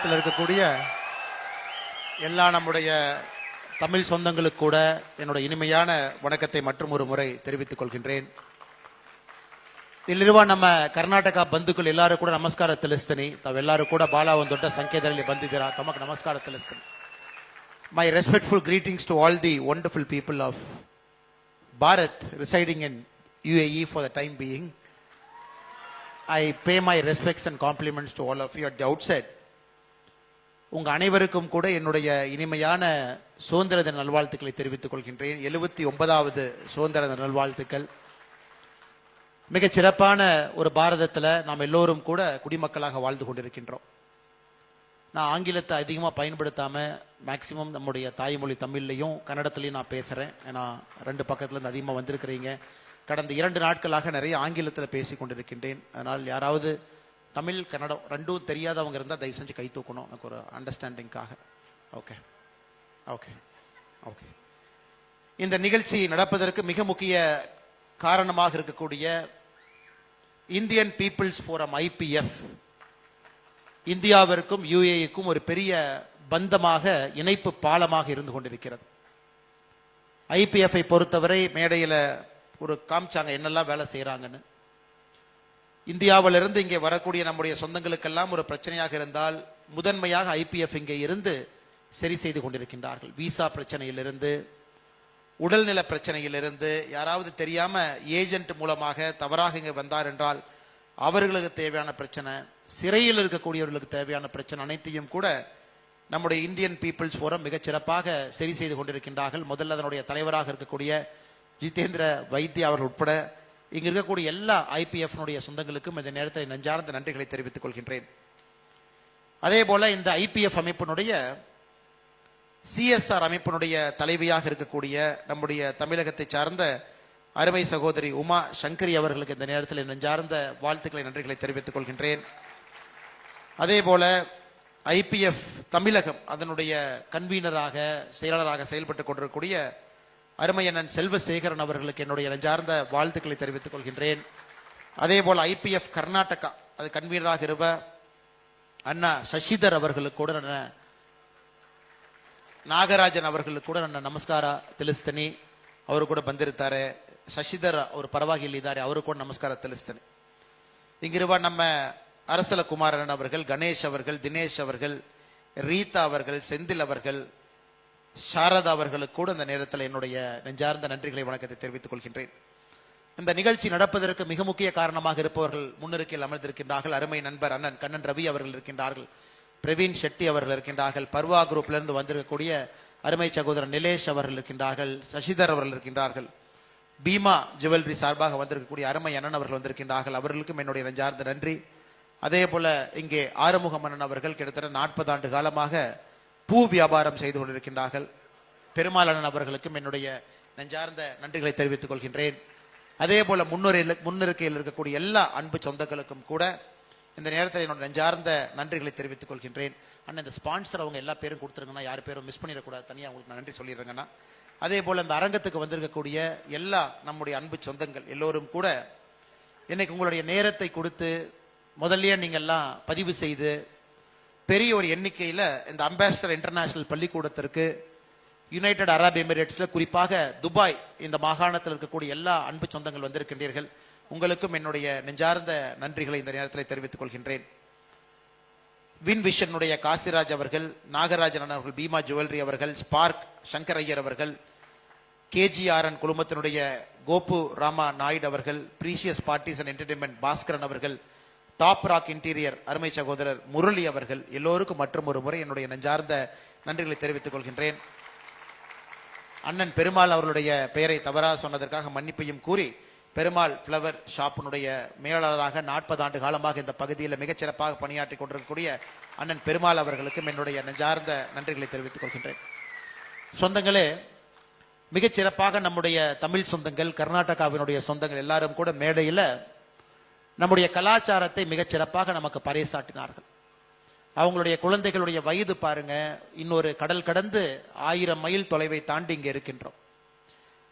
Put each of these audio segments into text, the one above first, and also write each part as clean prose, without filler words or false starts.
இருக்கக்கூடிய எல்லா நம்முடைய தமிழ் சொந்தங்களுக்கு கூட என்னுடைய இனிமையான வணக்கத்தை மற்றும் ஒரு முறை தெரிவித்துக் ಕೊಳ್கின்றேன். ಇಲ್ಲಿರುವ ನಮ್ಮ ಕರ್ನಾಟಕ ಬಂಧುಗಳು ಎಲ್ಲರೂ ಕೂಡ ನಮಸ್ಕಾರ ತಿಳಿಸ್ತೀನಿ. ತಾವೆಲ್ಲರೂ ಕೂಡ ಬಹಳ ಒಂದು ದೊಡ್ಡ ಸಂಖ್ಯೆಯಲ್ಲಿ ಬಂದಿದ್ದೀರಾ. ತಮಗೆ ನಮಸ್ಕಾರ ತಿಳಿಸ್ತೀನಿ. My respectful greetings to all the wonderful people of Bharat residing in UAE for the time being. I pay my respects and compliments to all of you at the outset. உங்க அனைவருக்கும் கூட என்னுடைய இனிமையான சுதந்திர தின நல்வாழ்த்துக்களை தெரிவித்துக் கொள்கின்றேன். 79வது சுதந்திர தின நல்வாழ்த்துக்கள். மிகச் சிறப்பான ஒரு பாரதத்தில் நாம் எல்லோரும் கூட குடிமக்களாக வாழ்ந்து கொண்டிருக்கின்றோம். நான் ஆங்கிலத்தை அதிகமாக பயன்படுத்தாம மேக்சிமம் நம்முடைய தாய்மொழி தமிழ்லையும் கன்னடத்திலையும் நான் பேசுறேன். ஏன்னா 2 பக்கத்துலேருந்து அதிகமாக வந்திருக்கிறீங்க. கடந்த 2 நாட்களாக நிறைய ஆங்கிலத்தில் பேசி கொண்டிருக்கின்றேன். அதனால் யாராவது தமிழ் கன்னடம் ரெண்டும் தெரியாதவங்க இருந்தால் தயவு செஞ்சு கை தூக்கணும், எனக்கு ஒரு அண்டர்ஸ்டாண்டிங்காக. Okay okay okay. இந்த நிகழ்ச்சி நடப்பதற்கு மிக முக்கிய காரணமாக இருக்கக்கூடிய இந்தியன் பீப்புள்ஸ் ஃபோரம் IPF இந்தியாவிற்கும் UAEக்கும் ஒரு பெரிய பந்தமாக இணைப்பு பாலமாக இருந்து கொண்டிருக்கிறது. IPF-ஐ பொறுத்தவரை மேடையில் ஒரு காமிச்சாங்க என்னெல்லாம் வேலை செய்கிறாங்கன்னு. இந்தியாவிலிருந்து இங்கே வரக்கூடிய நம்முடைய சொந்தங்களுக்கெல்லாம் ஒரு பிரச்சனையாக இருந்தால் முதன்மையாக IPF இங்கே இருந்து சரி செய்து கொண்டிருக்கின்றார்கள். விசா பிரச்சனையிலிருந்து, உடல்நல பிரச்சனையிலிருந்து, யாராவது தெரியாம ஏஜென்ட் மூலமாக தவறாக இங்கே வந்தார் என்றால் அவர்களுக்கு தேவையான பிரச்சனை, சிறையில் இருக்கக்கூடியவர்களுக்கு தேவையான பிரச்சனை அனைத்தையும் கூட நம்முடைய இந்தியன் பீப்புள்ஸ் ஃபோரம் மிகச் சிறப்பாக சரி செய்து கொண்டிருக்கின்றார்கள். முதல்ல அதனுடைய தலைவராக இருக்கக்கூடிய ஜிதேந்திர வைத்தியா அவர்கள் உட்பட இங்க இருக்கக்கூடிய எல்லா IPF-னுடைய சொந்தங்களுக்கும் இந்த நேரத்தில் நெஞ்சார்ந்த நன்றிகளை தெரிவித்துக் கொள்கின்றேன். அதே போல இந்த IPF அமைப்பினுடைய CSR அமைப்பினுடைய தலைவியாக இருக்கக்கூடிய நம்முடைய தமிழகத்தை சார்ந்த அருமை சகோதரி உமா சங்கரி அவர்களுக்கு இந்த நேரத்தில் நெஞ்சார்ந்த வாழ்த்துக்களை நன்றிகளை தெரிவித்துக் கொள்கின்றேன். அதே போல IPF தமிழகம் அதனுடைய கன்வீனராக செயலாளராக செயல்பட்டுக் கொண்டிருக்கக்கூடிய அருமையண்ணன் செல்வசேகரன் அவர்களுக்கு என்னுடைய நெஞ்சார்ந்த வாழ்த்துக்களை தெரிவித்துக் கொள்கின்றேன். அதே போல IPF கர்நாடகா அது கன்வீனராக இருவ அண்ணா சசிதர் அவர்களுக்கு கூட ನಾಗರಾಜನ್ ಅವர்களுக்கு ಕೂಡ ನನ್ನ ನಮಸ್ಕಾರ ತಿಳಿಸ್ತೀನಿ. ಅವರು ಕೂಡ ಬಂದಿರ್ತಾರೆ. ಶಶಿಧರ್ ಅವರು ಪರವಾಗಿ ಇಲ್ಲಿದ್ದಾರೆ, ಅವರು ಕೂಡ ನಮಸ್ಕಾರ ತಿಳಿಸ್ತೀನಿ. இங்கிருவ நம்ம அரசல குமாரன் அவர்கள், கணேஷ் அவர்கள், தினேஷ் அவர்கள், ரீதா அவர்கள், செந்தில் அவர்கள், சாரதா அவர்களுக்கு கூட இந்த நேரத்தில் என்னுடைய நெஞ்சார்ந்த நன்றிகளை வணக்கத்தை தெரிவித்துக் கொள்கின்றேன். இந்த நிகழ்ச்சி நடப்பதற்கு மிக முக்கிய காரணமாக இருப்பவர்கள் முன்னிருக்கையில் அமர்ந்திருக்கின்றார்கள். அருமை நண்பர் அண்ணன் கண்ணன் ரவி அவர்கள் இருக்கின்றார்கள், பிரவீன் ஷெட்டி அவர்கள் இருக்கின்றார்கள், பர்வா குரூப்ல இருந்து வந்திருக்கக்கூடிய அருமை சகோதரர் நிலேஷ் அவர்கள் இருக்கின்றார்கள், சசிதர் அவர்கள் இருக்கின்றார்கள், பீமா ஜுவல்லரி சார்பாக வந்திருக்கக்கூடிய அருமை அண்ணன் அவர்கள் வந்திருக்கின்றார்கள். அவர்களுக்கும் என்னுடைய நெஞ்சார்ந்த நன்றி. அதே போல இங்கே ஆறுமுகம் அண்ணன் அவர்கள் கிட்டத்தட்ட 40 ஆண்டு காலமாக பூ வியாபாரம் செய்து கொண்டிருக்கின்றார்கள். பெருமாள் அண்ணன் அவர்களுக்கும் என்னுடைய நெஞ்சார்ந்த நன்றிகளை தெரிவித்துக் கொள்கின்றேன். அதே போல முன்னிருக்கையில் இருக்கக்கூடிய எல்லா அன்பு சொந்தங்களுக்கும் கூட இந்த நேரத்தில் என்னோட நெஞ்சார்ந்த நன்றிகளை தெரிவித்துக் கொள்கின்றேன். அண்ணன் இந்த ஸ்பான்சர் அவங்க எல்லா பேரும் கொடுத்துருங்கன்னா, யார் பேரும் மிஸ் பண்ணிடக்கூடாது, தனியாக உங்களுக்கு நான் நன்றி சொல்லிடுறேங்கன்னா. அதே போல இந்த அரங்கத்துக்கு வந்திருக்கக்கூடிய எல்லா நம்முடைய அன்பு சொந்தங்கள் எல்லோரும் கூட இன்னைக்கு உங்களுடைய நேரத்தை கொடுத்து முதல்லயே நீங்க எல்லாம் பதிவு செய்து பெரிய ஒரு எண்ணிக்கையில் இந்த அம்பாசிடர் இன்டர்நேஷனல் பள்ளிக்கூடத்திற்கு யுனைடெட் அரப் எமிரேட்ஸ்ல குறிப்பாக துபாய் இந்த மாகாணத்தில் இருக்கக்கூடிய எல்லா அன்பு சொந்தங்கள் வந்திருக்கின்றீர்கள். உங்களுக்கும் என்னுடைய நெஞ்சார்ந்த நன்றிகளை இந்த நேரத்தில் தெரிவித்துக் கொள்கின்றேன். வின் விஷனுடைய காசிராஜ் அவர்கள், நாகராஜன் அவர்கள், பீமா ஜுவல்லரி அவர்கள், ஸ்பார்க் சங்கர் ஐயர் அவர்கள், KGRN குழுமத்தினுடைய கோபு ராமா நாயுடு அவர்கள், Precious Parties and Entertainment Bhaskaran அவர்கள், டாப் ராக் இன்டீரியர் அருமை சகோதரர் முரளி அவர்கள் எல்லோருக்கும் மற்றும் ஒரு முறை என்னுடைய நெஞ்சார்ந்த நன்றிகளை தெரிவித்துக் கொள்கின்றேன். அண்ணன் பெருமாள் அவர்களுடைய பெயரை தவறாக சொன்னதற்காக மன்னிப்பையும் கூறி, பெருமாள் ஃப்ளவர் ஷாப்பினுடைய மேலாளராக 40 ஆண்டு காலமாக இந்த பகுதியில் மிகச்சிறப்பாக பணியாற்றி கொண்டிருக்கக்கூடிய அண்ணன் பெருமாள் அவர்களுக்கும் என்னுடைய நெஞ்சார்ந்த நன்றிகளை தெரிவித்துக் கொள்கின்றேன். சொந்தங்களே, மிகச்சிறப்பாக நம்முடைய தமிழ் சொந்தங்கள், கர்நாடகாவினுடைய சொந்தங்கள் எல்லாரும் கூட மேடையில் நம்முடைய கலாச்சாரத்தை மிகச்சிறப்பாக நமக்கு பறைசாட்டினார்கள். அவங்களுடைய குழந்தைகளுடைய வயது பாருங்க, இன்னொரு கடல் கடந்து 1000 மைல் தொலைவை தாண்டி இங்கே இருக்கின்றோம்.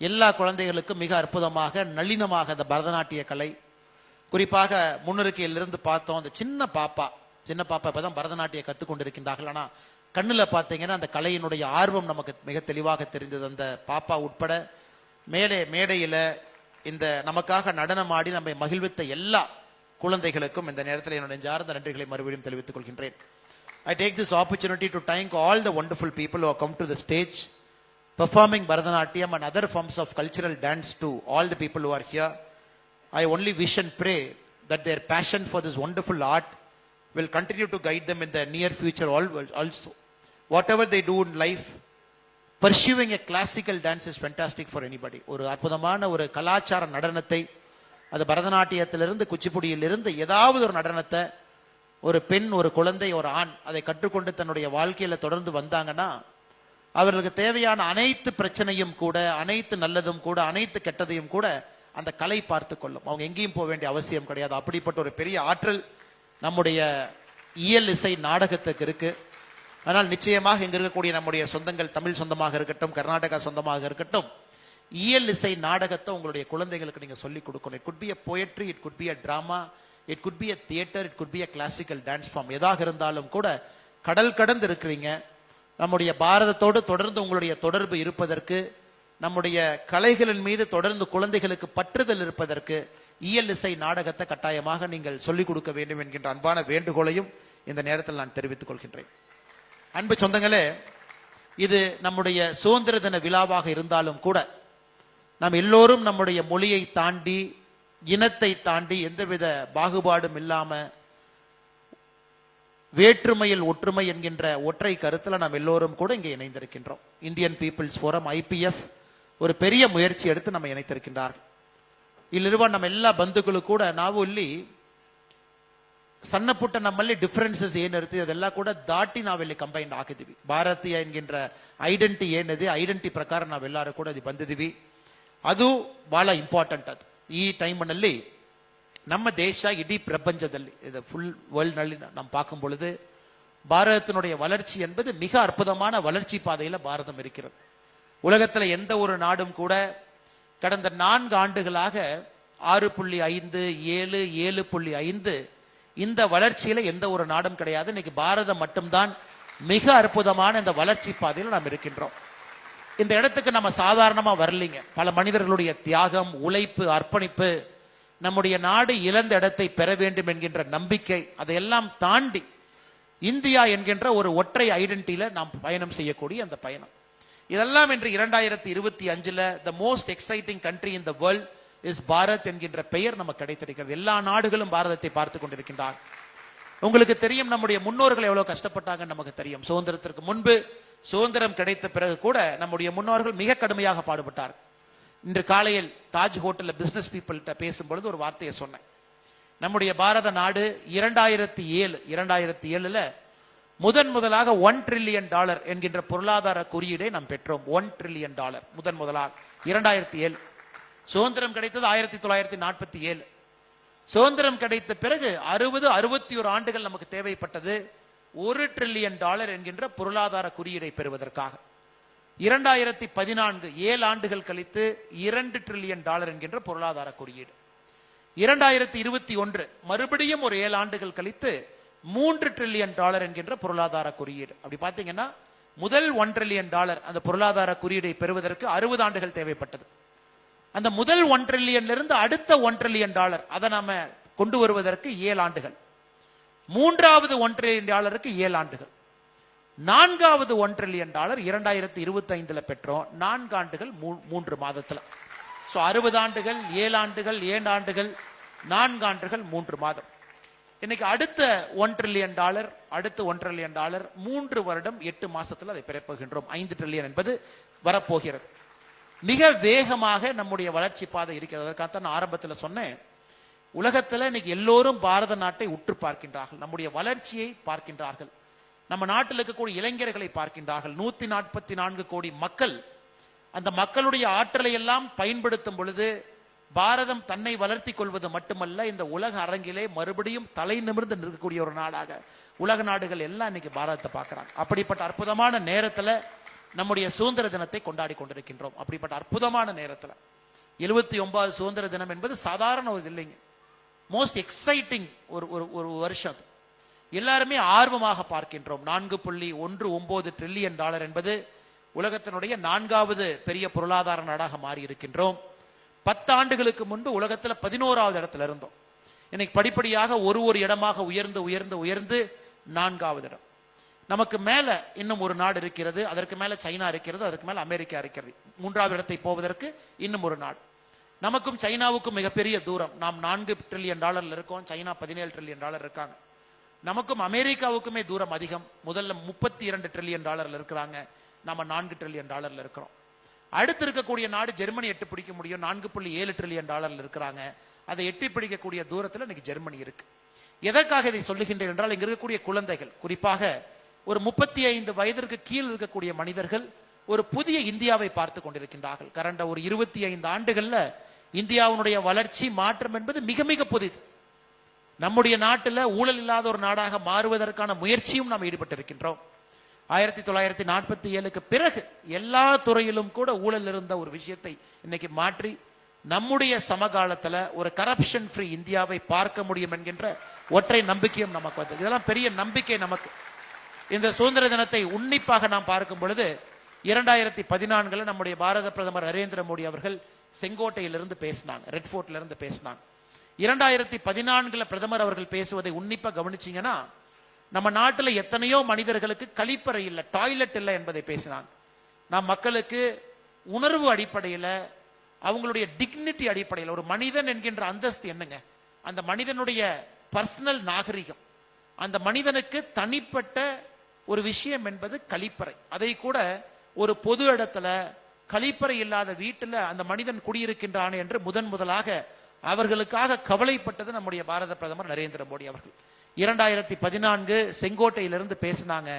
எல்லா குழந்தைகளுக்கும் மிக அற்புதமாக நளினமாக அந்த பரதநாட்டிய கலை, குறிப்பாக முன்னிருக்கையிலிருந்து பார்த்தோம் அந்த சின்ன பாப்பா சின்ன பாப்பா இப்பதான் பரதநாட்டியம் கற்றுக்கொண்டிருக்கின்றார்கள். ஆனா கண்ணுல பார்த்தீங்கன்னா அந்த கலையினுடைய ஆர்வம் நமக்கு மிக தெளிவாக தெரிந்தது. அந்த பாப்பா உட்பட மேடையில இந்த நமக்காக நடனம் ஆடி நம்மை மகிழ்வித்த எல்லா குழந்தைகளுக்கும் இந்த நேரத்தில் என்னுடைய நெஞ்சார்ந்த நன்றிகளை மறுபடியும் தெரிவித்துக் கொள்கின்றேன். I take this opportunity to thank all the wonderful people who have come to the stage performing Bharatanatyam and other forms of cultural dance to all the people who are here. I only wish and pray that their passion for this wonderful art will continue to guide them in the near future also. Whatever they do in life, pursuing a classical dance is fantastic for anybody. ஒரு அற்புதமான ஒரு கலாச்சார நடனத்தை, அது பரதநாட்டியத்திலிருந்து குச்சிப்புடியிலிருந்து ஏதாவது ஒரு நடனத்தை ஒரு பெண், ஒரு குழந்தை, ஒரு ஆண் அதை கற்றுக்கொண்டு தன்னுடைய வாழ்க்கையில தொடர்ந்து வந்தாங்கன்னா அவர்களுக்கு தேவையான அனைத்து பிரச்சனையும் கூட, அனைத்து நல்லதும் கூட, அனைத்து கெட்டதையும் கூட அந்த கலை பார்த்து கொள்ளும். அவங்க எங்கேயும் போக வேண்டிய அவசியம் கிடையாது. அப்படிப்பட்ட ஒரு பெரிய ஆற்றல் நம்முடைய இயல் இசை நாடகத்துக்கு இருக்கு. ஆனால் நிச்சயமாக இங்க இருக்கக்கூடிய நம்முடைய சொந்தங்கள், தமிழ் சொந்தமாக இருக்கட்டும், கர்நாடகா சொந்தமாக இருக்கட்டும், இயல் இசை நாடகத்தை உங்களுடைய குழந்தைகளுக்கு நீங்க சொல்லிக் கொடுக்கணும். It could be a poetry, it could be a drama, it could be a theater, it could be a classical dance form. எதாக இருந்தாலும் கூட கடல் கடந்து இருக்கிறீங்க. நம்முடைய பாரதத்தோடு தொடர்ந்து உங்களுடைய தொடர்பு இருப்பதற்கு, நம்முடைய கலைகளின் மீது தொடர்ந்து குழந்தைகளுக்கு பற்றுதல் இருப்பதற்கு இயல் இசை நாடகத்தை கட்டாயமாக நீங்கள் சொல்லிக் கொடுக்க வேண்டும் என்கின்ற அன்பான வேண்டுகோளையும் இந்த நேரத்தில் நான் தெரிவித்துக் கொள்கின்றேன். அன்பு சொந்தங்களே, இது நம்முடைய சுதந்திர தின விழாவாக இருந்தாலும் கூட நாம் எல்லோரும் நம்முடைய மொழியை தாண்டி, இனத்தை தாண்டி, எந்தவித பாகுபாடும் இல்லாம வேற்றுமையில் ஒற்றுமை என்கின்ற ஒற்றை கருத்துல நாம் எல்லோரும் கூட இங்கே இணைந்திருக்கின்றோம். இந்தியன் பீப்புள்ஸ் ஃபோரம் IPF ஒரு பெரிய முயற்சி எடுத்து நம்ம இணைத்திருக்கின்றார்கள். ಇಲ್ಲಿರುವ ನಮ್ಮೆಲ್ಲ ಬಂಧುಗಳು ಕೂಡ ನಾವು ಇಲ್ಲಿ ಸಣ್ಣ ಪುಟ್ಟ ನಮ್ಮಲ್ಲಿ ಡಿಫರೆನ್ಸಸ್ ಏನಿರುತ್ತೆ ಅದೆಲ್ಲ ಕೂಡ ದಾಟಿ ನಾವಿಲ್ಲಿ ಕಂಬೈನ್ ಹಾಕಿದೀವಿ. ಭಾರತೀಯ ಎನ್ಗಿன்ற ಐಡೆಂಟಿ ಏನಿದೆ, ಐಡೆಂಟಿ ಪ್ರಕಾರ ನಾವೆಲ್ಲರೂ ಕೂಡ ಇದು ಬಂದಿದ್ದೀವಿ. ಅದು ಬಹಳ ಇಂಪಾರ್ಟೆಂಟ್. ಅದು ಈ ಟೈಮ್ನಲ್ಲಿ நம்ம தேச இடி பிரபஞ்சದಲ್ಲಿ இது ஃபுல் வேர்ல்ட்ನಲ್ಲಿ நாம் பார்க்கும் பொழுது பாரதத்தினுடைய வளர்ச்சி என்பது மிக அற்புதமான வளர்ச்சி பாதையில பாரதம் இருக்கிறது. உலகத்துல எந்த ஒரு நாடும் கூட கடந்த 4 ஆண்டுகளாக 6.5 7.5 இந்த வளர்ச்சியில எந்த ஒரு நாடும் கிடையாது. இன்னைக்கு பாரதம் மட்டும்தான் மிக அற்புதமான இந்த வளர்ச்சி பாதையில் நாம் இருக்கின்றோம். இந்த இடத்துக்கு நம்ம சாதாரணமா வரலீங்க. பல மனிதர்களுடைய தியாகம், உழைப்பு, அர்ப்பணிப்பு, நம்முடைய நாடு இழந்த இடத்தை பெற வேண்டும் என்கின்ற நம்பிக்கை, அதையெல்லாம் தாண்டி இந்தியா என்கின்ற ஒரு ஒற்றை ஐடென்டிட்டியில நாம் பயணம் செய்யக்கூடிய அந்த பயணம் இதெல்லாம் இன்று 2025ல the most exciting country in the world is Bharat என்கின்ற பெயர் நமக்கு கிடைத்திருக்கிறது. எல்லா நாடுகளும் பாரதத்தை பார்த்து கொண்டிருக்கின்றார். உங்களுக்கு தெரியும் நம்முடைய முன்னோர்கள் எவ்வளவு கஷ்டப்பட்டாங்கன்னு நமக்கு தெரியும். சுதந்திரத்திற்கு முன்பு, சுதந்திரம் கிடைத்த பிறகு கூட நம்முடைய முன்னோர்கள் மிக கடுமையாக பாடுபட்டார். இன்று காலையில் தாஜ் ஹோட்டல்ல பிசினஸ் பீப்புள்கிட்ட பேசும்பொழுது ஒரு வார்த்தையை சொன்னேன். நம்முடைய பாரத நாடு 2007ல முதலாக $1 trillion என்கின்ற பொருளாதார குறியீடை நாம் பெற்றோம். $1 trillion முதலாக 2007. சுதந்திரம் கிடைத்தது 1947. சுதந்திரம் கிடைத்த பிறகு 61 ஆண்டுகள் நமக்கு தேவைப்பட்டது $1 trillion என்கின்ற பொருளாதார குறியீடை பெறுவதற்காக. 2014 7 ஆண்டுகள் கழித்து $2 trillion என்கின்ற பொருளாதார குறியீடு. 2021 மறுபடியும் ஒரு 7 ஆண்டுகள் கழித்து $3 trillion என்கின்ற பொருளாதார குறியீடு. அப்படி பாத்தீங்கன்னா முதல் $1 trillion அந்த பொருளாதார குறியீடை பெறுவதற்கு 60 ஆண்டுகள் தேவைப்பட்டது. அந்த முதல் $1 trillion இருந்து அடுத்த $1 trillion அதை நாம கொண்டு வருவதற்கு 7 ஆண்டுகள். மூன்றாவது $1 trillion 7 ஆண்டுகள். நான்காவது $1 trillion 2025ல பெற்றோம். 4 ஆண்டுகள் 3 மாதத்துல. 60 ஆண்டுகள், 7 ஆண்டுகள், 7 ஆண்டுகள், 4 ஆண்டுகள், 3 மாதம். இன்னைக்கு அடுத்த $1 trillion, அடுத்த $1 trillion 3 வருடம் 8 மாசத்துல அதை பெறப்போகின்றோம். 5 trillion என்பது வரப்போகிறது. மிக வேகமாக நம்முடைய வளர்ச்சி பாதை இருக்கிறது. அதற்காக நான் ஆரம்பத்தில் சொன்னேன், உலகத்துல இன்னைக்கு எல்லோரும் பாரத நாட்டை உற்று பார்க்கின்றார்கள், நம்முடைய வளர்ச்சியை பார்க்கின்றார்கள், நம்ம நாட்டில் இருக்கக்கூடிய இளைஞர்களை பார்க்கின்றார்கள். 144 கோடி மக்கள், அந்த மக்களுடைய ஆற்றலை எல்லாம் பயன்படுத்தும் பொழுது பாரதம் தன்னை வளர்த்தி கொள்வது மட்டுமல்ல, இந்த உலக அரங்கிலே மறுபடியும் தலை நிமிர்ந்து நிற்கக்கூடிய ஒரு நாடாக உலக நாடுகள் எல்லாம் இன்னைக்கு பாரதத்தை பார்க்கிறாங்க. அப்படிப்பட்ட அற்புதமான நேரத்துல நம்முடைய சுதந்திர தினத்தை கொண்டாடி கொண்டிருக்கின்றோம். அப்படிப்பட்ட அற்புதமான நேரத்துல 79வது சுதந்திர தினம் என்பது சாதாரண ஒரு இல்லைங்க. மோஸ்ட் எக்ஸைட்டிங் ஒரு வருஷம். எல்லாருமே ஆர்வமாக பார்க்கின்றோம். $4.19 டிரில்லியன் என்பது உலகத்தினுடைய 4வது பெரிய பொருளாதார நாடாக மாறி இருக்கின்றோம். 10 ஆண்டுகளுக்கு முன்பு உலகத்தில் 11வது இடத்துல இருந்தோம். இன்னைக்கு படிப்படியாக ஒரு இடமாக உயர்ந்து உயர்ந்து உயர்ந்து 4வது இடம். நமக்கு மேல இன்னும் ஒரு நாடு இருக்கிறது, அதற்கு மேல சைனா இருக்கிறது, அதற்கு மேல அமெரிக்கா இருக்கிறது. 3வது இடத்தை போவதற்கு இன்னும் ஒரு நாடு. நமக்கும் சைனாவுக்கும் மிகப்பெரிய தூரம். நாம் $4 டிரில்லியன் இருக்கோம், சைனா $17 டிரில்லியன் இருக்காங்க. நமக்கும் அமெரிக்காவுக்குமே தூரம் அதிகம். முதல்ல $32 டிரில்லியன் இருக்கிறாங்க, நம்ம $4 டிரில்லியன் இருக்கிறோம். அடுத்து இருக்கக்கூடிய நாடு ஜெர்மனி எட்டு பிடிக்க முடியும், $4.7 டிரில்லியன் இருக்கிறாங்க. அதை எட்டி பிடிக்கக்கூடிய தூரத்தில் இன்னைக்கு ஜெர்மனி இருக்கு. எதற்காக இதை சொல்லுகின்றேன் என்றால், இங்க இருக்கக்கூடிய குழந்தைகள், குறிப்பாக ஒரு 35 வயதிற்கு கீழ் இருக்கக்கூடிய மனிதர்கள் ஒரு புதிய இந்தியாவை பார்த்து கொண்டிருக்கின்றார்கள். கடந்த ஒரு 25 ஆண்டுகள்ல இந்தியாவுடைய வளர்ச்சி மாற்றம் என்பது மிக மிக புதிது. நம்முடைய நாட்டில் ஊழல் இல்லாத ஒரு நாடாக மாறுவதற்கான முயற்சியும் நாம் ஈடுபட்டிருக்கின்றோம். 1947க்கு பிறகு எல்லா துறையிலும் கூட ஊழல் இருந்த ஒரு விஷயத்தை இன்னைக்கு மாற்றி நம்முடைய சமகாலத்துல ஒரு கரப்ஷன் ஃப்ரீ இந்தியாவை பார்க்க முடியும் என்கின்ற ஒற்றை நம்பிக்கையும் நமக்கு வந்தது. இதெல்லாம் பெரிய நம்பிக்கை நமக்கு. இந்த சுதந்திர தினத்தை உன்னிப்பாக நாம் பார்க்கும் பொழுது 2014 நம்முடைய பாரத பிரதமர் நரேந்திர மோடி அவர்கள் செங்கோட்டையிலிருந்து பேசினாங்க, ரெட் ஃபோர்ட்ல இருந்து பேசினாங்க. 2014 பிரதமர் அவர்கள் பேசுவதை உன்னிப்பா கவனிச்சீங்கன்னா, நம்ம நாட்டில் எத்தனையோ மனிதர்களுக்கு கழிப்பறை இல்லை, டாய்லெட் இல்லை என்பதை பேசினாங்க. நாம் மக்களுக்கு உணர்வு அடிப்படையில், அவங்களுடைய டிக்னிட்டி அடிப்படையில், ஒரு மனிதன் என்கின்ற அந்தஸ்து என்னங்க, அந்த மனிதனுடைய பர்சனல் நாகரிகம், அந்த மனிதனுக்கு தனிப்பட்ட ஒரு விஷயம் என்பது கழிப்பறை. அதை கூட ஒரு பொது இடத்துல கழிப்பறை இல்லாத வீட்டில் அந்த மனிதன் குடியிருக்கின்றான் என்று முதலாக அவர்களுக்காக கவலைப்பட்டது நம்முடைய பாரத பிரதமர் நரேந்திர மோடி அவர்கள். 2014 செங்கோட்டையிலிருந்து பேசினாங்க.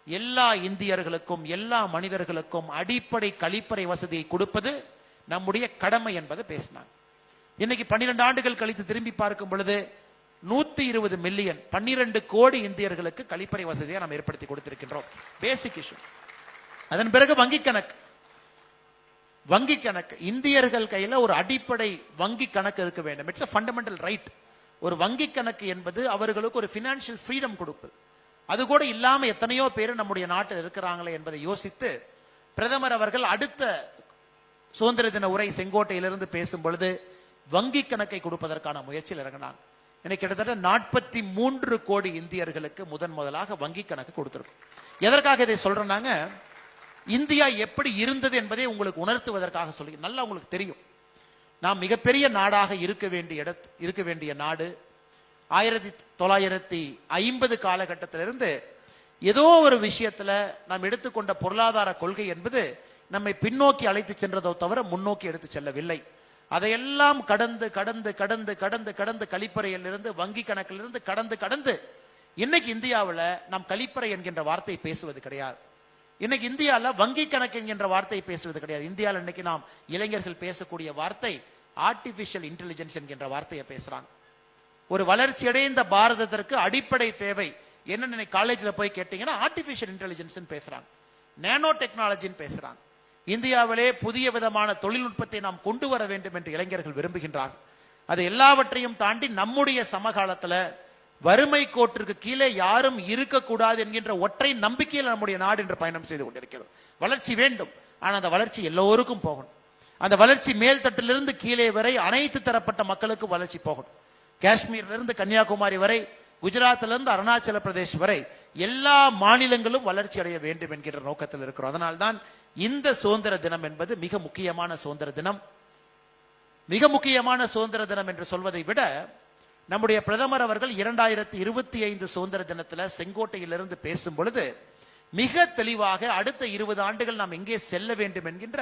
எல்லா இந்தியர்களுக்கும் எல்லா மனிதர்களுக்கும் அடிப்படை கழிப்பறை வசதியை கொடுப்பது நம்முடைய கடமை என்பதை பேசினாங்க. இன்னைக்கு 12 ஆண்டுகள் கழித்து திரும்பி பார்க்கும் பொழுது 120 மில்லியன் 12 கோடி இந்தியர்களுக்கு கழிப்பறை வசதியை நாம் ஏற்படுத்தி கொடுத்திருக்கின்றோம். பேசிக் இஷ்யூ. அதன் பிறகு வங்கி கணக்கு இந்தியர்கள் கையில ஒரு அடிப்படை வங்கி கணக்கு இருக்க வேண்டும். It's a fundamental right. ஒரு வங்கி கணக்கு என்பது அவர்களுக்கு ஒரு பினான்சியல் ஃப்ரீடம் கொடுப்பது. அது கூட இல்லாம எத்தனையோ பேர் நம்முடைய நாட்டில் இருக்கிறாங்களே என்பதை யோசித்து பிரதமர் அவர்கள் அடுத்த சுதந்திர தின உரை செங்கோட்டையிலிருந்து பேசும் பொழுது வங்கி கணக்கை கொடுப்பதற்கான முயற்சியில் இறங்கினாங்க. இன்னைக்கு கிட்டத்தட்ட 43 கோடி இந்தியர்களுக்கு முதலாக வங்கி கணக்கு கொடுத்திருக்கும். எதற்காக இதை சொல்றேன்னாங்க, இந்தியா எப்படி இருந்தது என்பதை உங்களுக்கு உணர்த்துவதற்காக சொல்லி. நல்லா உங்களுக்கு தெரியும், நாம் மிகப்பெரிய நாடாக இருக்க வேண்டிய நாடு 1950 காலகட்டத்திலிருந்து ஏதோ ஒரு விஷயத்துல நாம் எடுத்துக்கொண்ட பொருளாதார கொள்கை என்பது நம்மை பின்னோக்கி அழைத்து சென்றதோ தவிர முன்னோக்கி எடுத்து செல்லவில்லை. அதையெல்லாம் கடந்து கடந்து கடந்து கடந்து கடந்து கழிப்பறையில் இருந்து வங்கி கணக்கிலிருந்து கடந்து இன்னைக்கு இந்தியாவில் நாம் கழிப்பறை என்கின்ற வார்த்தை பேசுவது கிடையாது. இன்னைக்கு இந்தியாவில் வங்கி கணக்கு என்கின்ற வார்த்தை பேசுவது கிடையாது. இந்தியாவில் இன்னைக்கு நாம் இளைஞர்கள் பேசக்கூடிய வார்த்தை ஆர்டிபிஷியல் இன்டெலிஜென்ஸ் என்கின்ற வார்த்தையை பேசுறாங்க. ஒரு வளர்ச்சி அடைந்த பாரதத்திற்கு அடிப்படை தேவை என்ன காலேஜில் போய் கேட்டீங்கன்னா ஆர்டிபிஷியல் இன்டெலிஜென்ஸ் பேசுறாங்க, நேனோ டெக்னாலஜின்னு பேசுறாங்க. இந்தியாவிலே புதிய விதமான தொழில்நுட்பத்தை நாம் கொண்டு வர வேண்டும் என்று இளைஞர்கள் விரும்புகின்றார்கள். அது எல்லாவற்றையும் தாண்டி நம்முடைய சமகாலத்தில் வறுமை கோட்டிற்கு கீழே யாரும் இருக்கக்கூடாது என்கின்ற ஒற்றை நம்பிக்கையில் நம்முடைய நாடு என்று பயணம் செய்து கொண்டிருக்கிறது. வளர்ச்சி வேண்டும், ஆனால் அந்த வளர்ச்சி எல்லோருக்கும் போகணும். அந்த வளர்ச்சி மேல்தட்டிலிருந்து கீழே வரை அனைத்து தரப்பட்ட மக்களுக்கு வளர்ச்சி போகணும். காஷ்மீரிலிருந்து கன்னியாகுமரி வரை, குஜராத்திலிருந்து அருணாச்சல பிரதேஷ் வரை எல்லா மாநிலங்களும் வளர்ச்சி அடைய வேண்டும் என்கின்ற நோக்கத்தில் இருக்கிறோம். அதனால்தான் இந்த சுதந்திர தினம் என்பது மிக முக்கியமான சுதந்திர தினம். மிக முக்கியமான சுதந்திர தினம் என்று சொல்வதை விட நம்முடைய பிரதமர் அவர்கள் 2025 சுதந்திர தினத்தில் செங்கோட்டையிலிருந்து பேசும் பொழுது மிக தெளிவாக அடுத்த 20 ஆண்டுகள் நாம் எங்கே செல்ல வேண்டும் என்கின்ற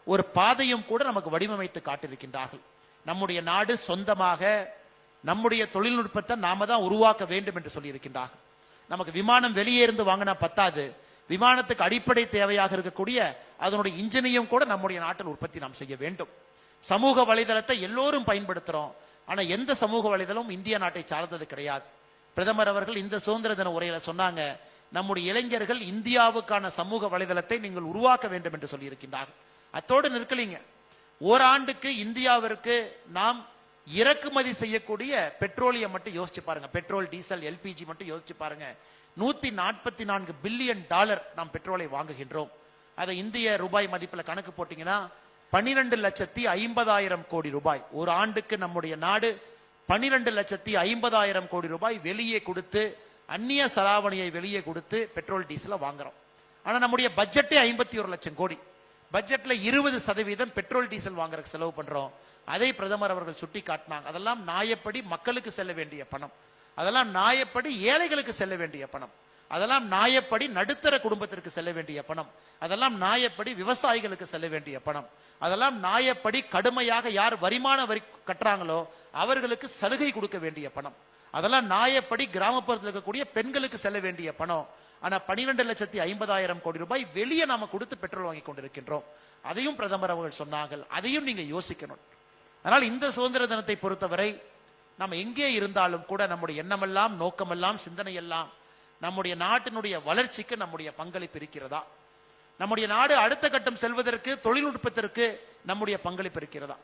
ஒரு பாதையும் கூட நமக்கு வடிவமைத்து காட்டியிருக்கின்றார்கள். நம்முடைய நாடு சொந்தமாக நம்முடைய தொழில்நுட்பத்தை நாம தான் உருவாக்க வேண்டும் என்று சொல்லி இருக்கின்றார்கள். நமக்கு விமானம் வெளியே இருந்து வாங்கினா பத்தாது, விமானத்துக்கு அடிப்படை தேவையாக இருக்கக்கூடிய அதனுடைய இன்ஜினையும் கூட நம்முடைய நாட்டில் உற்பத்தி நாம் செய்ய வேண்டும். சமூக வலைதளத்தை எல்லோரும் பயன்படுத்துறோம், ஆனா எந்த சமூக வலைதளமும் இந்திய நாட்டை சார்ந்தது கிடையாது. பிரதமர் அவர்கள் இந்த சுதந்திர தின உரையில சொன்னாங்க, நம்முடைய இளைஞர்கள் இந்தியாவுக்கான சமூக வலைதளத்தை நீங்கள் உருவாக்க வேண்டும் என்று சொல்லி இருக்கின்றார்கள். அத்தோடு நிற்கலீங்க, ஓராண்டுக்கு இந்தியாவிற்கு நாம் இறக்குமதி செய்யக்கூடிய பெட்ரோலியம் மட்டும் யோசிச்சு பாருங்க, பெட்ரோல் டீசல் எல்பிஜி மட்டும் யோசிச்சு பாருங்க. 144 பில்லியன் டாலர் நாம் பெட்ரோலை வாங்குகின்றோம். அதை இந்திய ரூபாய் மதிப்பில் கணக்கு போட்டீங்கன்னா 12,50,000 கோடி ரூபாய். ஒரு ஆண்டுக்கு நம்முடைய நாடு 12,50,000 கோடி ரூபாய் வெளியே கொடுத்து, அந்நிய செலாவணியை வெளியே கொடுத்து பெட்ரோல் டீசலை வாங்குறோம். ஆனா நம்முடைய பட்ஜெட்டே 51 லட்சம் கோடி. பட்ஜெட்ல 20% பெட்ரோல் டீசல் வாங்குறதுக்கு செலவு பண்றோம். அதை பிரதமர் அவர்கள் சுட்டி காட்டினாங்க. அதெல்லாம் நியாயப்படி மக்களுக்கு செல்ல வேண்டிய பணம், அதெல்லாம் நியாயப்படி ஏழைகளுக்கு செல்ல வேண்டிய பணம், அதெல்லாம் நியாயப்படி நடுத்தர குடும்பத்திற்கு செல்ல வேண்டிய பணம், அதெல்லாம் நியாயப்படி விவசாயிகளுக்கு செல்ல வேண்டிய பணம், அதெல்லாம் நியாயப்படி கடுமையாக யார் வருமான வரி கட்டுறாங்களோ அவர்களுக்கு சலுகை கொடுக்க வேண்டிய பணம், அதெல்லாம் நியாயப்படி கிராமப்புறத்தில் இருக்கக்கூடிய பெண்களுக்கு செல்ல வேண்டிய பணம். ஆனா 12,50,000 கோடி ரூபாய் வெளியே நாம கொடுத்து பெட்ரோல் வாங்கி கொண்டிருக்கின்றோம். அதையும் பிரதமர் அவர்கள் சொன்னார்கள். அதையும் நீங்க யோசிக்கணும். அதனால் இந்த சுதந்திர தினத்தை பொறுத்தவரை நம்ம எங்கே இருந்தாலும் கூட நம்முடைய எண்ணமெல்லாம், நோக்கமெல்லாம், சிந்தனையெல்லாம் நம்முடைய நாட்டினுடைய வளர்ச்சிக்கு நம்முடைய பங்களிப்பு இருக்கிறதா, நம்முடைய நாடு அடுத்த கட்டம் செல்வதற்கு தொழில்நுட்பத்திற்கு நம்முடைய பங்களிப்பு இருக்கிறதா.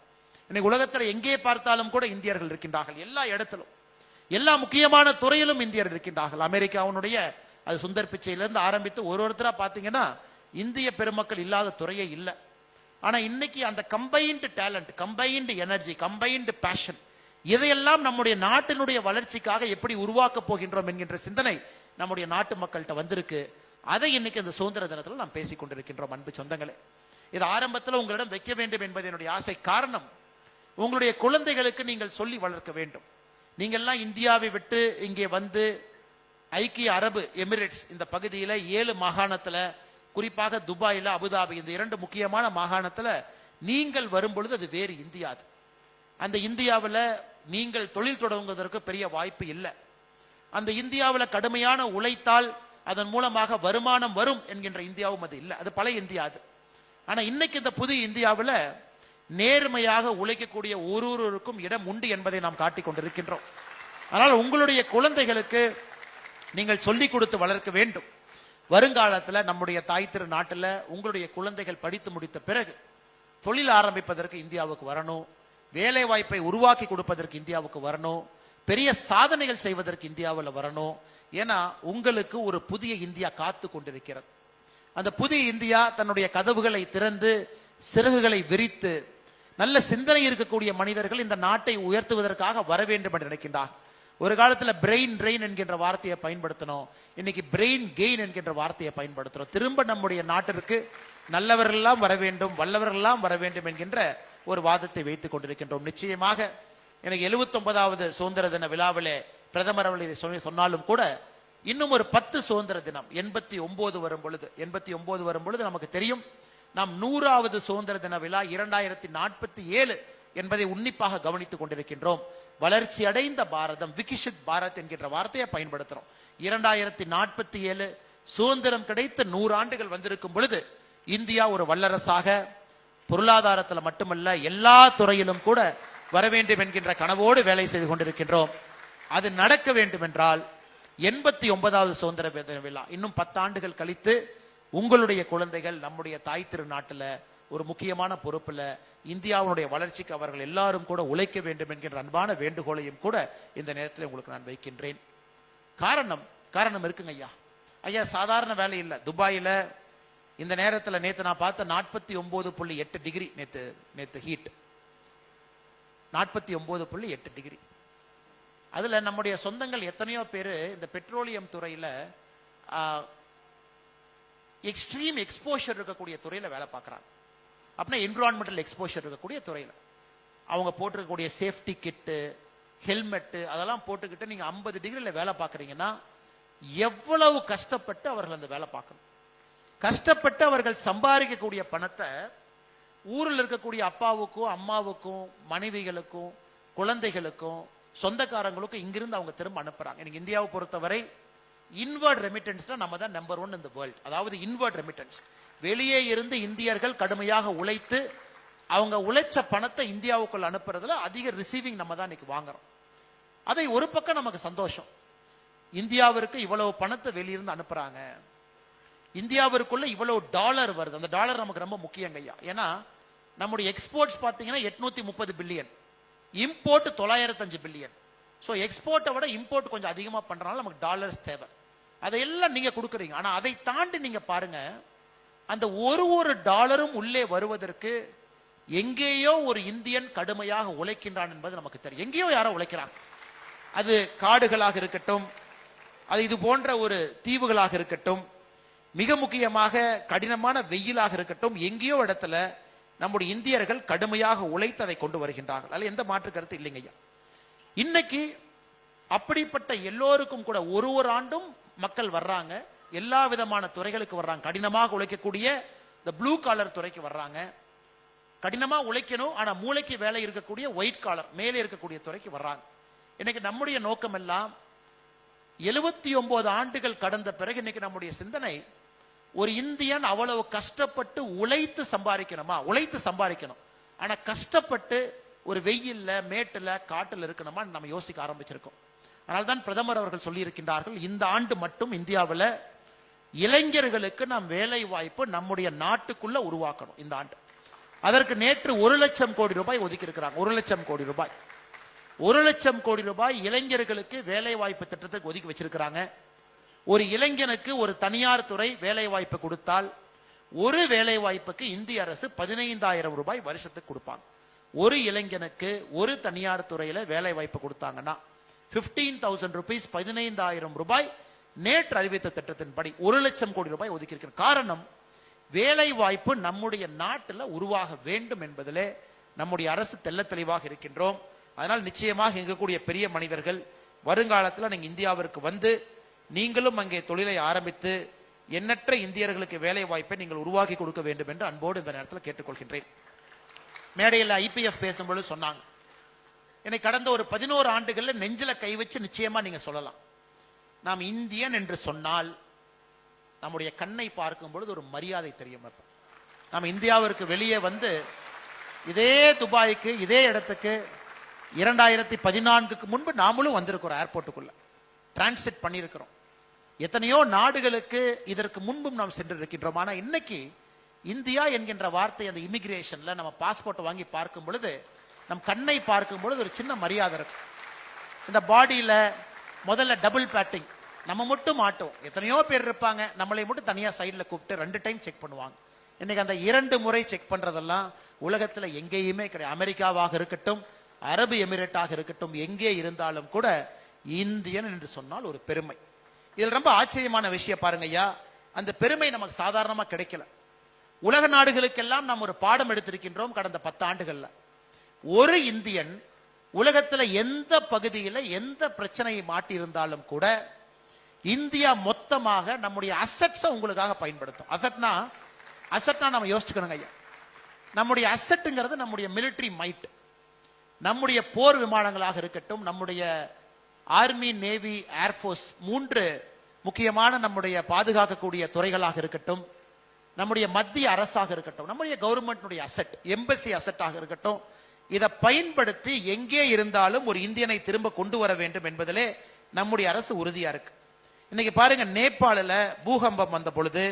இன்னைக்கு உலகத்தில் எங்கே பார்த்தாலும் கூட இந்தியர்கள் இருக்கின்றார்கள். எல்லா இடத்திலும், எல்லா முக்கியமான துறையிலும் இந்தியர் இருக்கின்றார்கள். அமெரிக்காவுடைய அது சுந்தர் பிச்சையிலிருந்து ஆரம்பித்து ஒருத்தரா பாத்தீங்கன்னா இந்திய பெருமக்கள் இல்லாத துறையே இல்லை. ஆனா இன்னைக்கு அந்த combined talent, combined energy, combined passion, இதையெல்லாம் நம்முடைய நாட்டினுடைய வளர்ச்சிக்காக எப்படி உருவாக்க போகின்றோம் என்கின்ற சிந்தனை நம்முடைய நாட்டு மக்கள்கிட்ட வந்திருக்கு. அதை இன்னைக்கு இந்த சுதந்திர தினத்தில் நாம் பேசிக் கொண்டிருக்கின்றோம். அன்பு சொந்தங்களே, இது ஆரம்பத்தில் உங்களிடம் வைக்க வேண்டும் என்பது என்னுடைய ஆசை. காரணம், உங்களுடைய குழந்தைகளுக்கு நீங்கள் சொல்லி வளர்க்க வேண்டும். நீங்கள்லாம் இந்தியாவை விட்டு இங்கே வந்து ஐக்கிய அரபு எமிரேட்ஸ் இந்த பகுதியில 7 மாகாணத்துல, குறிப்பாக துபாயில, அபுதாபி, இந்த 2 முக்கியமான மாகாணத்துல நீங்கள் வரும் பொழுது அது வேறு இந்தியா. அந்த இந்தியாவில் நீங்கள் தொழில் தொடங்குவதற்கு பெரிய வாய்ப்பு இல்லை. அந்த இந்தியாவில் கடுமையான உழைத்தால் அதன் மூலமாக வருமானம் வரும் என்கின்ற இந்தியாவும் அது இல்லை. அது பழைய இந்தியா அது. ஆனா இன்னைக்கு இந்த புது இந்தியாவில் நேர்மையாக உழைக்கக்கூடிய ஒருவருக்கும் இடம் உண்டு என்பதை நாம் காட்டிக் கொண்டிருக்கின்றோம். ஆனால் உங்களுடைய குழந்தைகளுக்கு நீங்கள் சொல்லிக் கொடுத்து வளர்க்க வேண்டும். வருங்காலத்தில் நம்முடைய தாய் திரு நாட்டில் உங்களுடைய குழந்தைகள் படித்து முடித்த பிறகு தொழில் ஆரம்பிப்பதற்கு இந்தியாவுக்கு வரணும், வேலை வாய்ப்பை உருவாக்கி கொடுப்பதற்கு இந்தியாவுக்கு வரணும், பெரிய சாதனைகள் செய்வதற்கு இந்தியாவில் வரணும். ஏன்னா உங்களுக்கு ஒரு புதிய இந்தியா காத்து கொண்டிருக்கிறது. அந்த புதிய இந்தியா தன்னுடைய கதவுகளை திறந்து சிறகுகளை விரித்து நல்ல சிந்தனை இருக்கக்கூடிய மனிதர்கள் இந்த நாட்டை உயர்த்துவதற்காக வர வேண்டும் என்று நினைக்கின்றார். ஒரு காலத்துல பிரெயின் ட்ரெயின் என்கின்ற வார்த்தையை பயன்படுத்தணும், இன்னைக்கு பிரெயின் கெயின் என்கின்ற வார்த்தையை பயன்படுத்துறோம். திரும்ப நம்முடைய நாட்டிற்கு நல்லவர்கள் எல்லாம் வர வேண்டும், வல்லவர்கள் எல்லாம் வர வேண்டும் என்கின்ற ஒரு வாதத்தை வைத்துக் கொண்டிருக்கின்றோம். நிச்சயமாக எனக்கு 79வது சுதந்திர தின விழாவிலே பிரதமர் அவர்கள் இதை சொன்னாலும் கூட இன்னும் ஒரு 10 சுதந்திர தினம் 89 வரும் பொழுது நமக்கு தெரியும் நாம் 100வது சுதந்திர தின விழா 2047 என்பதை உன்னிப்பாக கவனித்துக் கொண்டிருக்கின்றோம். வளர்ச்சி அடைந்த பாரதம், விகிஷித் பாரத் என்கின்ற வார்த்தையை பயன்படுத்துறோம். 2047 சுதந்திரம் கிடைத்த 100 ஆண்டுகள் வந்திருக்கும் பொழுது இந்தியா ஒரு வல்லரசாக பொருளாதாரத்தில் மட்டுமல்ல எல்லா துறையிலும் கூட வர வேண்டும் என்கின்ற கனவோடு வேலை செய்து கொண்டிருக்கின்றோம். அது நடக்க வேண்டும் என்றால் 89வது சுதந்திர தின விழா இன்னும் 10 ஆண்டுகள் கழித்து உங்களுடைய குழந்தைகள் நம்முடைய தாய் திரு நாட்டில் ஒரு முக்கியமான பொறுப்புல இந்தியாவுடைய வளர்ச்சிக்கு அவர்கள் எல்லாரும் கூட உழைக்க வேண்டும் என்கின்ற அன்பான வேண்டுகோளையும் கூட இந்த நேரத்தில் உங்களுக்கு நான் வைக்கின்றேன். காரணம் இருக்குங்க ஐயா, சாதாரண வேலை இல்லை. துபாயில இந்த நேரத்தில் நேத்து நான் பார்த்த 49.8 டிகிரி நேத்து ஹீட் 49.8 டிகிரி. அதுல நம்முடைய சொந்தங்கள் எத்தனையோ பேரு இந்த பெட்ரோலியம் துறையில எக்ஸ்ட்ரீம் எக்ஸ்போஷர் இருக்கக்கூடிய துறையில வேலை பார்க்கறாங்க. அப்படின்னா என்விரான்மெண்டல் எக்ஸ்போஷர் இருக்கக்கூடிய துறையில அவங்க போட்டிருக்கக்கூடிய சேஃப்டி கிட்டு, ஹெல்மெட்டு அதெல்லாம் போட்டுக்கிட்டு நீங்க 50 டிகிரில வேலை பார்க்கறீங்கன்னா எவ்வளவு கஷ்டப்பட்டு அவர்கள் அந்த வேலை பார்க்கணும். கஷ்டப்பட்டு அவர்கள் சம்பாதிக்கக்கூடிய பணத்தை ஊரில் இருக்கக்கூடிய அப்பாவுக்கும் அம்மாவுக்கும் மனைவிகளுக்கும் குழந்தைகளுக்கும் சொந்தக்காரங்களுக்கும் இங்கிருந்து அவங்க திரும்ப அனுப்புறாங்க. எனக்கு இந்தியாவை பொறுத்தவரை இன்வர்ட் ரெமிட்டன்ஸ் நம்ம தான் நம்பர் 1 இந்த வேர்ல்ட். அதாவது இன்வர்ட் ரெமிட்டன்ஸ், வெளியே இருந்து இந்தியர்கள் கடுமையாக உழைத்து அவங்க உழைச்ச பணத்தை இந்தியாவுக்குள்ள அனுப்புறதுல அதிக ரிசீவிங் நம்ம தான் இன்னைக்கு வாங்குறோம். அதை ஒரு பக்கம் நமக்கு சந்தோஷம், இந்தியாவிற்கு இவ்வளவு பணத்தை வெளியிருந்து அனுப்புறாங்க, இந்தியாவிற்குள்ள இவ்வளவு டாலர் வருது. அந்த டாலர் நமக்கு ரொம்ப முக்கியங்க ஐயா. ஏன்னா நம்முடைய எக்ஸ்போர்ட்ஸ் பாத்தீங்கன்னா 830 பில்லியன், இம்போர்ட் 905 பில்லியன். ஸோ எக்ஸ்போர்ட்டை விட இம்போர்ட் கொஞ்சம் அதிகமாக பண்றதுனால நமக்கு டாலர்ஸ் தேவை. அதையெல்லாம் நீங்க கொடுக்குறீங்க. ஆனா அதை தாண்டி நீங்க பாருங்க, அந்த ஒரு டாலரும் உள்ளே வருவதற்கு எங்கேயோ ஒரு இந்தியன் கடுமையாக உழைக்கின்றான் என்பது நமக்கு தெரியும். எங்கேயோ யாரோ உழைக்கிறாங்க. அது காடுகளாக இருக்கட்டும், அது இது போன்ற ஒரு தீவுகளாக இருக்கட்டும், மிக முக்கியமாக கடினமான வெயிலாக இருக்கட்டும், எங்கேயோ இடத்துல நம்முடைய இந்தியர்கள் கடுமையாக உழைத்து அதை கொண்டு வருகின்றார்கள். அதில் எந்த மாற்று கருத்து இல்லைங்கய்யா. இன்னைக்கு அப்படிப்பட்ட எல்லோருக்கும் கூட ஒரு ஆண்டும் மக்கள் வர்றாங்க, எல்லா விதமான துறைகளுக்கு வர்றாங்க. கடினமாக உழைக்கக்கூடிய இந்த ப்ளூ காலர் துறைக்கு வர்றாங்க, கடினமா உழைக்கணும் ஆனா மூளைக்கு வேலை இருக்கக்கூடிய ஒயிட் காலர் மேலே இருக்கக்கூடிய துறைக்கு வர்றாங்க. இன்னைக்கு நம்முடைய நோக்கம் எல்லாம் 79 ஆண்டுகள் கடந்த பிறகு இன்னைக்கு நம்முடைய சிந்தனை, ஒரு இந்தியன் அவ்வளவு கஷ்டப்பட்டு உழைத்து சம்பாதிக்கணுமா? உழைத்து சம்பாதிக்கணும், ஆனா கஷ்டப்பட்டு ஒரு வெயில்ல மேட்டுல காட்டுல இருக்கணுமா நம்ம யோசிக்க ஆரம்பிச்சிருக்கோம். அதனால்தான் பிரதமர் அவர்கள் சொல்லி இருக்கின்றார்கள், இந்த ஆண்டு மட்டும் இந்தியாவில் இளைஞர்களுக்கு நாம் வேலை வாய்ப்பு நம்முடைய நாட்டுக்குள்ள உருவாக்கணும் இந்த ஆண்டு. அதற்கு நேற்று 1 லட்சம் கோடி ரூபாய் ஒதுக்கி இருக்கிறாங்க. 1 லட்சம் கோடி ரூபாய், 1 லட்சம் கோடி ரூபாய் இளைஞர்களுக்கு வேலை வாய்ப்பு திட்டத்துக்கு ஒதுக்கி வச்சிருக்கிறாங்க. ஒரு இளைஞனுக்கு ஒரு தனியார் துறை வேலை வாய்ப்பு கொடுத்தால் ஒரு வேலை வாய்ப்புக்கு இந்திய அரசு 15,000 ரூபாய் வருஷத்துக்கு கொடுப்பாங்க. ஒரு இளைஞனுக்கு ஒரு தனியார் துறையில வேலை வாய்ப்பு கொடுத்தாங்கன்னா 15,000 rupees, 15,000 ரூபாய் நேற்று அறிவித்த திட்டத்தின்படி 1 லட்சம் கோடி ரூபாய் ஒதுக்கி இருக்கிற காரணம், வேலை வாய்ப்பு நம்முடைய நாட்டில் உருவாக வேண்டும் என்பதிலே நம்முடைய அரசு தெள்ள தெளிவாக இருக்கின்றோம். அதனால் நிச்சயமாக எங்கக்கூடிய பெரிய மனிதர்கள் வருங்காலத்தில் நீங்க இந்தியாவிற்கு வந்து நீங்களும் அங்கே தொழிலை ஆரம்பித்து எண்ணற்ற இந்தியர்களுக்கு வேலை வாய்ப்பை நீங்கள் உருவாக்கி கொடுக்க வேண்டும் என்று அன்போடு இந்த நேரத்தில் கேட்டுக்கொள்கின்றேன். மேடையில் ஐபிஎஃப் பேசும்போது சொன்னாங்க, என்னை கடந்த ஒரு 11 ஆண்டுகள்ல நெஞ்சில கை வச்சு நிச்சயமா நீங்க சொல்லலாம், நாம் இந்தியன் என்று சொன்னால் நம்முடைய கண்ணை பார்க்கும் பொழுது ஒரு மரியாதை தெரியும். நாம் இந்தியாவிற்கு வெளியே வந்து இதே துபாய்க்கு இதே இடத்துக்கு 2014க்கு முன்பு நாமளும் வந்திருக்கிறோம், ஏர்போர்ட்டுக்குள்ள டிரான்சிட் பண்ணியிருக்கிறோம். எத்தனையோ நாடுகளுக்கு இதற்கு முன்பும் நாம் சென்று இருக்கின்றோம். ஆனா இன்னைக்கு இந்தியா என்கின்ற வார்த்தை அந்த இமிகிரேஷன்ல நம்ம பாஸ்போர்ட் வாங்கி பார்க்கும் பொழுது, நம் கண்ணை பார்க்கும் பொழுது ஒரு சின்ன மரியாதை இருக்கு. இந்த பாடியில முதல்ல டபுள் பேட்டிங், நம்ம மட்டும் மாட்டோம், எத்தனையோ பேர் இருப்பாங்க, நம்மளை மட்டும் தனியா சைட்ல கூப்பிட்டு 2 டைம் செக் பண்ணுவாங்க. இன்னைக்கு அந்த 2 முறை செக் பண்றதெல்லாம் உலகத்துல எங்கேயுமே கிடையாது. அமெரிக்காவாக இருக்கட்டும், அரபு எமிரேட்டாக இருக்கட்டும், எங்கே இருந்தாலும் கூட இந்தியன் என்று சொன்னால் ஒரு பெருமை. இதில் ரொம்ப ஆச்சரியமான விஷயம் பாருங்க ஐயா, அந்த பெருமை நமக்கு சாதாரணமா கிடைக்கல. உலக நாடுகளுக்கெல்லாம் நாம் ஒரு பாடம் எடுத்திருக்கின்றோம் கடந்த 10 ஆண்டுகள்ல. ஒரு இந்தியன் உலகத்துல எந்த பகுதியில எந்த பிரச்சனையை மாட்டி இருந்தாலும் கூட இந்தியா மொத்தமாக நம்முடைய அசெட்ஸை உங்களுக்காக பயன்படுத்தும். அசெட்னா நம்ம யோசிச்சுக்கணுங்க ஐயா, நம்முடைய அசெட்டுங்கிறது நம்முடைய மிலிட்டரி மைட், நம்முடைய போர் விமானங்களாக இருக்கட்டும், நம்முடைய ஆர்மி, நேவி, ஏர்போர்ஸ் 3 முக்கியமான நம்முடைய பாதுகாக்கக்கூடிய துறைகளாக இருக்கட்டும், நம்முடைய மத்திய அரசாக இருக்கட்டும், நம்முடைய கவர்மெண்ட் அசெட், எம்பசி அசெட்டாக இருக்கட்டும், இதை பயன்படுத்தி எங்கே இருந்தாலும் ஒரு இந்தியனை திரும்ப கொண்டு வர வேண்டும் என்பதிலே நம்முடைய அரசு உறுதியா இருக்கு. இன்னைக்கு பாருங்க, நேபாளில பூகம்பம் வந்த பொழுது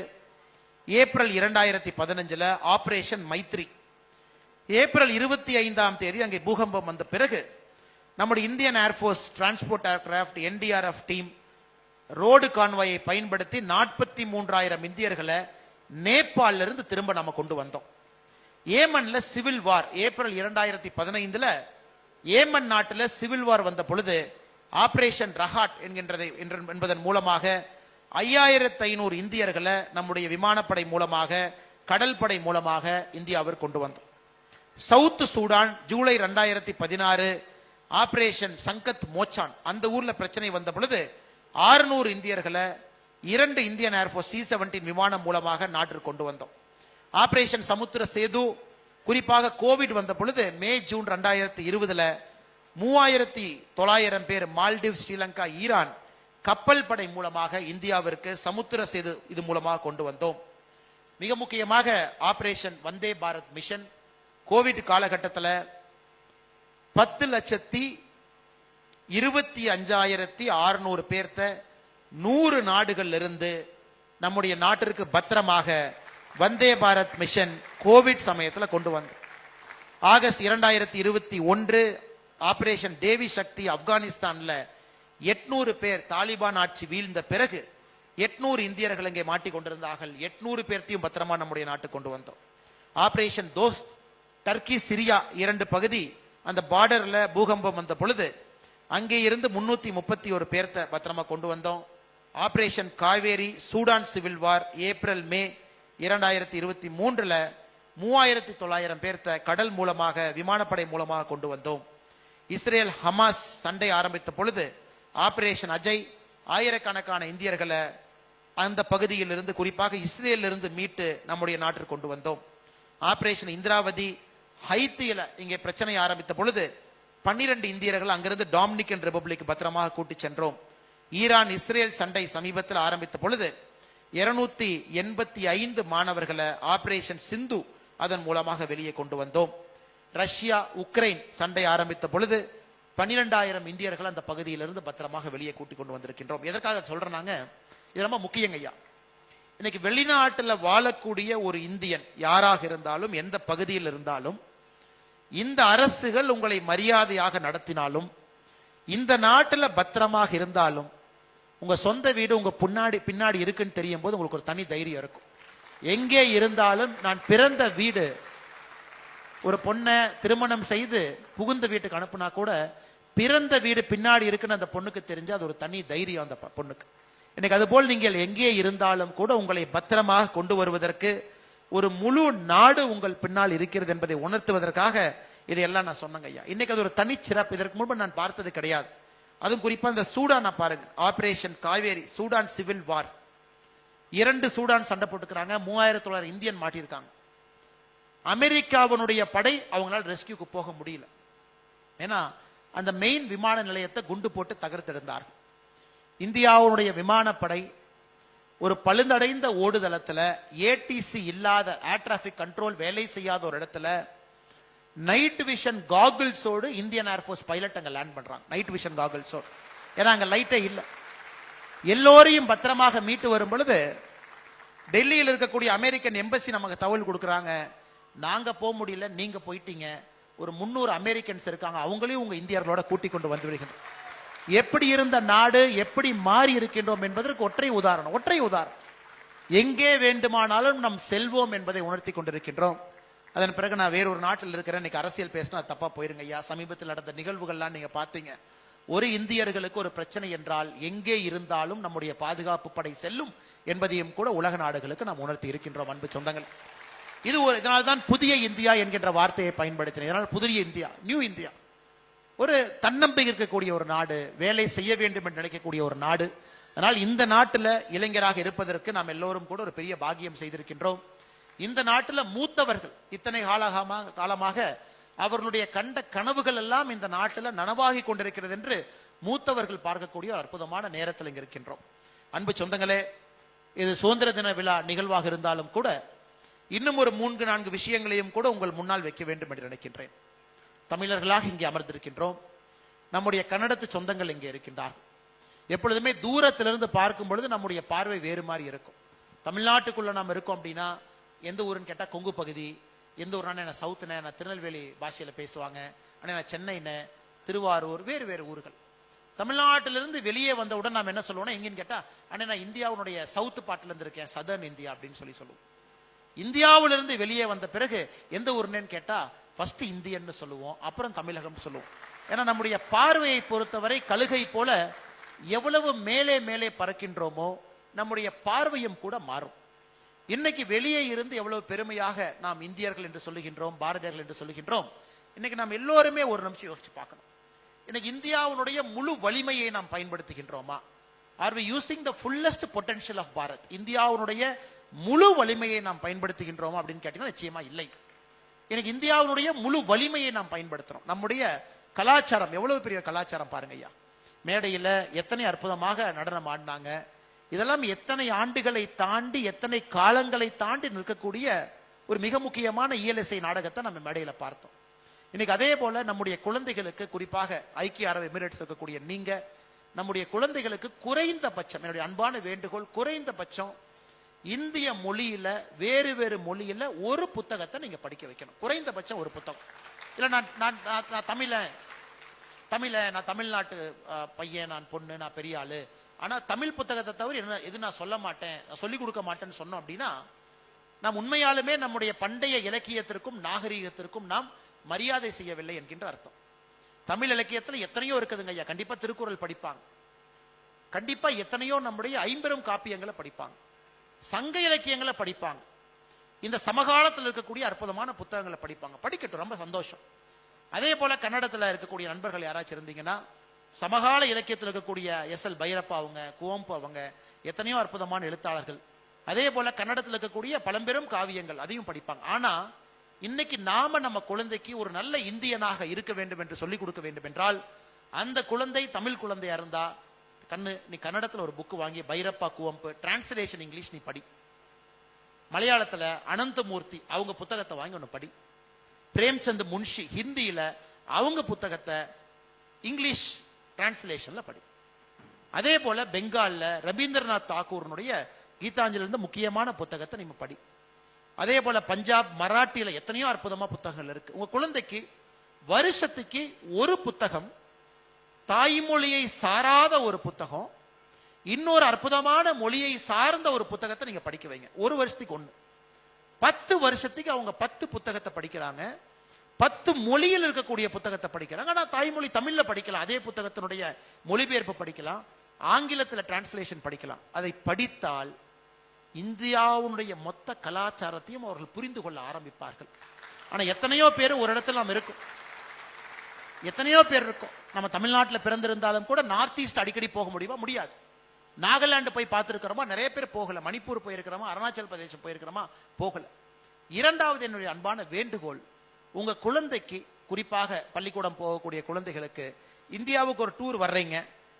ஏப்ரல் 2015 ஆபரேஷன் மைத்ரி, ஏப்ரல் 25ஆம் தேதி அங்கே பூகம்பம் வந்த பிறகு நம்முடைய Indian air force transport aircraft NDRF team road கான்வாயை பயன்படுத்தி 43,000 இந்தியர்களை நேபாளில இருந்து திரும்ப நம்ம கொண்டு வந்தோம். ஏமன்ல சிவில் வார் ஏப்ரல் 2015 ஏமன் நாட்டில் சிவில் வார் வந்த பொழுது ஆபரேஷன் ரஹாட் என்பதன் மூலமாக 5,500 இந்தியர்களை நம்முடைய விமானப்படை மூலமாக, கடல் படை மூலமாக இந்தியாவிற்கு கொண்டு வந்தோம். சவுத் சூடான் ஜூலை 2016 ஆபரேஷன் சங்கத் மோச்சான், அந்த ஊர்ல பிரச்சனை வந்த பொழுது 600 இந்தியர்களை 2 இந்தியன் ஏர்போர்ஸ் C-17 விமானம் மூலமாக நாட்டிற்கு கொண்டு வந்தோம். ஆபரேஷன் சமுத்திர சேது, குறிப்பாக கோவிட் வந்த பொழுது மே ஜூன் 2020 3,900 பேர் மால்டிவ், ஸ்ரீலங்கா, ஈரான் கப்பல் படை மூலமாக இந்தியாவிற்கு சமுத்திர சேது இது மூலமாக கொண்டு வந்தோம். மிக முக்கியமாக operation Vande Bharat mission Covid காலகட்டத்தில் 10,25,600 பேர்த்த 100 நாடுகள்ல இருந்து நம்முடைய நாட்டிற்கு பத்திரமாக வந்தே பாரத் மிஷன் கோவிட் சமயத்தில் கொண்டு வந்தோம். ஆகஸ்ட் 2021 ஆபரேஷன் தேவி சக்தி ஆப்கானிஸ்தான்ல 800 பேர் தாலிபான் ஆட்சி வீழ்ந்த பிறகு 800 இந்தியர்கள் இங்கே மாட்டிக்கொண்டிருந்தார்கள். 800 பேர்த்தையும் பத்திரமா நம்முடைய நாட்டுக்கு கொண்டு வந்தோம். ஆபரேஷன் தோஸ்த் டர்க்கி சிரியா 2 பகுதி அந்த பார்டர்ல பூகம்பம் வந்த பொழுது அங்கே இருந்து 331 பேர்த்த பத்திரமா கொண்டு வந்தோம். Operation Kaveri Sudan civil war April May 2023ல 3900 பேர்த்த கடல் மூலமாக விமானப்படை மூலமாக கொண்டு வந்தோம். இஸ்ரேல் ஹமாஸ் சண்டை ஆரம்பித்த பொழுது ஆபரேஷன் அஜய் ஆயிரக்கணக்கான இந்தியர்களை அந்த பகுதியில் இருந்து குறிப்பாக இஸ்ரேலில் இருந்து மீட்டு நம்முடைய நாட்டிற்கு கொண்டு வந்தோம். ஆபரேஷன் இந்திராவதி ஹைத்தியில இங்கே பிரச்சனை ஆரம்பித்த பொழுது 12 இந்தியர்கள் அங்கிருந்து டாமினிகன் ரிபப்ளிக் பத்திரமாக கூட்டி சென்றோம். ஈரான் இஸ்ரேல் சண்டை சமீபத்தில் ஆரம்பித்த பொழுது 285 மாணவர்களை ஆபரேஷன் சிந்து அதன் மூலமாக வெளியே கொண்டு வந்தோம். ரஷ்யா உக்ரைன் சண்டை ஆரம்பித்த பொழுது 12,000 இந்தியர்கள் அந்த பகுதியிலிருந்து பத்திரமாக வெளியே கூட்டி கொண்டு வந்திருக்கின்றோம். எதற்காக சொல்றேன்னாங்க, இது ரொம்ப முக்கியங்க ஐயா. இன்னைக்கு வெளிநாட்டுல வாழக்கூடிய ஒரு இந்தியன் யாராக இருந்தாலும் எந்த பகுதியில் இருந்தாலும் இந்த அரசுகள் உங்களை மரியாதையாக நடத்தினாலும் இந்த நாட்டுல பத்திரமாக இருந்தாலும் உங்க சொந்த வீடு உங்க பின்னாடி இருக்குன்னு தெரியும் போது உங்களுக்கு ஒரு தனி தைரியம் இருக்கும். எங்கே இருந்தாலும் நான் பிறந்த வீடு, ஒரு பொண்ணை திருமணம் செய்து புகுந்த வீட்டுக்கு அனுப்புனா கூட பிறந்த வீடு பின்னாடி இருக்குன்னு அந்த பொண்ணுக்கு தெரிஞ்சு அது ஒரு தனி தைரியம் அந்த பொண்ணுக்கு. இன்னைக்கு அதுபோல் நீங்கள் எங்கே இருந்தாலும் கூட உங்களை பத்திரமாக கொண்டு வருவதற்கு ஒரு முழு நாடு உங்கள் பின்னால் இருக்கிறது என்பதை உணர்த்துவதற்காக இதையெல்லாம் நான் சொன்னேங்க ஐயா. இன்னைக்கு அது ஒரு தனிச்சிறப்பு. இதற்கு முன்பு நான் பார்த்தது கிடையாது. அதுவும் குறிப்பா இந்த சூடான் பாருங்க, ஆபரேஷன் காவேரி சூடான் சிவில் வார் 2 சூடான் சண்டை போட்டுக்கிறாங்க. 3900 இந்தியன் மாட்டியிருக்காங்க. அமெரிக்காவினுடைய படை அவங்களால ரெஸ்கியூக்கு போக முடியல. ஏன்னா அந்த மெயின் விமான நிலையத்தை குண்டு போட்டு தகர்த்தெடுந்தார்கள். இந்தியாவுடைய விமானப்படை ஒரு பழுந்தடைந்த ஓடுதளத்துல ஏடிசி இல்லாத ஏர் டிராபிக் கண்ட்ரோல் வேலை செய்யாத ஒரு இடத்துல நைட் விஷன் காகிள்ஸோடு இந்தியன் ஏர்போர்ஸ் பைலட் அங்க லேண்ட் பண்றாங்க. நைட் விஷன் காகிள்ஸோடு, ஏன்னா அங்க லைட்டே இல்லை. எல்லோரையும் பத்திரமாக மீட்டு வரும் பொழுது டெல்லியில் இருக்கக்கூடிய அமெரிக்கன் எம்பசி நமக்கு தகவல் கொடுக்குறாங்க, நாங்க போக முடியல, நீங்க போயிட்டீங்க, ஒரு 300 அமெரிக்கன்ஸ் இருக்காங்க, அவங்களையும் உங்க இந்தியர்களோட கூட்டிக் கொண்டு வந்து விடுகின்றோம். எப்படி இருந்த நாடு எப்படி மாறி இருக்கின்றோம் என்பதற்கு ஒற்றை உதாரணம். எங்கே வேண்டுமானாலும் நம் செல்வோம் என்பதை உணர்த்தி கொண்டிருக்கின்றோம். அதன் பிறகு நான் வேறொரு நாட்டில் இருக்கிறேன், இன்னைக்கு அரசியல் பேசினா தப்பா போயிருங்க ஐயா. சமீபத்தில் நடந்த நிகழ்வுகள்லாம் நீங்க பாத்தீங்க. ஒரு இந்தியர்களுக்கு ஒரு பிரச்சனை என்றால் எங்கே இருந்தாலும் நம்முடைய பாதுகாப்பு படை செல்லும் என்பதையும் கூட உலக நாடுகளுக்கு நாம் உணர்த்தி இருக்கின்றோம். அன்பு சொந்தங்கள், இது ஒரு இதனால்தான் புதிய இந்தியா என்கின்ற வார்த்தையை பயன்படுத்தினேன். இதனால் புதிய இந்தியா, நியூ இந்தியா, ஒரு தன்னம்பிக்கை இருக்கக்கூடிய ஒரு நாடு, வேலை செய்ய வேண்டும் என்று நினைக்கக்கூடிய ஒரு நாடு. அதனால் இந்த நாட்டில் இளைஞராக இருப்பதற்கு நாம் எல்லோரும் கூட ஒரு பெரிய பாக்கியம் செய்திருக்கின்றோம். இந்த நாட்டில் மூத்தவர்கள் இத்தனை காலமாக அவர்களுடைய கண்ட கனவுகள் எல்லாம் இந்த நாட்டில் நனவாகி கொண்டிருக்கிறது என்று மூத்தவர்கள் பார்க்கக்கூடிய ஒரு அற்புதமான நேரத்தில் இங்க இருக்கின்றோம். அன்பு சொந்தங்களே, இது சுதந்திர தின விழா நிகழ்வாக இருந்தாலும் கூட இன்னும் ஒரு 3-4 விஷயங்களையும் கூட உங்கள் முன்னால் வைக்க வேண்டும் என்று நினைக்கின்றேன். தமிழர்களாக இங்கே அமர்ந்திருக்கின்றோம். நம்முடைய கன்னடத்து சொந்தங்கள் இங்கே இருக்கின்றார்கள். எப்பொழுதுமே தூரத்திலிருந்து பார்க்கும் பொழுது நம்முடைய பார்வை வேறு மாதிரி இருக்கும். தமிழ்நாட்டுக்குள்ள நாம் இருக்கோம் அப்படின்னா எந்த ஊருன்னு கேட்டா கொங்கு பகுதி, எந்த ஊர்னா என்ன சவுத்துன, நான் திருநெல்வேலி பாஷையில பேசுவாங்க, ஆனால் சென்னைன்னு, திருவாரூர், வேறு வேறு ஊர்கள். தமிழ்நாட்டிலிருந்து வெளியே வந்தவுடன் நாம் என்ன சொல்லுவோம்னா எங்கன்னு கேட்டா, அண்ணே நான் இந்தியாவுடைய சவுத்து பாட்டில இருந்து இருக்கேன், சதர்ன் இந்தியா அப்படின்னு சொல்லுவோம். இந்தியாவிலிருந்து வெளியே வந்த பிறகு எந்த ஊர்னு கேட்டா ஃபர்ஸ்ட் இந்தியன்னு சொல்லுவோம், அப்புறம் தமிழகம் சொல்லுவோம். ஏன்னா நம்முடைய பார்வையை பொறுத்தவரை கழுகை போல எவ்வளவு மேலே மேலே பறக்கின்றோமோ நம்முடைய பார்வையும் கூட மாறும். இன்னைக்கு வெளியே இருந்து எவ்வளவு பெருமையாக நாம் இந்தியர்கள் என்று சொல்லுகின்றோம், பாரதியர்கள் என்று சொல்லுகின்றோம். இன்னைக்கு நாம் எல்லோருமே ஒரு நிமிஷம் யோசிச்சு பார்க்கணும். இன்னைக்கு இந்தியாவுடைய முழு வலிமையை நாம் பயன்படுத்துகின்றோமா? Are we using the fullest potential of Bharat? இந்தியாவுடைய முழு வலிமையை நாம் பயன்படுத்துகின்றோமா அப்படின்னு கேட்டீங்கன்னா நிச்சயமா இல்லை. எனக்கு இந்தியாவுடைய முழு வலிமையை நாம் பயன்படுத்துறோம். நம்முடைய கலாச்சாரம் எவ்வளவு பெரிய கலாச்சாரம் பாருங்க ஐயா. மேடையில எத்தனை அற்புதமாக நடனம் ஆடினாங்க. இதெல்லாம் எத்தனை ஆண்டுகளை தாண்டி எத்தனை காலங்களை தாண்டி நிற்கக்கூடிய ஒரு மிக முக்கியமான இயலிசை நாடகத்தை நம்ம மேடையில பார்த்தோம். இன்னைக்கு அதே போல நம்முடைய குழந்தைகளுக்கு, குறிப்பாக ஐக்கிய அரபு எமிரேட்ஸ் இருக்கக்கூடிய நீங்க, நம்முடைய குழந்தைகளுக்கு குறைந்தபட்சம், என்னுடைய அன்பான வேண்டுகோள், குறைந்தபட்சம் இந்திய மொழியில வேறு வேறு மொழியில ஒரு புத்தகத்தை நீங்க படிக்க வைக்கணும். குறைந்தபட்சம் ஒரு புத்தகம். இல்ல நான் தமிழன், நான் தமிழ்நாட்டு பையன், நான் பொண்ணு, நான் பெரிய ஆளு, ஆனா தமிழ் புத்தகத்தை தவிர என்ன எது நான் சொல்ல மாட்டேன், நான் சொல்லிக் கொடுக்க மாட்டேன்னு சொன்னோம் அப்படின்னா நாம் உண்மையாலுமே நம்முடைய பண்டைய இலக்கியத்திற்கும் நாகரீகத்திற்கும் நாம் மரியாதை செய்யவில்லை என்கின்ற அர்த்தம். தமிழ் இலக்கியத்தில் எத்தனையோ இருக்குதுங்க ஐயா. கண்டிப்பா திருக்குறள் படிப்பாங்க, கண்டிப்பா எத்தனையோ நம்முடைய ஐம்பெரும் காப்பியங்களை படிப்பாங்க, சங்க இலக்கியங்களை படிப்பாங்க, இந்த சமகாலத்தில் இருக்கக்கூடிய அற்புதமான புத்தகங்களை படிப்பாங்க. படிக்கட்டும், ரொம்ப சந்தோஷம். அதே போல கன்னடத்தில் இருக்கக்கூடிய நண்பர்கள் யாராச்சும் இருந்தீங்கன்னா சமகால இலக்கியத்தில் இருக்கக்கூடிய எஸ்.எல். பைரப்பா அவங்க, குவம்பு அவங்க, எத்தனையோ அற்புதமான எழுத்தாளர்கள், அதே போல கன்னடத்தில் இருக்கக்கூடிய பழம்பெரும் காவியங்கள், அதையும் படிப்பாங்க. ஆனா இன்னைக்கு நாம நம்ம குழந்தைக்கு ஒரு நல்ல இந்தியனாக இருக்க வேண்டும் என்று சொல்லிக் கொடுக்க வேண்டும் என்றால் அந்த குழந்தை தமிழ் குழந்தையா இருந்தா நீ கன்னடத்தில் ஒரு புக் வாங்கி பைரப்பா குவம்பு டிரான்ஸ்லேஷன் இங்கிலீஷ் நீ படி. மலையாளத்துல அனந்தமூர்த்தி அவங்க புத்தகத்தை வாங்கி ஒன்னு படி. பிரேம்சந்த் முன்ஷி ஹிந்தியில அவங்க புத்தகத்தை இங்கிலீஷ் டிரான்ஸ்லேஷன்ல படி. அதே போல பெங்கால்ல ரவீந்திரநாத் தாக்கூரனுடைய கீதாஞ்சலி இருந்த முக்கியமான புத்தகத்தை நீங்க படி. அதே போல பஞ்சாப் மராட்டியில எத்தனையோ அற்புதமா புத்தகங்கள் இருக்கு. உங்க குழந்தைக்கு வருஷத்துக்கு ஒரு புத்தகம், தாய்மொழியை சாராத ஒரு புத்தகம், இன்னொரு அற்புதமான மொழியை சார்ந்த ஒரு புத்தகத்தை நீங்க படிக்க வைங்க. ஒரு வருஷத்துக்கு ஒண்ணு. 10 வருஷத்துக்கு அவங்க 10 புத்தகத்தை படிக்கிறாங்க, 10 மொழியில் இருக்கக்கூடிய புத்தகத்தை படிக்கிறாங்க. ஆனா தாய்மொழி தமிழ்ல படிக்கலாம், அதே புத்தகத்தினுடைய மொழிபெயர்ப்பு படிக்கலாம், ஆங்கிலத்தில் டிரான்ஸ்லேஷன் படிக்கலாம். அதை படித்தால் இந்தியாவுடைய மொத்த கலாச்சாரத்தையும் அவர்கள் புரிந்து கொள்ள ஆரம்பிப்பார்கள். ஆனா எத்தனையோ பேர் ஒரு இடத்துல நாம் இருக்கும், எத்தனையோ பேர் இருக்கும். நம்ம தமிழ்நாட்டில் பிறந்திருந்தாலும் கூட நார்த் ஈஸ்ட் அடிக்கடி போக முடியுமா? முடியாது. நாகாலாந்து போய் பார்த்திருக்கிறோமா? நிறைய பேர் போகல. மணிப்பூர் போயிருக்கிறோமா? அருணாச்சல் பிரதேசம் போயிருக்கிறோமா? போகல. இரண்டாவது என்னுடைய அன்பான வேண்டுகோள், உங்க குழந்தைக்கு, குறிப்பாக பள்ளிக்கூடம் போகக்கூடிய குழந்தைகளுக்கு, இந்தியாவுக்கு ஒரு டூர் வர்றீங்க,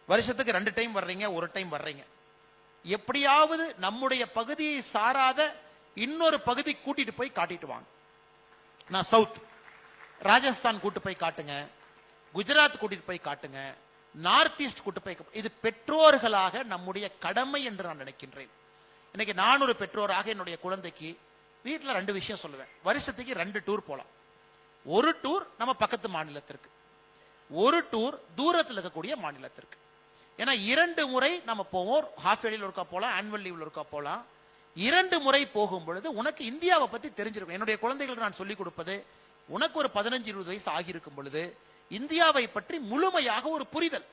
வருஷத்துக்கு 2 டைம் வர்றீங்க, 1 டைம் வர்றீங்க, எப்படியாவது நம்முடைய பகுதியை சாராத இன்னொரு பகுதி கூட்டிட்டு போய் காட்டிட்டு வாங்க. நான் சவுத் ராஜஸ்தான் கூட்டு போய் காட்டுங்க, குஜராத் கூட்டிட்டு போய் காட்டுங்க, நார்த் ஈஸ்ட் கூட்டு போய். இது பெற்றோர்களாக நம்முடைய கடமை என்று நான் நினைக்கின்றேன். இன்னைக்கு நான் ஒரு பெற்றோராக என்னுடைய குழந்தைக்கு வீட்டுல 2 விஷயம் சொல்லுவேன். வருஷத்துக்கு 2 டூர் போலாம். ஒரு டூர் நம்ம பக்கத்து மாநிலத்திற்கு, ஒரு டூர் தூரத்தில் இருக்கக்கூடிய மாநிலத்திற்கு. ஏன்னா 2 முறை நம்ம போவோம். ஹாஃப் இயர்லியில் ஒருக்கா போலாம், ஆனுவல் லீவ்ல ஒருக்கா போலாம். 2 முறை போகும் பொழுது உனக்கு இந்தியாவை பத்தி தெரிஞ்சிருக்கும். என்னுடைய குழந்தைகளுக்கு நான் சொல்லிக் கொடுப்பது, உனக்கு ஒரு 15-20 வயசு ஆகியிருக்கும் பொழுது இந்தியாவை பற்றி முழுமையாக ஒரு புரிதல்.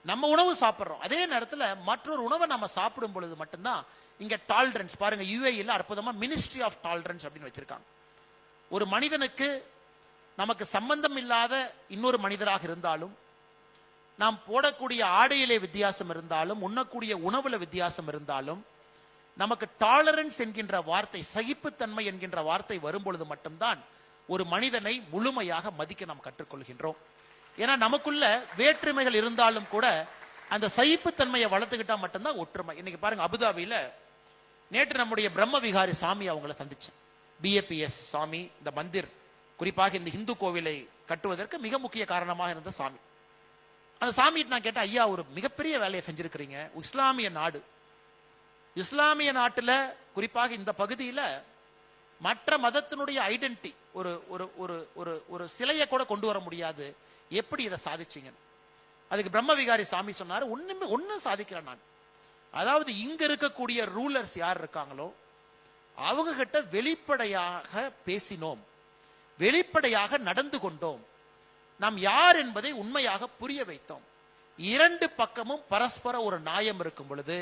நம்ம உணவு சாப்பிட்றோம், அதே நேரத்தில் மற்றொரு உணவை நம்ம சாப்பிடும் பொழுது மட்டும்தான் இங்க டாலரன்ஸ். பாருங்க, யுஏஇல அற்புதமா மினிஸ்ட்ரி ஆஃப் டாலரன்ஸ் அப்படின்னு வச்சிருக்காங்க. ஒரு மனிதனுக்கு நமக்கு சம்பந்தம் இல்லாத இன்னொரு மனிதராக இருந்தாலும், நாம் போடக்கூடிய ஆடையிலே வித்தியாசம் இருந்தாலும், உண்ணக்கூடிய உணவுல வித்தியாசம் இருந்தாலும், நமக்கு டாலரன்ஸ் என்கின்ற வார்த்தை, சகிப்புத்தன்மை என்கின்ற வார்த்தை வரும்பொழுது மட்டும்தான் ஒரு மனிதனை முழுமையாக மதிக்க நாம் கற்றுக்கொள்கின்றோம். ஏன்னா நமக்குள்ள வேற்றுமைகள் இருந்தாலும் கூட அந்த சகிப்புத்தன்மையை வளர்த்துக்கிட்டா மட்டும்தான் ஒற்றுமை. இன்னைக்கு பாருங்க, அபுதாபியில நேற்று நம்முடைய பிரம்ம விகாரி சாமி அவங்கள சந்திச்சேன். BAPS சாமி, இந்த மந்திர், குறிப்பாக இந்த இந்து கோவிலை கட்டுவதற்கு மிக முக்கிய காரணமாக இருந்த சாமி. அந்த சாமி நான் கேட்டேன், ஐயா ஒரு மிகப்பெரிய வேலையை செஞ்சிருக்கிறீங்க, இஸ்லாமிய நாடு, இஸ்லாமிய நாட்டுல குறிப்பாக இந்த பகுதியில மற்ற மதத்தினுடைய ஐடென்டிட்டி, ஒரு ஒரு ஒரு ஒரு ஒரு சிலையை கூட கொண்டு வர முடியாது, எப்படி இதை சாதிச்சீங்க? அதுக்கு பிரம்ம விகாரி சாமி சொன்னாரு, ஒன்னும் சாதிக்கிறேன் நான். அதாவது இங்க இருக்கக்கூடிய ரூலர்ஸ் யார் இருக்காங்களோ அவங்க கிட்ட வெளிப்படையாக பேசினோம், வெளிப்படையாக நடந்து கொண்டோம், நாம் யார் என்பதை உண்மையாக புரிய வைத்தோம். 2 பக்கமும் பரஸ்பர ஒரு நியாயம் இருக்கும் பொழுது,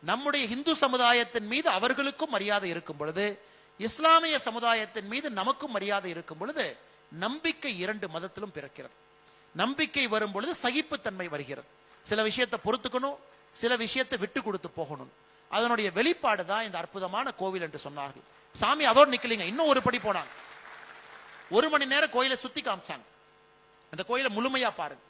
நம்முடைய இந்து சமுதாயத்தின் மீது அவர்களுக்கும் மரியாதை இருக்கும் பொழுது, இஸ்லாமிய சமுதாயத்தின் மீது நமக்கும் மரியாதை இருக்கும் பொழுது, நம்பிக்கை 2 மதத்திலும் பிறக்கிறது. நம்பிக்கை வரும் பொழுது சகிப்புத்தன்மை வருகிறது. சில விஷயத்தை பொறுத்துக்கணும், சில விஷயத்தை விட்டு கொடுத்து போகணும். அதனுடைய வெளிப்பாடு தான் இந்த அற்புதமான கோவில் என்று சொன்னார்கள். சாமி அதோடு நிக்கலீங்க, இன்னும் ஒரு படி போனாங்க. 1 மணி நேரம் கோயிலை சுத்தி காமிச்சாங்க. அந்த கோயிலை முழுமையா பாருங்க.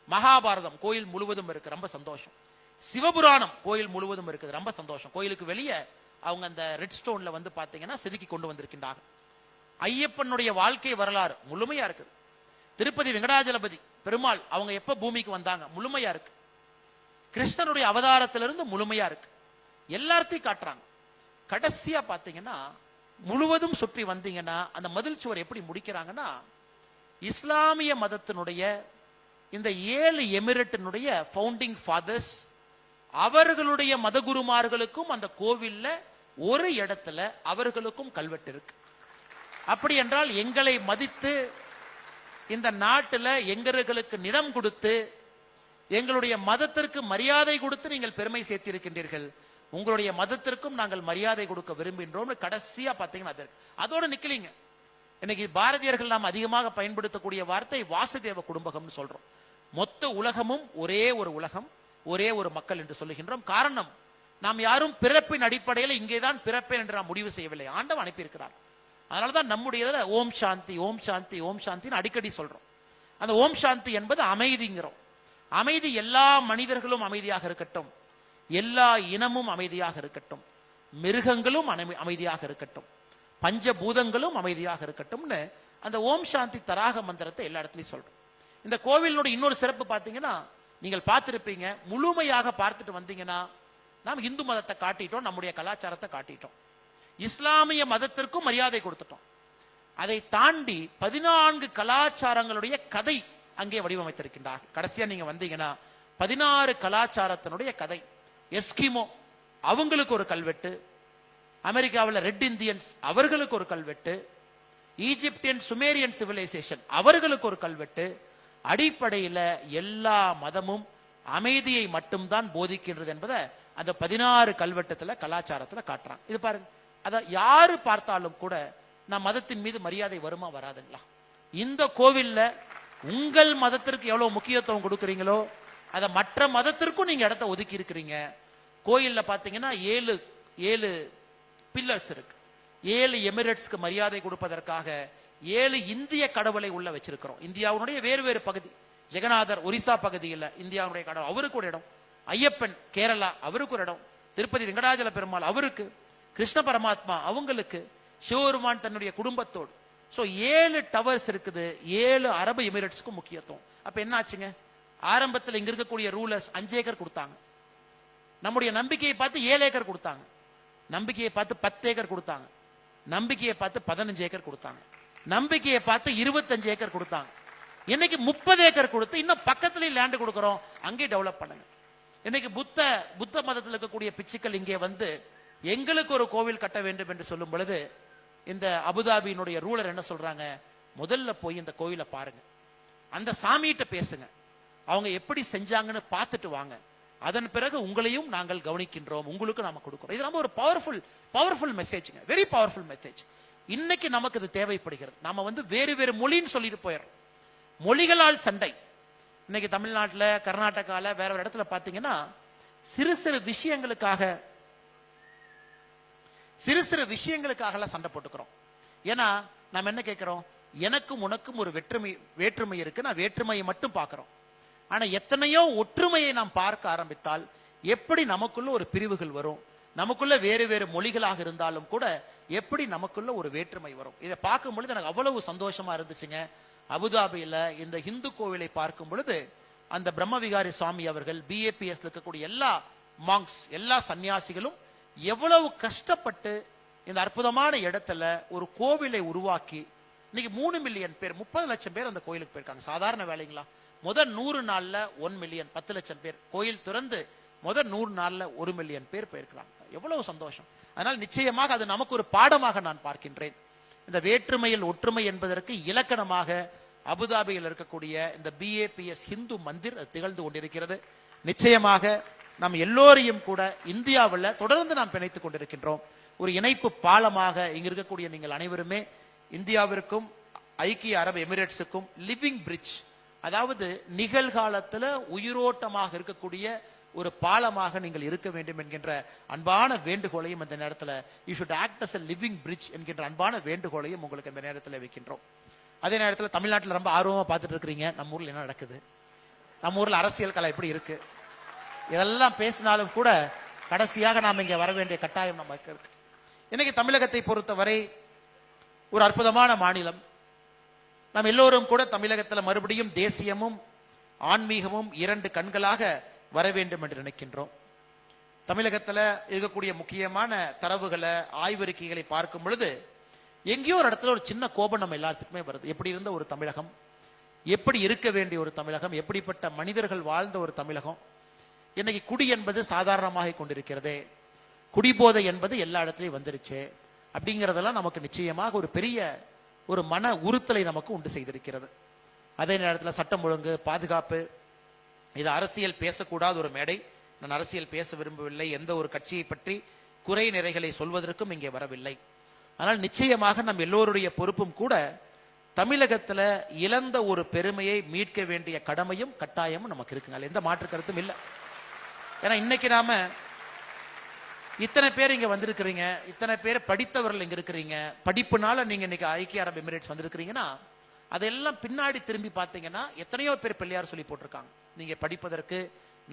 மகாபாரதம் கோயில் முழுவதும் இருக்கு, ரொம்ப சந்தோஷம். சிவபுராணம் கோயில் முழுவதும் இருக்குது, ரொம்ப சந்தோஷம். கோயிலுக்கு வெளியே அவங்க அந்த ரெட் ஸ்டோன்ல வந்து பாத்தீங்கன்னா செதுக்கி கொண்டு வந்திருக்கின்றார்கள். ஐயப்பனுடைய வாழ்க்கை வரலாறு முழுமையா இருக்குது. திருப்பதி வெங்கடாஜலபதி பெருமாள் அவங்க எப்ப பூமிக்கு வந்தாங்க முழுமையா இருக்கு. கிருஷ்ணனுடைய அவதாரத்திலிருந்து முழுமையா இருக்கு. எல்லாத்தையும் காட்டுறாங்க. கடைசியா பாத்தீங்கன்னா முழுவதும் சுற்றி வந்தீங்கன்னா அந்த மதில் சுவர் எப்படி முடிக்கிறாங்கன்னா, இஸ்லாமிய மதத்தினுடைய இந்த 7 எமிரேட்டினுடைய ஃபவுண்டிங் ஃபாதர்ஸ் அவர்களுடைய மதகுருமார்களுக்கும் அந்த கோவில்ல ஒரு இடத்துல அவர்களுக்கும் கல்வெட்டு இருக்கு. அப்படி என்றால் எங்களை மதித்து இந்த நாட்டில் எங்களுக்கு நிலம் கொடுத்து எங்களுடைய மதத்திற்கு மரியாதை கொடுத்து நீங்கள் பெருமை சேர்த்திருக்கின்றீர்கள். உங்களுடைய மதத்திற்கும் நாங்கள் மரியாதை கொடுக்க விரும்புகின்றோம். கடைசியா பாத்தீங்கன்னா அதோட நிக்கலீங்க. இன்னைக்கு பாரதியர்கள் நாம் அதிகமாக பயன்படுத்தக்கூடிய வார்த்தை வாசுதேவ குடும்பம்னு சொல்றோம். மொத்த உலகமும் ஒரே ஒரு உலகம், ஒரே ஒரு மக்கள் என்று சொல்லுகின்றோம். காரணம், நாம் யாரும் பிறப்பின் அடிப்படையில் இங்கேதான் பிறப்பேன் என்று நாம் முடிவு செய்யவில்லை. ஆண்டவன் அனுப்பியிருக்கிறார். அதனாலதான் நம்முடைய ஓம் சாந்தி ஓம் சாந்தி ஓம் சாந்தின்னு அடிக்கடி சொல்றோம். அந்த ஓம் சாந்தி என்பது அமைதிங்கிறோம். அமைதி எல்லா மனிதர்களும் அமைதியாக இருக்கட்டும், எல்லா இனமும் அமைதியாக இருக்கட்டும், மிருகங்களும் அமைதியாக இருக்கட்டும், பஞ்சபூதங்களும் அமைதியாக இருக்கட்டும்னு அந்த ஓம் சாந்தி தராக மந்திரத்தை எல்லா இடத்துலையும் சொல்றோம். இந்த கோவிலினுடைய இன்னொரு சிறப்பு பார்த்தீங்கன்னா, நீங்கள் பார்த்திருப்பீங்க, முழுமையாக பார்த்துட்டு வந்தீங்கன்னா நாம் இந்து மதத்தை காட்டிட்டோம், நம்முடைய கலாச்சாரத்தை காட்டிட்டோம், இஸ்லாமிய மதத்திற்கும் மரியாதை கொடுத்துட்டோம். அதை தாண்டி 14 கலாச்சாரங்களுடைய கதை அங்கே வடிவமைத்திருக்கின்றார். கடைசியா நீங்க வந்தீங்கன்னா 16 கலாச்சாரத்தினுடைய கதை. எஸ்கிமோ அவங்களுக்கு ஒரு கல்வெட்டு, அமெரிக்காவில் ரெட் இந்தியன்ஸ் அவர்களுக்கு ஒரு கல்வெட்டு, ஈஜிப்தியன் சுமேரியன் சிவிலைசேஷன் அவர்களுக்கு ஒரு கல்வெட்டு. அடிப்படையில் எல்லா மதமும் அமைதியை மட்டும்தான் போதிக்கின்றது என்பதை அந்த 16 கல்வெட்டத்துல கலாச்சாரத்துல காட்டுறாங்க. இது பாருங்க, அத யாரு பார்த்தாலும் கூட நம் மதத்தின் மீது மரியாதை வருமா வராதுங்களா? இந்த கோவில்ல உங்கள் மதத்திற்கு எவ்வளவு முக்கியத்துவம் கொடுக்குறீங்களோ அதை மற்ற மதத்திற்கும் நீங்க இடத்த ஒதுக்கி இருக்கிறீங்க. கோயில்ல பாத்தீங்கன்னா 7 பில்லர்ஸ் இருக்கு. 7 எமிரேட்ஸ்க்கு மரியாதை கொடுப்பதற்காக 7 இந்திய கடவுளை உள்ள வச்சிருக்கிறோம். இந்தியாவுடைய வேறு வேறு பகுதி, ஜெகநாதர் ஒரிசா பகுதியில் இந்தியாவுடைய கடவுள், அவருக்கு ஒரு இடம். ஐயப்பன் கேரளா, அவருக்கு ஒரு இடம். திருப்பதி வெங்கடாஜல பெருமாள் அவருக்கு, கிருஷ்ண பரமாத்மா அவங்களுக்கு, சிவபெருமான் தன்னுடைய குடும்பத்தோடு. சோ 7 டவர்ஸ் இருக்குது. 7 அரபு எமிரேட்ஸ்க்கும் முக்கியத்துவம். அப்ப என்ன ஆச்சுங்க? ஆரம்பத்தில் இங்க இருக்கக்கூடிய ரூலர்ஸ் 5 ஏக்கர் கொடுத்தாங்க. நம்முடைய நம்பிக்கையை பார்த்து 7 ஏக்கர் கொடுத்தாங்க. நம்பிக்கையை பார்த்து 10 ஏக்கர் கொடுத்தாங்க. நம்பிக்கையை பார்த்து 15 ஏக்கர் கொடுத்தாங்க. நம்பிக்கையை பார்த்து 25 ஏக்கர் கொடுத்தாங்க. இன்னைக்கு 30 ஏக்கர் கொடுத்து இன்னும் பக்கத்துலயே லேண்ட் கொடுக்கிறோம், அங்கே டெவலப் பண்ணுங்க. இன்னைக்கு புத்த மதத்தில் இருக்கக்கூடிய பிச்சுக்கள் இங்கே வந்து எங்களுக்கு ஒரு கோவில் கட்ட வேண்டும் என்று சொல்லும் பொழுது இந்த அபுதாபியினுடைய ரூலர் என்ன சொல்றாங்க? முதல்ல போய் இந்த கோவிலை பாருங்க, அந்த சாமிகிட்ட பேசுங்க, அவங்க எப்படி செஞ்சாங்கன்னு பார்த்துட்டு வாங்க, அதன் பிறகு உங்களையும் நாங்கள் கவனிக்கின்றோம், உங்களுக்கு நாம கொடுக்கிறோம். இது ரொம்ப ஒரு பவர்ஃபுல் மெசேஜ்ங்க, வெரி பவர்ஃபுல் மெசேஜ். இன்னைக்கு நமக்கு இது தேவைப்படுகிறது. நாம வந்து வேறு வேறு மொழின்னு சொல்லிட்டு போயிடுறோம். மொழிகளால் சண்டை. இன்னைக்கு தமிழ்நாட்டில், கர்நாடகாவில், வேற ஒரு இடத்துல பாத்தீங்கன்னா சிறு சிறு விஷயங்களுக்காக சண்டை போட்டுக்கிறோம். ஏன்னா நம்ம என்ன கேட்கிறோம்? எனக்கும் உனக்கும் ஒரு வேற்றுமை இருக்கு, நான் வேற்றுமையை மட்டும் பார்க்கிறோம். ஆனா எத்தனையோ ஒற்றுமையை நாம் பார்க்க ஆரம்பித்தால் எப்படி நமக்குள்ள ஒரு பிரிவுகள் வரும்? நமக்குள்ள வேறு வேறு மொழிகளாக இருந்தாலும் கூட எப்படி நமக்குள்ள ஒரு வேற்றுமை வரும்? இதை பார்க்கும் பொழுது எனக்கு அவ்வளவு சந்தோஷமா இருந்துச்சுங்க. அபுதாபியில இந்த இந்து கோவிலை பார்க்கும் பொழுது அந்த பிரம்மவிகாரி சுவாமி அவர்கள், BAPS இருக்கக்கூடிய எல்லா மாங்ஸ், எல்லா சன்னியாசிகளும் எவ்வளவு கஷ்டப்பட்டு இந்த அற்புதமான இடத்துல ஒரு கோவிலை உருவாக்கி இன்னைக்கு 3 மில்லியன் பேர், 30 லட்சம் பேர் அந்த கோயிலுக்கு போயிருக்காங்க. சாதாரண வேலைங்களா? முதல் 100 நாள்ல 1 மில்லியன், 10 லட்சம் பேர் கோயில் திறந்து முதல் 100 நாள்ல 1 மில்லியன் பேர் போயிருக்கிறாங்க. எவ்வளவு சந்தோஷம்! அதனால் நிச்சயமாக அது நமக்கு ஒரு பாடமாக நான் பார்க்கின்றேன். இந்த வேற்றுமையில் ஒற்றுமை என்பதற்கு இலக்கணமாக அபுதாபியில் இருக்கக்கூடிய இந்த BAPS ஹிந்து மந்திர் திகழ்ந்து கொண்டிருக்கிறது. நிச்சயமாக நாம் எல்லோரையும் கூட இந்தியாவில் தொடர்ந்து நாம் பிணைத்துக் கொண்டிருக்கின்றோம். ஒரு இணைப்பு பாலமாக இங்க இருக்கக்கூடிய நீங்கள் அனைவருமே இந்தியாவிற்கும் ஐக்கிய அரபு எமிரேட்ஸுக்கும் லிவிங் பிரிட்ஜ், அதாவது நிகழ்காலத்துல உயிரோட்டமாக இருக்கக்கூடிய ஒரு பாலமாக நீங்கள் இருக்க வேண்டும் என்கின்ற அன்பான வேண்டுகோளையும் இந்த நேரத்தில் you should act as a living bridge என்கின்ற அன்பான வேண்டுகோளையும் உங்களுக்கு இந்த நேரத்தில் வைக்கின்றோம். அதே நேரத்தில் தமிழ்நாட்டில் ரொம்ப ஆர்வமா பார்த்துட்டு இருக்கிறீங்க நம்ம ஊர்ல என்ன நடக்குது, நம்ம ஊர்ல அரசியல் கலை எப்படி இருக்கு, இதெல்லாம் பேசினாலும் கூட கடைசியாக நாம் இங்கே வர வேண்டிய கட்டாயம் நமக்கு இருக்கு. இன்னைக்கு தமிழகத்தை பொறுத்தவரை ஒரு அற்புதமான மாநிலம். நாம் எல்லோரும் கூட தமிழகத்தில் மறுபடியும் தேசியமும் ஆன்மீகமும் 2 கண்களாக வர வேண்டும் என்று நினைக்கின்றோம். தமிழகத்தில் இருக்கக்கூடிய முக்கியமான தரவுகளை, ஆய்வறிக்கைகளை பார்க்கும் பொழுது எங்கேயோ ஒரு இடத்துல ஒரு சின்ன கோபம் நம்ம எல்லாத்துக்குமே வருது. எப்படி இருந்த ஒரு தமிழகம், எப்படி இருக்க வேண்டிய ஒரு தமிழகம், எப்படிப்பட்ட மனிதர்கள் வாழ்ந்த ஒரு தமிழகம். இன்னைக்கு குடி என்பது சாதாரணமாக கொண்டிருக்கிறதே, குடிபோதை என்பது எல்லா இடத்துலையும் வந்துருச்சு. அப்படிங்கிறதெல்லாம் நமக்கு நிச்சயமாக ஒரு பெரிய ஒரு மன உறுத்தலை நமக்கு உண்டு செய்திருக்கிறது. அதே நேரத்தில் சட்டம் ஒழுங்கு, பாதுகாப்பு, இது அரசியல் பேசக்கூடாத ஒரு மேடை. நான் அரசியல் பேச விரும்பவில்லை, எந்த ஒரு கட்சியை பற்றி குறை நிறைகளை சொல்வதற்கும் இங்கே வரவில்லை. ஆனால் நிச்சயமாக நம் எல்லோருடைய பொறுப்பும் கூட தமிழகத்துல இழந்த ஒரு பெருமையை மீட்க வேண்டிய கடமையும் கட்டாயமும் நமக்கு இருக்குங்க. எந்த மாற்று கருத்தும் இல்லை. ஏன்னா இன்னைக்கு நாம இத்தனை பேர் இங்க வந்திருக்கிறீங்க, இத்தனை பேர் படித்தவர்கள் இங்க இருக்கிறீங்க, படிப்புனால நீங்க இன்னைக்கு ஐக்கிய அரபு எமிரேட்ஸ் வந்திருக்கிறீங்கன்னா அதெல்லாம் பின்னாடி திரும்பி பார்த்தீங்கன்னா எத்தனையோ பேர் பிள்ளையார் சொல்லி போட்டிருக்காங்க. நீங்க படிப்பதற்கு,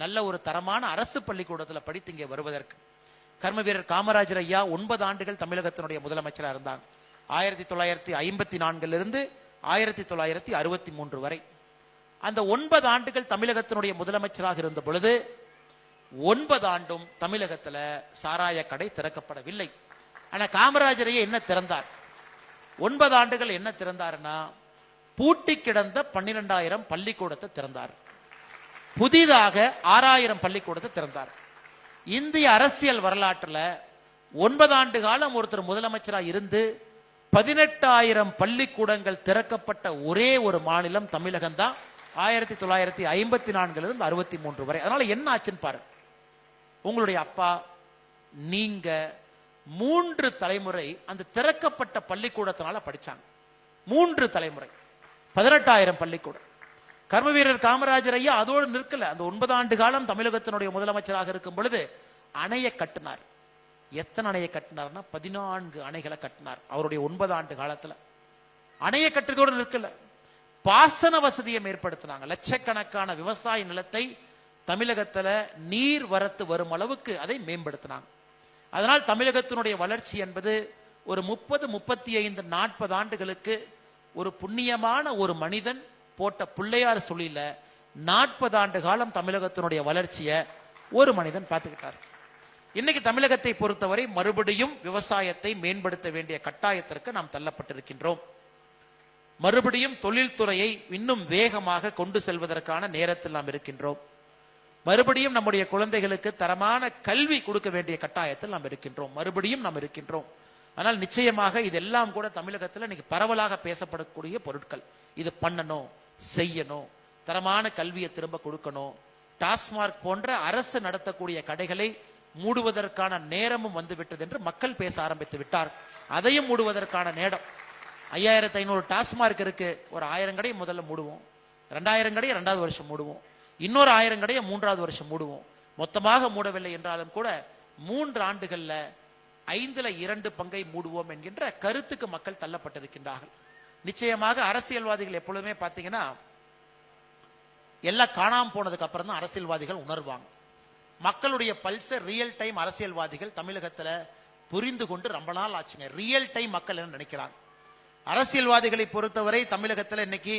நல்ல ஒரு தரமான அரசு பள்ளிக்கூடத்தில் படித்து இங்கே வருவதற்கு. கர்ம வீரர் காமராஜர் ஐயா 9 ஆண்டுகள் தமிழகத்தினுடைய முதலமைச்சராக இருந்தாங்க. 1954 1963 வரை. அந்த 9 ஆண்டுகள் தமிழகத்தினுடைய முதலமைச்சராக இருந்த பொழுது 9 ஆண்டும் தமிழகத்துல சாராய கடை திறக்கப்படவில்லை. ஆனா காமராஜரையே என்ன திறந்தார்? 9 ஆண்டுகள் என்ன திறந்தாருன்னா, பூட்டி கிடந்த 12,000 பள்ளிக்கூடத்தை திறந்தார். புதிதாக 6,000 பள்ளிக்கூடத்தை திறந்தார். இந்திய அரசியல் வரலாற்றுல 9 ஆண்டு காலம் ஒருத்தர் முதலமைச்சராக இருந்து 18,000 பள்ளிக்கூடங்கள் திறக்கப்பட்ட ஒரே ஒரு மாநிலம் தமிழகம் தான். 1954 63 வரை. அதனால என்ன ஆச்சுன்னு பாரு. உங்களுடைய அப்பா, நீங்க 3 தலைமுறை அந்த திறக்கப்பட்ட பள்ளிக்கூடத்தினால படிச்சாங்க. 3 தலைமுறை 18,000 பள்ளிக்கூடம். கர்ம வீரர் காமராஜர் ஐயா அதோடு நிற்கல. அந்த 9 ஆண்டு காலம் தமிழகத்தினுடைய முதலமைச்சராக இருக்கும் பொழுது அணையை கட்டினார். எத்தனை அணையை கட்டினார்னா 14 அணைகளை கட்டினார் அவருடைய 9 ஆண்டு காலத்துல. அணையை கட்டுறதோடு நிற்கல, பாசன வசதியை ஏற்படுத்தினாங்க. லட்சக்கணக்கான விவசாய நிலத்தை தமிழகத்துல நீர் வரத்து வரும் அளவுக்கு அதை மேம்படுத்தினாங்க. அதனால் தமிழகத்தினுடைய வளர்ச்சி என்பது ஒரு 30, 35, 40 ஆண்டுகளுக்கு ஒரு புண்ணியமான ஒரு மனிதன் போட்ட பிள்ளையார் சொல்லில 40 ஆண்டு காலம் தமிழகத்தினுடைய வளர்ச்சியை ஒரு மனிதன் பார்த்துக்கிட்டார். இன்னைக்கு தமிழகத்தை பொறுத்தவரை மறுபடியும் விவசாயத்தை மேம்படுத்த வேண்டிய கட்டாயத்திற்கு நாம் தள்ளப்பட்டிருக்கின்றோம். மறுபடியும் தொழில்துறையை இன்னும் வேகமாக கொண்டு செல்வதற்கான நேரத்தில் நாம் இருக்கின்றோம். மறுபடியும் நம்முடைய குழந்தைகளுக்கு தரமான கல்வி கொடுக்க வேண்டிய கட்டாயத்தில் நாம் இருக்கின்றோம். மறுபடியும் நாம் இருக்கின்றோம். ஆனால் நிச்சயமாக இதெல்லாம் கூட தமிழகத்தில் இன்னைக்கு பரவலாக பேசப்படக்கூடிய பொருட்கள். இது பண்ணணும், செய்யணும், தரமான கல்வியை திரும்ப கொடுக்கணும். டாஸ்மார்க் போன்ற அரசு நடத்தக்கூடிய கடைகளை மூடுவதற்கான நேரமும் வந்துவிட்டது என்று மக்கள் பேச ஆரம்பித்து விட்டார். அதையும் மூடுவதற்கான நேரம். 5,500 டாஸ்மார்க் இருக்கு. ஒரு 1000 கடை முதல்ல மூடுவோம், 2,000 கடையை 2வது வருஷம் மூடுவோம், இன்னொரு 1000 கடையை 3வது வருஷம் மூடுவோம். மொத்தமாக மூடவில்லை என்றாலும் கூட 3 ஆண்டுகள்ல 5ல் 2 பங்கை மூடுவோம் என்கின்ற கருத்துக்கு மக்கள் தள்ளப்பட்டிருக்கின்றார்கள். நிச்சயமாக அரசியல்வாதிகள் எப்பொழுதுமே பார்த்தீங்கன்னா எல்லாம் காணாம போனதுக்கு அப்புறம் தான் அரசியல்வாதிகள் உணர்வாங்க. மக்களுடைய பல்ஸ் ரியல் டைம் அரசியல்வாதிகள் தமிழகத்துல புரிந்து கொண்டு ரொம்ப நாள் ஆச்சுங்க. ரியல் டைம் மக்கள் என்ன நினைக்கிறாங்க? அரசியல்வாதிகளை பொறுத்தவரை தமிழகத்துல இன்னைக்கு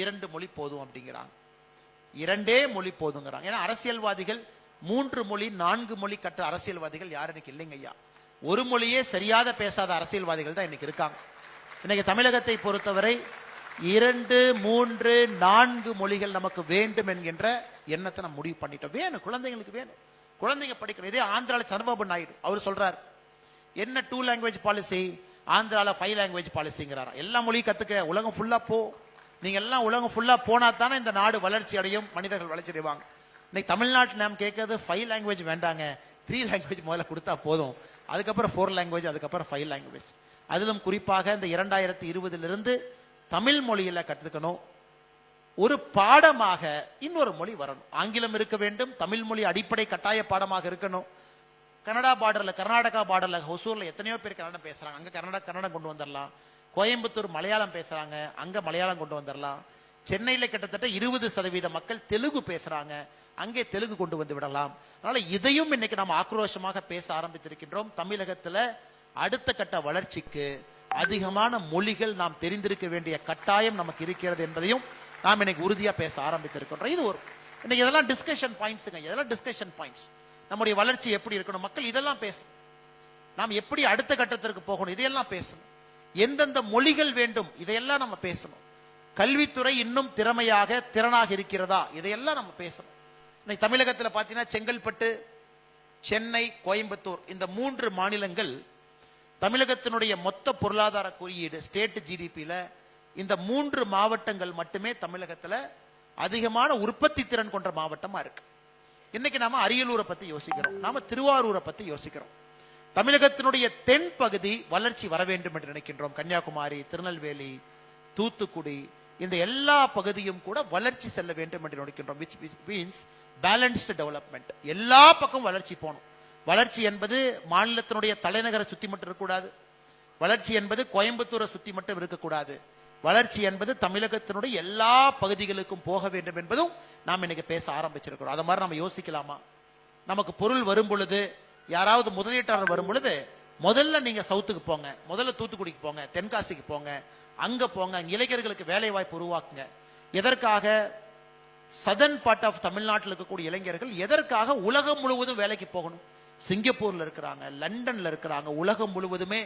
2 மொழி போதும் அப்படிங்கிறாங்க. 2 மொழி போதுங்கிறாங்க. ஏன்னா அரசியல்வாதிகள் 3 மொழி 4 மொழி கற்ற அரசியல்வாதிகள் யாரும் இன்னைக்கு இல்லைங்க ஐயா. ஒரு மொழியே சரியாத பேசாத அரசியல்வாதிகள் தான் இன்னைக்கு இருக்காங்க. இன்னைக்கு தமிழகத்தை பொறுத்தவரை 2, 3, 4 மொழிகள் நமக்கு வேண்டும் என்கின்ற எண்ணத்தை நம்ம முடிவு பண்ணிட்டோம். வேணும், குழந்தைங்களுக்கு வேணும், குழந்தைங்க படிக்கணும். இதே ஆந்திரால சந்திரபாபு நாயுடு அவர் சொல்றார், என்ன 2 லாங்குவேஜ் பாலிசி, ஆந்திரால 5 லாங்குவேஜ் பாலிசிங்கிறார். எல்லா மொழியும் கத்துக்க, உலகம் ஃபுல்லா போ. நீங்க எல்லாம் உலகம் ஃபுல்லா போனா தானே இந்த நாடு வளர்ச்சி அடையும், மனிதர்கள் வளர்ச்சி அடைவாங்க. இன்னைக்கு தமிழ்நாட்டில் நாம் கேட்கறது 5 லாங்குவேஜ் வேண்டாங்க, 3 லாங்குவேஜ் முதல்ல கொடுத்தா போதும், அதுக்கப்புறம் 4 லாங்குவேஜ், அதுக்கப்புறம் 5 லாங்குவேஜ். அதிலும் குறிப்பாக இந்த 2020 தமிழ் மொழியில கற்றுக்கணும். ஒரு பாடமாக இன்னொரு மொழி வரணும். ஆங்கிலம் இருக்க வேண்டும், தமிழ் மொழி அடிப்படை கட்டாய பாடமாக இருக்கணும். கனடா பார்டர்ல, கர்நாடகா பார்டர்ல, ஹொசூர்ல எத்தனையோ பேர் கன்னடம் பேசுறாங்க, அங்க கன்னடம் கொண்டு வந்துடலாம். கோயம்புத்தூர் மலையாளம் பேசுறாங்க, அங்க மலையாளம் கொண்டு வந்துடலாம். சென்னையில கிட்டத்தட்ட 20% மக்கள் தெலுங்கு பேசுறாங்க, அங்கே தெலுங்கு கொண்டு வந்து விடலாம். அதனால இதையும் இன்னைக்கு நாம் ஆக்ரோஷமாக பேச ஆரம்பித்திருக்கின்றோம். தமிழகத்துல அடுத்த கட்ட வளர்ச்சிக்கு அதிகமான மொழிகள் நாம் தெரிந்திருக்க வேண்டிய கட்டாயம் நமக்கு இருக்கிறது என்பதையும் நாம் இன்னைக்கு உறுதியா பேச ஆரம்பித்திருக்கின்றோம். இது ஒரு இன்னைக்கு இதெல்லாம் டிஸ்கஷன் பாயிண்ட்ஸுங்க. இதெல்லாம் டிஸ்கஷன் பாயிண்ட்ஸ். நம்முடைய வளர்ச்சி எப்படி இருக்கணும், மக்கள் இதெல்லாம் பேசணும். நாம் எப்படி அடுத்த கட்டத்திற்கு போகணும், இதையெல்லாம் பேசணும். எந்தெந்த மொழிகள் வேண்டும், இதையெல்லாம் நம்ம பேசணும். கல்வித்துறை இன்னும் திறனாக இருக்கிறதா, இதையெல்லாம் நம்ம பேசணும். இன்னைக்கு தமிழகத்தில் பார்த்தீங்கன்னா செங்கல்பட்டு, சென்னை, கோயம்புத்தூர் இந்த 3 மாநிலங்கள் தமிழகத்தினுடைய மொத்த பொருளாதார குறியீடு ஸ்டேட் ஜிடிபியில இந்த 3 மாவட்டங்கள் மட்டுமே தமிழகத்தில் அதிகமான உற்பத்தி திறன் கொண்ட மாவட்டமா இருக்கு. இன்னைக்கு நாம அரியலூரை பத்தி யோசிக்கிறோம், நாம திருவாரூரை பத்தி யோசிக்கிறோம். தமிழகத்தினுடைய தென் பகுதி வளர்ச்சி வர வேண்டும் என்று நினைக்கின்றோம். கன்னியாகுமரி, திருநெல்வேலி, தூத்துக்குடி இந்த எல்லா பகுதியும் கூட வளர்ச்சி செல்ல வேண்டும் என்று நினைக்கின்றோம். which means balanced development. எல்லா பக்கம் வளர்ச்சி போகணும். வளர்ச்சி என்பது மாநிலத்தினுடைய தலைநகரை சுத்தி மட்டும் இருக்கக்கூடாது. வளர்ச்சி என்பது கோயம்புத்தூரை சுத்தி மட்டும் இருக்கக்கூடாது. வளர்ச்சி என்பது தமிழகத்தினுடைய எல்லா பகுதிகளுக்கும் போக வேண்டும் என்பதும் நாம் இன்னைக்கு பேச ஆரம்பிச்சிருக்கிறோம். அதை மாதிரி நம்ம யோசிக்கலாமா? நமக்கு பொருள் வரும் பொழுது, யாராவது முதலீட்டாளர் வரும் பொழுது, முதல்ல நீங்க சவுத்துக்கு போங்க, முதல்ல தூத்துக்குடிக்கு போங்க, தென்காசிக்கு போங்க, அங்க போங்க, இளைஞர்களுக்கு வேலை வாய்ப்பு உருவாக்குங்க. எதற்காக? சதர்ன் பார்ட் ஆஃப் தமிழ்நாட்டில் இருக்கக்கூடிய இளைஞர்கள் எதற்காக உலகம் முழுவதும் வேலைக்கு போகணும்? சிங்கப்பூர்ல இருக்கிறாங்க, லண்டன்ல இருக்கிறாங்க, உலகம் முழுவதுமே.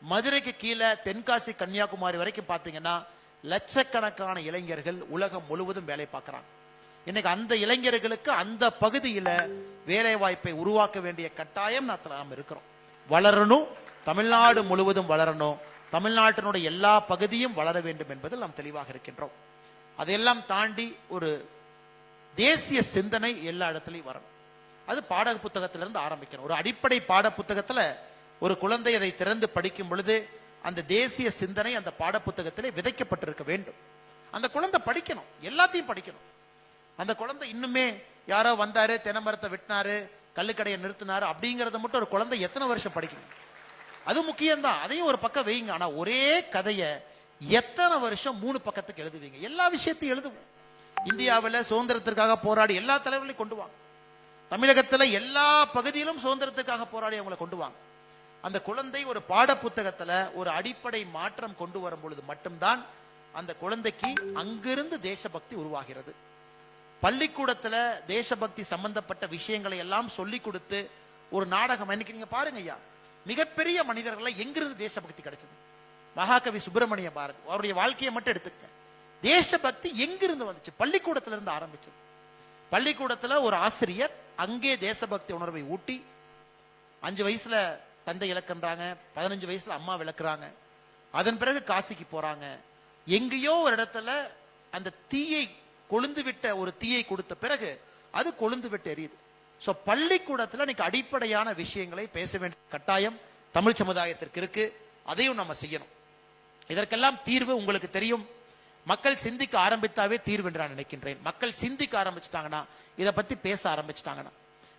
மதுரைக்கு கீழே தென்காசி, கன்னியாகுமரி வரைக்கும் பாத்தீங்கன்னா லட்சக்கணக்கான இளைஞர்கள் உலகம் முழுவதும் வேலை பார்க்கிறாங்க. இன்னைக்கு அந்த இளைஞர்களுக்கு அந்த பகுதியில வேலை வாய்ப்பை உருவாக்க வேண்டிய கட்டாயம் நாம் இருக்கிறோம். வளரணும், தமிழ்நாடு முழுவதும் வளரணும், தமிழ்நாட்டினுடைய எல்லா பகுதியும் வளர வேண்டும் என்பதில் நாம் தெளிவாக இருக்கின்றோம். அதையெல்லாம் தாண்டி ஒரு தேசிய சிந்தனை எல்லா இடத்துலையும் வரணும். அது பாட புத்தகத்திலிருந்து ஆரம்பிக்கணும். ஒரு அடிப்படை பாட புத்தகத்துல ஒரு குழந்தை அதை திறந்து படிக்கும் பொழுது அந்த தேசிய சிந்தனை அந்த பாட புத்தகத்திலே விதைக்கப்பட்டிருக்க வேண்டும். அந்த குழந்தை படிக்கணும், எல்லாத்தையும் படிக்கணும். அந்த குழந்தை இன்னுமே யாரோ வந்தாரு, தென்னை மரத்தை வெட்டினாரு, கல்லுக்கடையை நிறுத்தினாரு அப்படிங்கறத மட்டும் ஒரு குழந்தை எத்தனை வருஷம் படிக்கணும்? அது முக்கியம்தான், அதையும் ஒரு பக்கம் வைங்க. ஆனா ஒரே கதையை எத்தனை வருஷம் 3 பக்கத்துக்கு எழுதுவீங்க? எல்லா விஷயத்தையும் எழுதுவோம். இந்தியாவில் சுதந்திரத்திற்காக போராடி எல்லா தலைவர்களையும் கொண்டு வாங்க. தமிழகத்துல எல்லா பகுதியிலும் சுதந்திரத்துக்காக போராடி அவங்களை கொண்டு வாங்க. அந்த குழந்தை ஒரு பாட புத்தகத்துல ஒரு அடிப்படை மாற்றம் கொண்டு வரும் பொழுது மட்டும்தான் அந்த குழந்தைக்கு அங்கிருந்து தேசபக்தி உருவாகிறது. பள்ளிக்கூடத்துல தேசபக்தி சம்பந்தப்பட்ட விஷயங்களை எல்லாம் சொல்லி கொடுத்து ஒரு நாடகம். இன்னைக்கு நீங்க பாருங்க ஐயா, மிகப்பெரிய மனிதர்களை எங்கிருந்து தேசபக்தி கிடைச்சது? மகாகவி சுப்பிரமணிய பாரதி, அவருடைய வாழ்க்கையை மட்டும் எடுத்துக்க. தேசபக்தி எங்கிருந்து வந்துச்சு? பள்ளிக்கூடத்துல இருந்து ஆரம்பிச்சது. பள்ளிக்கூடத்துல ஒரு ஆசிரியர் அங்கே தேசபக்தி உணர்வை ஊட்டி 5 வயசுல தந்தை இழக்கின்றாங்க, 15 வயசுல அம்மா விளக்குறாங்க. அதன் பிறகு காசிக்கு போறாங்க. எங்கேயோ ஒரு இடத்துல அந்த தீயை கொழுந்து விட்ட ஒரு தீயை கொடுத்த பிறகு அது கொழுந்து விட்டு எரியுது. சோ பள்ளிக்கூடத்துல இன்னைக்கு அடிப்படையான விஷயங்களை பேச வேண்டிய கட்டாயம் தமிழ் சமுதாயத்திற்கு இருக்கு. அதையும் நம்ம செய்யணும். இதற்கெல்லாம் தீர்வு உங்களுக்கு தெரியும். மக்கள் சிந்திக்க ஆரம்பித்தாவே தீர்வு என்று நான் நினைக்கின்றேன். மக்கள் சிந்திக்க ஆரம்பிச்சிட்டாங்கன்னா, இதை பத்தி பேச ஆரம்பிச்சிட்டாங்கன்னா,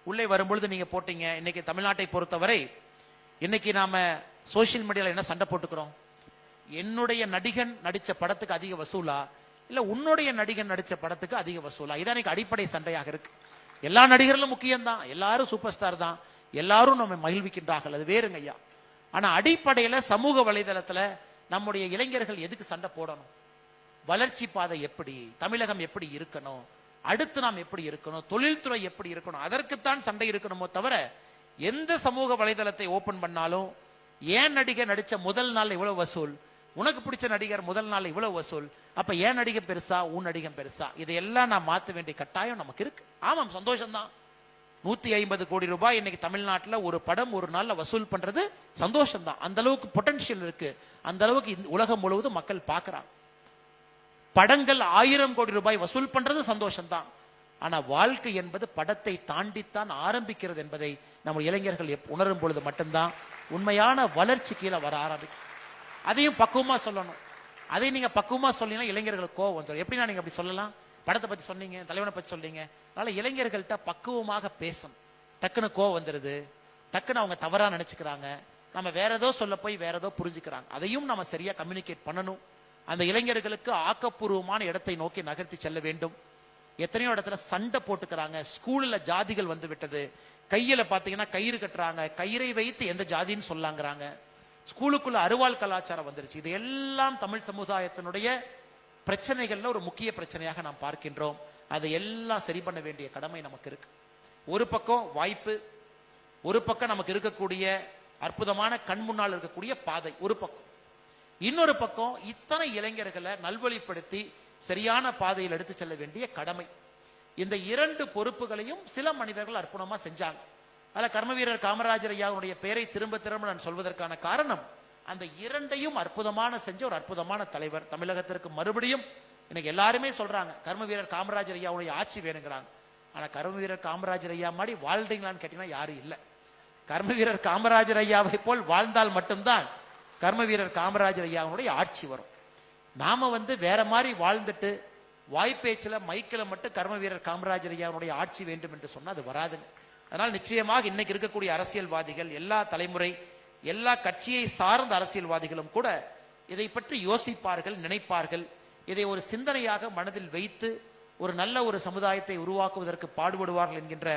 உள்ளே வரும்பொழுது நீங்க போட்டீங்க. இன்னைக்கு தமிழ்நாட்டை பொறுத்தவரை இன்னைக்கு நாம சோசியல் மீடியால என்ன சண்டை போட்டுக்கிறோம்? என்னுடைய நடிகன் நடிச்ச படத்துக்கு அதிக வசூலா, இல்ல உன்னுடைய நடிகன் நடிச்ச படத்துக்கு அதிக வசூலா? இதான் இன்னைக்கு அடிப்படை சண்டையாக இருக்கு. எல்லா நடிகர்களும் முக்கியம்தான், எல்லாரும் சூப்பர் ஸ்டார் தான், எல்லாரும் நம்ம மகிழ்விக்கின்றார்கள், அது வேறுங்க ஐயா. ஆனா அடிப்படையில சமூக வலைதளத்துல நம்முடைய இளைஞர்கள் எதுக்கு சண்டை போடணும்? வளர்ச்சி பாதை எப்படி, தமிழகம் எப்படி இருக்கணும், அடுத்து நாம் எப்படி இருக்கணும், தொழில்துறை எப்படி இருக்கணும், அதற்குத்தான் சண்டை இருக்கணுமோ தவிர எந்த சமூக வலைதளத்தை ஓபன் பண்ணாலும் ஏன் நடிகர் நடிச்ச முதல் நாள் இவ்வளவு வசூல், உனக்கு பிடிச்ச நடிகர் முதல் நாள் இவ்வளவு வசூல், அப்ப ஏன் நடிகை பெருசா உன் நடிகை பெருசா? இதையெல்லாம் நான் மாற்ற வேண்டிய கட்டாயம் நமக்கு இருக்கு. ஆமாம், சந்தோஷம்தான். 150 கோடி ரூபாய் இன்னைக்கு தமிழ்நாட்டில் ஒரு படம் ஒரு நாள்ல வசூல் பண்றது சந்தோஷம் தான். அந்த அளவுக்கு பொட்டன்ஷியல் இருக்கு, அந்த அளவுக்கு உலகம் முழுவதும் மக்கள் பார்க்கிறாங்க. படங்கள் 1000 கோடி ரூபாய் வசூல் பண்றது சந்தோஷம் தான். ஆனா வாழ்க்கை என்பது படத்தை தாண்டித்தான் ஆரம்பிக்கிறது என்பதை நம்ம இளைஞர்கள் உணரும் பொழுது மட்டும்தான் உண்மையான வளர்ச்சி கீழே வர ஆரம்பிக்கும். அதையும் பக்குவமா சொல்லணும். அதை நீங்க பக்குவமா சொன்னீங்கன்னா இளைஞர்களுக்கு கோவம் வந்துடும். எப்படின்னா நீங்க அப்படி சொல்லலாம்? படத்தை பத்தி சொன்னீங்க, தலைவனை பத்தி சொன்னீங்க, அதனால இளைஞர்கள்ட்ட பக்குவமாக பேசணும். டக்குன்னு கோவம் வந்துருது, டக்குன்னு அவங்க தவறா நினைச்சுக்கிறாங்க, நம்ம வேற ஏதோ சொல்ல போய் வேற ஏதோ புரிஞ்சுக்கிறாங்க. அதையும் நம்ம சரியா கம்யூனிகேட் பண்ணணும். அந்த இளைஞர்களுக்கு ஆக்கப்பூர்வமான இடத்தை நோக்கி நகர்த்தி செல்ல வேண்டும். எத்தனையோ இடத்துல சண்டை போட்டுக்கிறாங்க, ஸ்கூல்ல ஜாதிகள் வந்து விட்டது, கையில பாத்தீங்கன்னா கயிறு கட்டுறாங்க, கயிறை வைத்து எந்த ஜாதின்னு சொல்லாங்கிறாங்க, ஸ்கூலுக்குள்ள அருவாள் கலாச்சாரம் வந்துருச்சு. இது எல்லாம் தமிழ் சமுதாயத்தினுடைய பிரச்சனைகள்ல ஒரு முக்கிய பிரச்சனையாக நாம் பார்க்கின்றோம். அதை எல்லாம் சரி பண்ண வேண்டிய கடமை நமக்கு இருக்கு. ஒரு பக்கம் வாய்ப்பு, ஒரு பக்கம் நமக்கு இருக்கக்கூடிய அற்புதமான கண் முன்னால் இருக்கக்கூடிய பாதை ஒரு பக்கம். இன்னொரு பக்கம் இத்தனை இளைஞர்களை நல்வழிப்படுத்தி சரியான பாதையில் எடுத்து செல்ல வேண்டிய கடமை. இந்த இரண்டு பொறுப்புகளையும் சில மனிதர்கள் அற்புதமா செஞ்சாங்க. அதில் கர்மவீரர் காமராஜர் ஐயாவுடைய பெயரை திரும்ப திரும்ப நான் சொல்வதற்கான காரணம், அந்த இரண்டையும் அற்புதமான செஞ்ச ஒரு அற்புதமான தலைவர். தமிழகத்திற்கு மறுபடியும் இன்னைக்கு எல்லாருமே சொல்றாங்க கர்மவீரர் காமராஜர் ஐயாவுடைய ஆட்சி வேணுங்கிறாங்க. ஆனா கர்மவீரர் காமராஜர் ஐயா மாதிரி வாழ்ந்தீங்களான்னு கேட்டீங்கன்னா யாரும் இல்லை. கர்மவீரர் காமராஜர் ஐயாவை போல் வாழ்ந்தால் மட்டும்தான் கர்மவீரர் காமராஜர் ஐயாவுடைய ஆட்சி வரும். நாம வேற மாதிரி வாழ்ந்துட்டு வாய்ப்பேச்சில் மைக்கில் மட்டும் கர்மவீரர் காமராஜர் ஐயாவுடைய ஆட்சி வேண்டும் என்று சொன்னா அது வராதுங்க. அதனால் நிச்சயமாக இன்னைக்கு இருக்கக்கூடிய அரசியல்வாதிகள், எல்லா தலைமுறை, எல்லா கட்சியை சார்ந்த அரசியல்வாதிகளும் கூட இதை பற்றி யோசிப்பார்கள், நினைப்பார்கள். இதை ஒரு சிந்தனையாக மனதில் வைத்து ஒரு நல்ல ஒரு சமுதாயத்தை உருவாக்குவதற்கு பாடுபடுவார்கள் என்கின்ற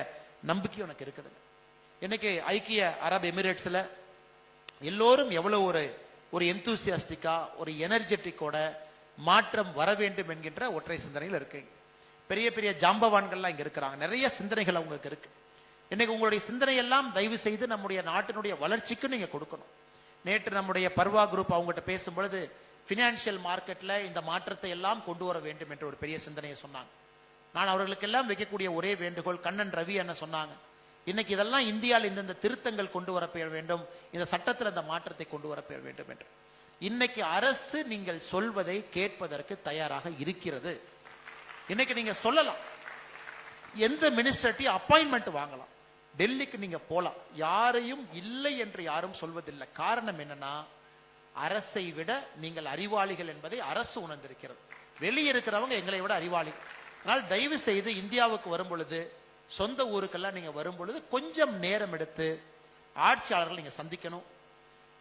நம்பிக்கை எனக்கு இருக்குது. இன்னைக்கு ஐக்கிய அரபு எமிரேட்ஸ்ல எல்லோரும் எவ்வளவு ஒரு எந்தூசியாஸ்டிக்கா, ஒரு எனர்ஜெட்டிக்கோட மாற்றம் வர வேண்டும் என்கின்ற ஒற்றை சிந்தனையில் இருக்கு. பெரிய பெரிய ஜாம்பவான்கள்லாம் இங்க இருக்கிறாங்க. நிறைய சிந்தனைகள் அவங்களுக்கு இருக்கு. இன்னைக்கு உங்களுடைய சிந்தனை எல்லாம் தயவு செய்து நம்முடைய நாட்டினுடைய வளர்ச்சிக்கு நீங்க கொடுக்கணும். நேற்று நம்முடைய பர்வா குரூப் அவங்ககிட்ட பேசும் பொழுது பினான்சியல் மார்க்கெட்ல இந்த மாற்றத்தை எல்லாம் கொண்டு வர வேண்டும் என்ற ஒரு பெரிய சிந்தனையை சொன்னாங்க. நான் அவர்களுக்கு எல்லாம் வைக்கக்கூடிய ஒரே வேண்டுகோள், கண்ணன் ரவி என்ன சொன்னாங்க, இன்னைக்கு இதெல்லாம் இந்தியாவில் இந்த திருத்தங்கள் கொண்டு வரப்பட வேண்டும், இந்த சட்டத்தில் அந்த மாற்றத்தை கொண்டு வரப்பட வேண்டும் என்று. இன்னைக்கு அரசு நீங்கள் சொல்வதை கேட்பதற்கு தயாராக இருக்கிறது. இன்னைக்கு நீங்க சொல்லலாம், எந்த மினிஸ்டர்ட்டையும் அப்பாயின்மெண்ட் வாங்கலாம், டெல்லிக்கு நீங்க போலாம், யாரையும் இல்லை என்று யாரும் சொல்வதில்லை. காரணம் என்னன்னா, அரசை விட நீங்கள் அறிவாளிகள் என்பதை அரசு உணர்ந்திருக்கிறது. வெளியே இருக்கிறவங்க எங்களை விட அறிவாளி. அதனால் தயவு செய்து இந்தியாவுக்கு வரும் பொழுது, சொந்த ஊருக்கெல்லாம் நீங்க வரும் பொழுது கொஞ்சம் நேரம் எடுத்து ஆட்சியாளர்கள் நீங்க சந்திக்கணும்.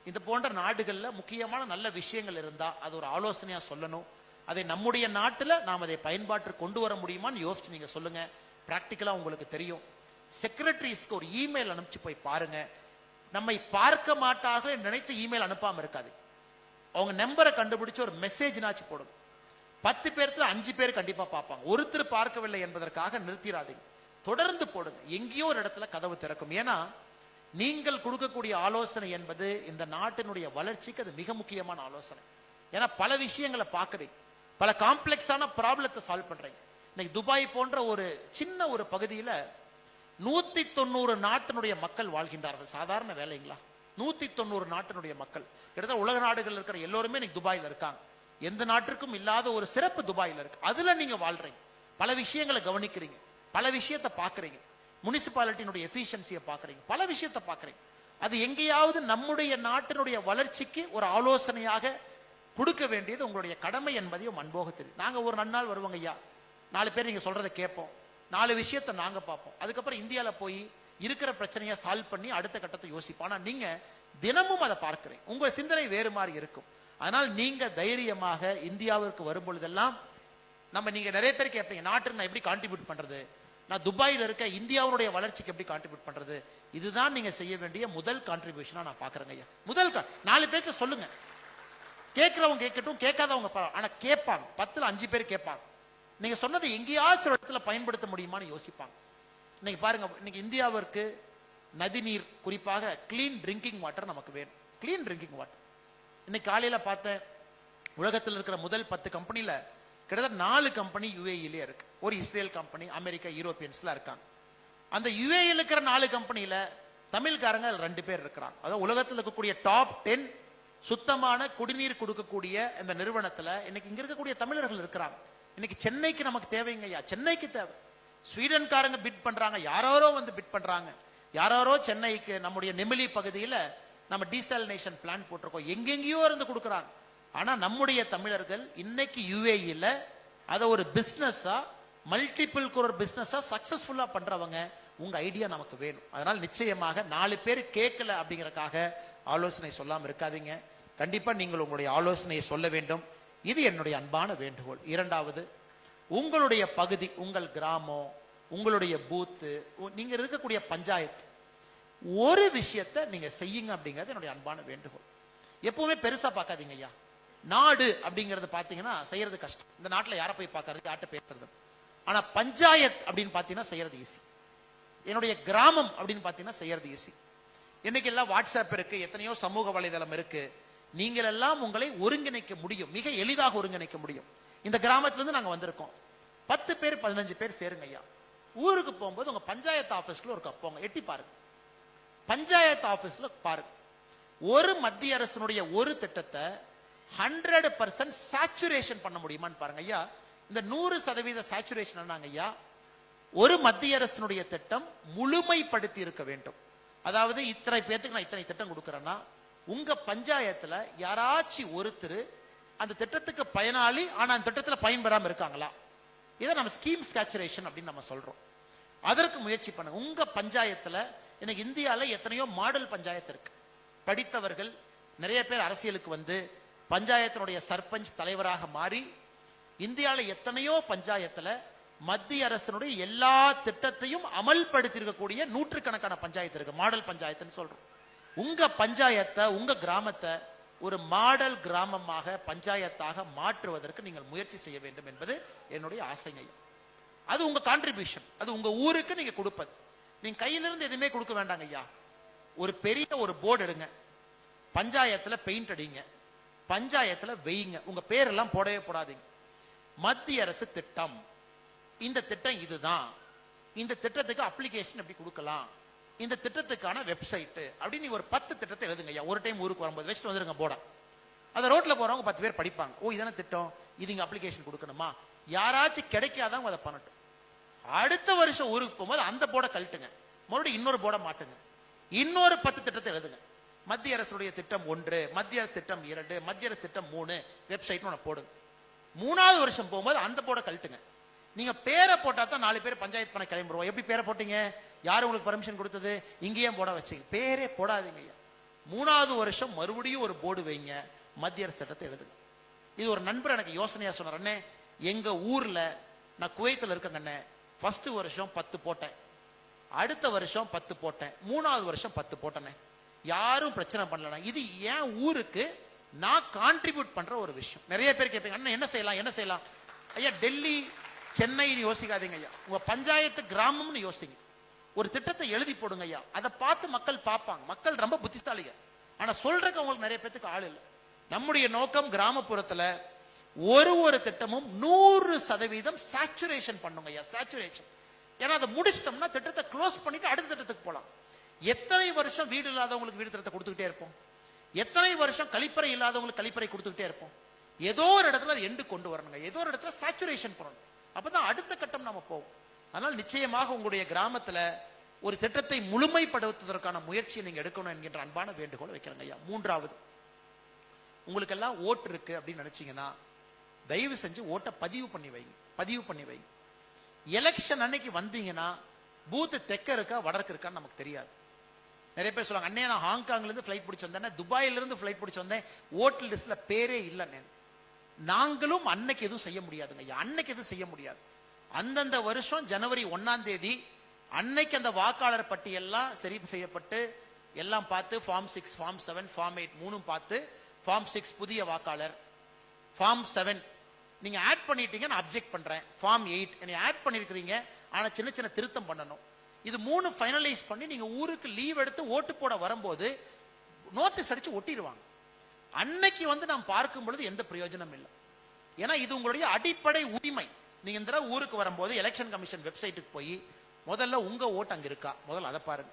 இந்த போன்ற நாடுகள்ல முக்கியமான நல்ல விஷயங்கள் இருந்தா அது ஒரு ஆலோசனையா சொல்லணும். அதை நம்முடைய நாட்டுல நாம் அதை பயன்பாட்டு கொண்டு வர முடியுமான்னு யோசிச்சு நீங்க சொல்லுங்க. பிராக்டிக்கலா உங்களுக்கு தெரியும். செக்ரட்டரிஸ்க்கு ஒரு இமெயில் அனுப்பிச்சு போய் பாருங்க. நம்மை பார்க்க மாட்டார்கள் நினைத்து இமெயில் அனுப்பாம இருக்காது. அவங்க நம்பரை கண்டுபிடிச்சு ஒரு மெசேஜ்னாச்சு போடுங்க. 10 பேருக்கு 5 பேர் கண்டிப்பா பார்ப்பாங்க. ஒருத்தர் பார்க்கவில்லை என்பதற்காக நிறுத்திடாதீங்க, தொடர்ந்து போடுங்க. எங்கேயோ ஒரு இடத்துல கதவு திறக்கும். ஏன்னா நீங்கள் கொடுக்கக்கூடிய ஆலோசனை என்பது இந்த நாட்டினுடைய வளர்ச்சிக்கு அது மிக முக்கியமான ஆலோசனை. ஏன்னா பல விஷயங்களை பார்க்குறீங்க, பல காம்ப்ளெக்ஸான ப்ராப்ளத்தை சால்வ் பண்றீங்க. இன்னைக்கு துபாய் போன்ற ஒரு சின்ன ஒரு பகுதியில் 190 நாட்டினுடைய மக்கள் வாழ்கின்றார்கள். சாதாரண வேலைங்களா? 190 நாட்டினுடைய மக்கள், கிட்டத்தட்ட உலக நாடுகள் இருக்கிற எல்லோருமே இன்னைக்கு துபாயில் இருக்காங்க. எந்த நாட்டிற்கும் இல்லாத ஒரு சிறப்பு துபாயில் இருக்கு. அதுல நீங்க வாழ்றீங்க, பல விஷயங்களை கவனிக்கிறீங்க, பல விஷயத்தை பாக்குறீங்க, முனிசிபாலிட்டியினுடைய எஃபிஷியன்சியை பாக்குறீங்க, பல விஷயத்தை பாக்குறீங்க. அது எங்கேயாவது நம்முடைய நாட்டினுடைய வளர்ச்சிக்கு ஒரு ஆலோசனையாக கொடுக்க வேண்டியது உங்களுடைய கடமை என்பதையும் அன்போக தெரியும். நாங்க ஒரு நன்னாள் வருவாங்க ஐயா, 4 பேர் நீங்க சொல்றதை கேட்போம், 4 விஷயத்தை நாங்க பார்ப்போம். அதுக்கப்புறம் இந்தியாவில் போய் இருக்கிற பிரச்சனையை சால்வ் பண்ணி அடுத்த கட்டத்தை யோசிப்போம். ஆனா நீங்க தினமும் அதை பார்க்கிறீங்க, உங்க சிந்தனை வேறு மாதிரி இருக்கும். அதனால் நீங்க தைரியமாக இந்தியாவிற்கு வரும் பொழுதெல்லாம் நீங்க நிறைய பேர் கேட்பீங்க, நாட்டுக்கு நான் எப்படி கான்ட்ரிபியூட் பண்றது, நான் துபாயில் இருக்க இந்தியாவுடைய வளர்ச்சிக்கு எப்படி கான்ட்ரிபியூட் பண்றது. இதுதான் நீங்க செய்ய வேண்டிய முதல் கான்ட்ரிபியூஷனா நான் பாக்குறேங்க ஐயா. முதல் 4 பேருக்கு சொல்லுங்க. கேட்கிறவங்க கேட்கட்டும், கேட்காதவங்க ஆனா கேட்பாங்க. 10ல் 5 பேர் கேட்பாங்க. நீங்க சொன்னதை எங்கேயாச்சும் இடத்துல பயன்படுத்த முடியுமான்னு யோசிப்பாங்க. இன்னைக்கு பாருங்க, இன்னைக்கு இந்தியாவிற்கு நதிநீர், குறிப்பாக கிளீன் ட்ரிங்கிங் வாட்டர் நமக்கு வேணும். Clean drinking water. இன்னைக்கு காலையில பார்த்தேன், உலகத்தில் இருக்கிற முதல் 10 கம்பெனில கிட்டத்தட்ட 4 கம்பெனி யுஏஇலே இருக்கு. ஒரு இஸ்ரேல் கம்பெனி, அமெரிக்கா, யூரோப்பியன்ஸ்லாம் இருக்காங்க. அந்த யுஏஇல இருக்கிற 4 கம்பெனில தமிழ்காரங்க 2 பேர் இருக்கிறாங்க. அதாவது உலகத்தில் இருக்கக்கூடிய டாப் 10 சுத்தமான குடிநீர் கொடுக்கக்கூடிய இந்த நிறுவனத்துல இன்னைக்கு இங்க இருக்கக்கூடிய தமிழர்கள் இருக்கிறாங்க. இன்னைக்கு சென்னைக்கு நமக்கு தேவைங்க ஐயா, சென்னைக்கு தேவை. ஸ்வீடன்காரங்க பிட் பண்றாங்க, யாரோ பிட் பண்றாங்க, யாரோ சென்னைக்கு நம்முடைய நெமிலி பகுதியில் நம்ம டீசாலினேஷன் பிளான் போட்டிருக்கோம், எங்கெங்கயோ இருந்து கொடுக்குறாங்க. ஆனா நம்முடைய தமிழர்கள் இன்னைக்கு யுஏஇல அதை ஒரு பிசினஸா, மல்டிபிள் குரோர் பிசினஸா சக்சஸ்ஃபுல்லா பண்றவங்க. உங்க ஐடியா நமக்கு வேணும். அதனால் நிச்சயமாக 4 பேர் கேட்கல அப்படிங்கறக்காக ஆலோசனை சொல்லாம இருக்காதீங்க. கண்டிப்பா நீங்கள் உங்களுடைய ஆலோசனையை சொல்ல வேண்டும். இது என்னுடைய அன்பான வேண்டுகோள். இரண்டாவது, உங்களுடைய பகுதி, உங்கள் கிராமம், உங்களுடைய பூத்து, நீங்க இருக்கக்கூடிய பஞ்சாயத்து, ஒரு விஷயத்தை நீங்க செய்யுங்க அப்படிங்கிறது என்னுடைய அன்பான வேண்டுகோள். எப்பவுமே பெருசா பார்க்காதீங்க ஐயா. நாடு அப்படிங்கறது பாத்தீங்கன்னா செய்யறது கஷ்டம். இந்த நாட்டுல யாரை போய் பார்க்கறது, யார்கிட்ட பேசுறது. ஆனா பஞ்சாயத் அப்படின்னு பாத்தீங்கன்னா செய்யறது ஈஸி. என்னுடைய கிராமம் அப்படின்னு பாத்தீங்கன்னா செய்யறது ஈஸி. இன்னைக்கு எல்லாம் வாட்ஸ்அப் இருக்கு, எத்தனையோ சமூக வலைதளம் இருக்கு. நீங்கள் எல்லாம் உங்களை ஒருங்கிணைக்க முடியும், மிக எளிதாக ஒருங்கிணைக்க முடியும். இந்த கிராமத்திலிருந்து நாங்க வந்திருக்கோம், 10 பேர் 15 பேர் சேருங்க ஐயா. ஊருக்கு போகும்போது உங்க பஞ்சாயத்து ஆபீஸ்ல ஒரு போங்க, எட்டி பாருங்க. பஞ்சாயத்து ஆபீஸ்ல பாருங்க, ஒரு மத்திய அரசினுடைய ஒரு திட்டத்தை 100% சாச்சுரேஷன் பண்ண முடியுமான்னு பாருங்க ஐயா. இந்த 100% சாச்சுரேஷன் என்னங்க ஐயா, ஒரு மத்திய அரசினுடைய திட்டம் முழுமைப்படுத்தி இருக்க வேண்டும். அதாவது இத்தனை பேருக்கு நான் இத்தனை திட்டம் கொடுக்கறேன்னா, உங்க பஞ்சாயத்துல யாராச்சும் ஒருத்தர் அந்த திட்டத்துக்கு பயனாளி ஆனா அந்த திட்டத்துல பயன்பெறாம இருக்காங்களா, இதை நம்ம ஸ்கீம் சாச்சுரேஷன் அப்படின்னு நம்ம சொல்றோம். அதற்கு முயற்சி பண்ண உங்க பஞ்சாயத்துல. இன்னைக்கு இந்தியால எத்தனையோ மாடல் பஞ்சாயத்து இருக்கு. படித்தவர்கள் நிறைய பேர் அரசியலுக்கு வந்து பஞ்சாயத்தினுடைய சர்பஞ்ச் தலைவராக மாறி, இந்தியாவில் எத்தனையோ பஞ்சாயத்துல மத்திய அரசினுடைய எல்லா திட்டத்தையும் அமல்படுத்தி இருக்கக்கூடிய நூற்றுக்கணக்கான பஞ்சாயத்து இருக்கு. மாடல் பஞ்சாயத்துன்னு சொல்றோம். உங்க பஞ்சாயத்தை, உங்க கிராமத்தை ஒரு மாடல் கிராமமாக பஞ்சாயத்தாக மாற்றுவதற்கு நீங்கள் முயற்சி செய்ய வேண்டும் என்பது என்னுடைய ஆசைங்க. அது உங்க கான்ட்ரிபியூஷன், அது உங்க ஊருக்கு நீங்க கொடுப்பது. நீங்க கையிலிருந்து எதுவுமே கொடுக்க வேண்டாங்க ஐயா. ஒரு பெரிய ஒரு போர்டு எடுங்க, பஞ்சாயத்துல பெயிண்ட் அடிங்க, பஞ்சாயத்துல வெய்யுங்க. உங்க பேரெல்லாம் போடவே போடாதீங்க. மத்திய அரசு திட்டம், இந்த திட்டம் இதுதான், இந்த திட்டத்துக்கு அப்ளிகேஷன் எப்படி கொடுக்கலாம், இந்த திட்டத்துக்கான வெப்சைட் அப்படின்னு நீங்க ஒரு 10 திட்டத்தை எழுதுங்க ஐயா. ஒரு டைம் ஊருக்கு வரும்போது வச்சுட்டு வந்துருங்க போர்டை. அதை ரோட்ல போறவங்க 10 பேர் படிப்பாங்க. ஓ இதான திட்டம், இது இங்க அப்ளிகேஷன் கொடுக்கணுமா. யாராச்சும் கிடைக்காதவங்க அதை பண்ணட்டும். அடுத்த வருஷம் ஊருக்கு போகும்போது அந்த போர்டை கழட்டுங்க, மறுபடியும் இன்னொரு போர்டை மாட்டுங்க, இன்னொரு 10 திட்டத்தை எழுதுங்க. மத்திய அரசுடைய திட்டம் 1, மத்திய அரசு திட்டம் 2, மத்திய அரசு திட்டம் 3 வெப்சைட் போடுங்க. 3வது வருஷம் போகும்போது அந்த போர்டை கழட்டுங்க. நீங்க பேரை போட்டா தான் 4 பேர் பஞ்சாயத்து பண்ண கிளம்பிடுவோம். எப்படி பேரை போட்டீங்க, யாரு உங்களுக்கு பர்மிஷன் கொடுத்தது, இங்கேயே போட வச்சீங்க. பேரே போடாதீங்க. 3வது வருஷம் மறுபடியும் ஒரு போர்டு வைங்க, மத்திய அரசு திட்டத்தை எழுதுங்க. இது ஒரு நண்பர் எனக்கு யோசனையா சொன்னார். அண்ணே எங்க ஊர்ல, நான் குவைத்தில் இருக்கேங்க அண்ணே, ஃபர்ஸ்ட் வருஷம் 10 போட்டேன், அடுத்த வருஷம் 10 போட்டேன், 3வது வருஷம் 10 போட்டேனே, யாரும் பிரச்சனை பண்ணல. இது ஏன் ஊருக்கு நான் கான்ட்ரிபியூட் பண்ற ஒரு விஷயம். நிறைய பேர் கேட்பீங்க, அண்ணா என்ன செய்யலாம் என்ன செய்யலாம். ஐயா டெல்லி சென்னைன்னு யோசிக்காதீங்க ஐயா, உங்க பஞ்சாயத்து கிராமம்னு யோசிங்க. ஒரு திட்டத்தை எழுதி போடுங்க ஐயா, அதை பார்த்து மக்கள் பார்ப்பாங்க. மக்கள் ரொம்ப புத்திசாலிங்க, ஆனா சொல்றதுக்கு அவங்களுக்கு நிறைய பேருக்கு ஆள் இல்லை. நம்முடைய நோக்கம் கிராமப்புறத்துல ஒரு திட்டமும் 100% சாச்சுரேஷன் பண்ணுங்க ஐயா, சாச்சுரேஷன். ஏன்னா அதை முடிச்சிட்டோம்னா திட்டத்தை க்ளோஸ் பண்ணிட்டு அடுத்த திட்டத்துக்கு போலாம். எத்தனை வருஷம் வீடு இல்லாதவங்களுக்கு வீடு திட்டத்தை கொடுத்துக்கிட்டே இருப்போம், எத்தனை வருஷம் கழிப்பறை இல்லாதவங்களுக்கு கழிப்பறை கொடுத்துக்கிட்டே இருப்போம். ஏதோ ஒரு இடத்துல அது எண்டு கொண்டு வரணுங்க, ஏதோ ஒரு இடத்துல சாச்சுரேஷன் பண்ணணும். அப்பதான் அடுத்த கட்டம் நம்ம போவோம். அதனால் நிச்சயமாக உங்களுடைய கிராமத்துல ஒரு திட்டத்தை முழுமைப்படுத்துவதற்கான முயற்சியை நீங்க எடுக்கணும் என்கின்ற அன்பான வேண்டுகோள் வைக்கிறேங்க ஐயா. 3வது, உங்களுக்கு எல்லாம் ஓட்டு இருக்கு அப்படின்னு நினைச்சீங்கன்னா தயவு செஞ்சு ஓட்டை பதிவு பண்ணி வைங்க. எலெக்ஷன் அன்னைக்கு வந்தீங்கன்னா பூத்து தெற்க இருக்கா வடக்கு இருக்கான்னு நமக்கு தெரியாது. நிறைய பேர் சொல்லுவாங்க, அண்ணே நான் ஹாங்காங்ல இருந்து ஃபிளைட் பிடிச்சு வந்தேன், துபாயில இருந்து ஃபிளைட் பிடிச்சு வந்தேன், ஓட்டல் லிஸ்ட்ல பேரே இல்லைன்னு. நாங்களும் அன்னைக்கு எதுவும் செய்ய முடியாதுங்க ஐயா, அன்னைக்கு எதுவும் செய்ய முடியாது. அந்தந்த வருஷம் ஜனவரி 1ஆம் தேதி அன்னைக்கு அந்த வாக்காளர் பட்டியெல்லாம் சரி செய்யப்பட்டு எல்லாம் பார்த்து ஃபார்ம் 6, ஃபார்ம் 7, ஃபார்ம் 8 மூணும் பார்த்து, ஃபார்ம் 6 புதிய வாக்காளர், ஃபார்ம் 7 நீங்க ஆட் பண்ணிட்டீங்க, நான் அப்ஜெக்ட் பண்றேன், ஃபார்ம் 8 என்னை ஆட் பண்ணிருக்கிறீங்க ஆனா சின்ன சின்ன திருத்தம் பண்ணணும். இது 3 ஃபைனலைஸ் பண்ணி நீங்க ஊருக்கு லீவ் எடுத்து ஓட்டு போட வரும்போது நோட்டீஸ் அடிச்சு ஒட்டிடுவாங்க. அன்னைக்கு வந்து நாம் பார்க்கும் பொழுது எந்த பிரயோஜனம் இல்லை. ஏன்னா இது உங்களுடைய அடிப்படை உரிமை. நீங்க இந்த ஊருக்கு வரும்போது எலெக்ஷன் கமிஷன் வெப்சைட்டுக்கு போய் முதல்ல உங்க ஓட்டு அங்க இருக்கா, முதல்ல அதை பாருங்க.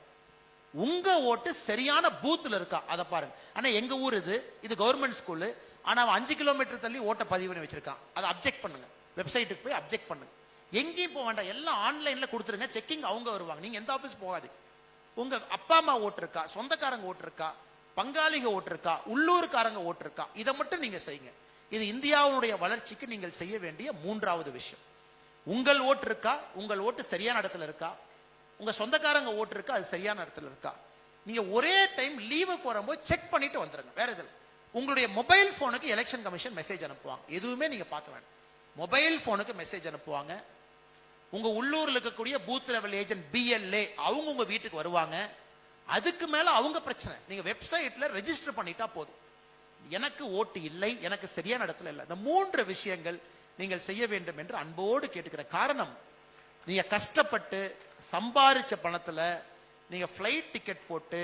உங்க ஓட்டு சரியான பூத்துல இருக்கா அதை பாருங்க. ஆனா எங்க ஊர் இது கவர்மெண்ட் ஸ்கூலு, ஆனா அவன் 5 கிலோமீட்டர் தள்ளி ஓட்ட பதிவு பண்ணி வச்சிருக்கான், அதை அப்ஜெக்ட் பண்ணுங்க. வெப்சைட்டுக்கு போய் அப்ஜெக்ட் பண்ணுங்க. எங்கேயும் போக வேண்டாம், எல்லாம் ஆன்லைன்ல கொடுத்துருங்க, செக்கிங் அவங்க வருவாங்க, நீங்க எந்த ஆபீஸ் போகாது. உங்க அப்பா அம்மா ஓட்டு இருக்கா, சொந்தக்காரங்க ஓட்டு இருக்கா, பங்காளிக ஓட்டு இருக்கா, உள்ளூர்காரங்க ஓட்டு இருக்கா, இதை மட்டும் நீங்க செய்யுங்க. இது இந்தியாவுடைய வளர்ச்சிக்கு நீங்கள் செய்ய வேண்டிய 3வது விஷயம். உங்கள் ஓட்டு இருக்கா, உங்கள் ஓட்டு சரியான இடத்துல இருக்கா, உங்க சொந்தக்காரங்க ஓட்டு இருக்கா, அது சரியான இடத்துல இருக்கா. நீங்க ஒரே டைம் லீவுக்கு வரும்போது செக் பண்ணிட்டு வந்துருங்க. வேற எதுவும் உங்களுடைய மொபைல் போனுக்கு எலெக்ஷன் கமிஷன் மெசேஜ் அனுப்புவாங்க, எதுவுமே நீங்க பார்க்க வேண்டாம். மொபைல் போனுக்கு மெசேஜ் அனுப்புவாங்க. உங்க உள்ளூர்ல இருக்கக்கூடிய பூத் லெவல் ஏஜென்ட் BLA அவங்க உங்க வீட்டுக்கு வருவாங்க. அதுக்கு மேல அவங்க பிரச்சனை, நீங்க வெப்சைட்ல ரெஜிஸ்டர் பண்ணிட்டா போதும். எனக்கு ஓட்டு இல்லை, எனக்கு சரியான இடத்துல இல்லை. இந்த 3 விஷயங்கள் நீங்கள் செய்ய வேண்டும் என்று அன்போடு கேட்டுக்கிற காரணம், நீங்க கஷ்டப்பட்டு சம்பாரிச்ச பணத்துல நீங்க பிளைட் டிக்கெட் போட்டு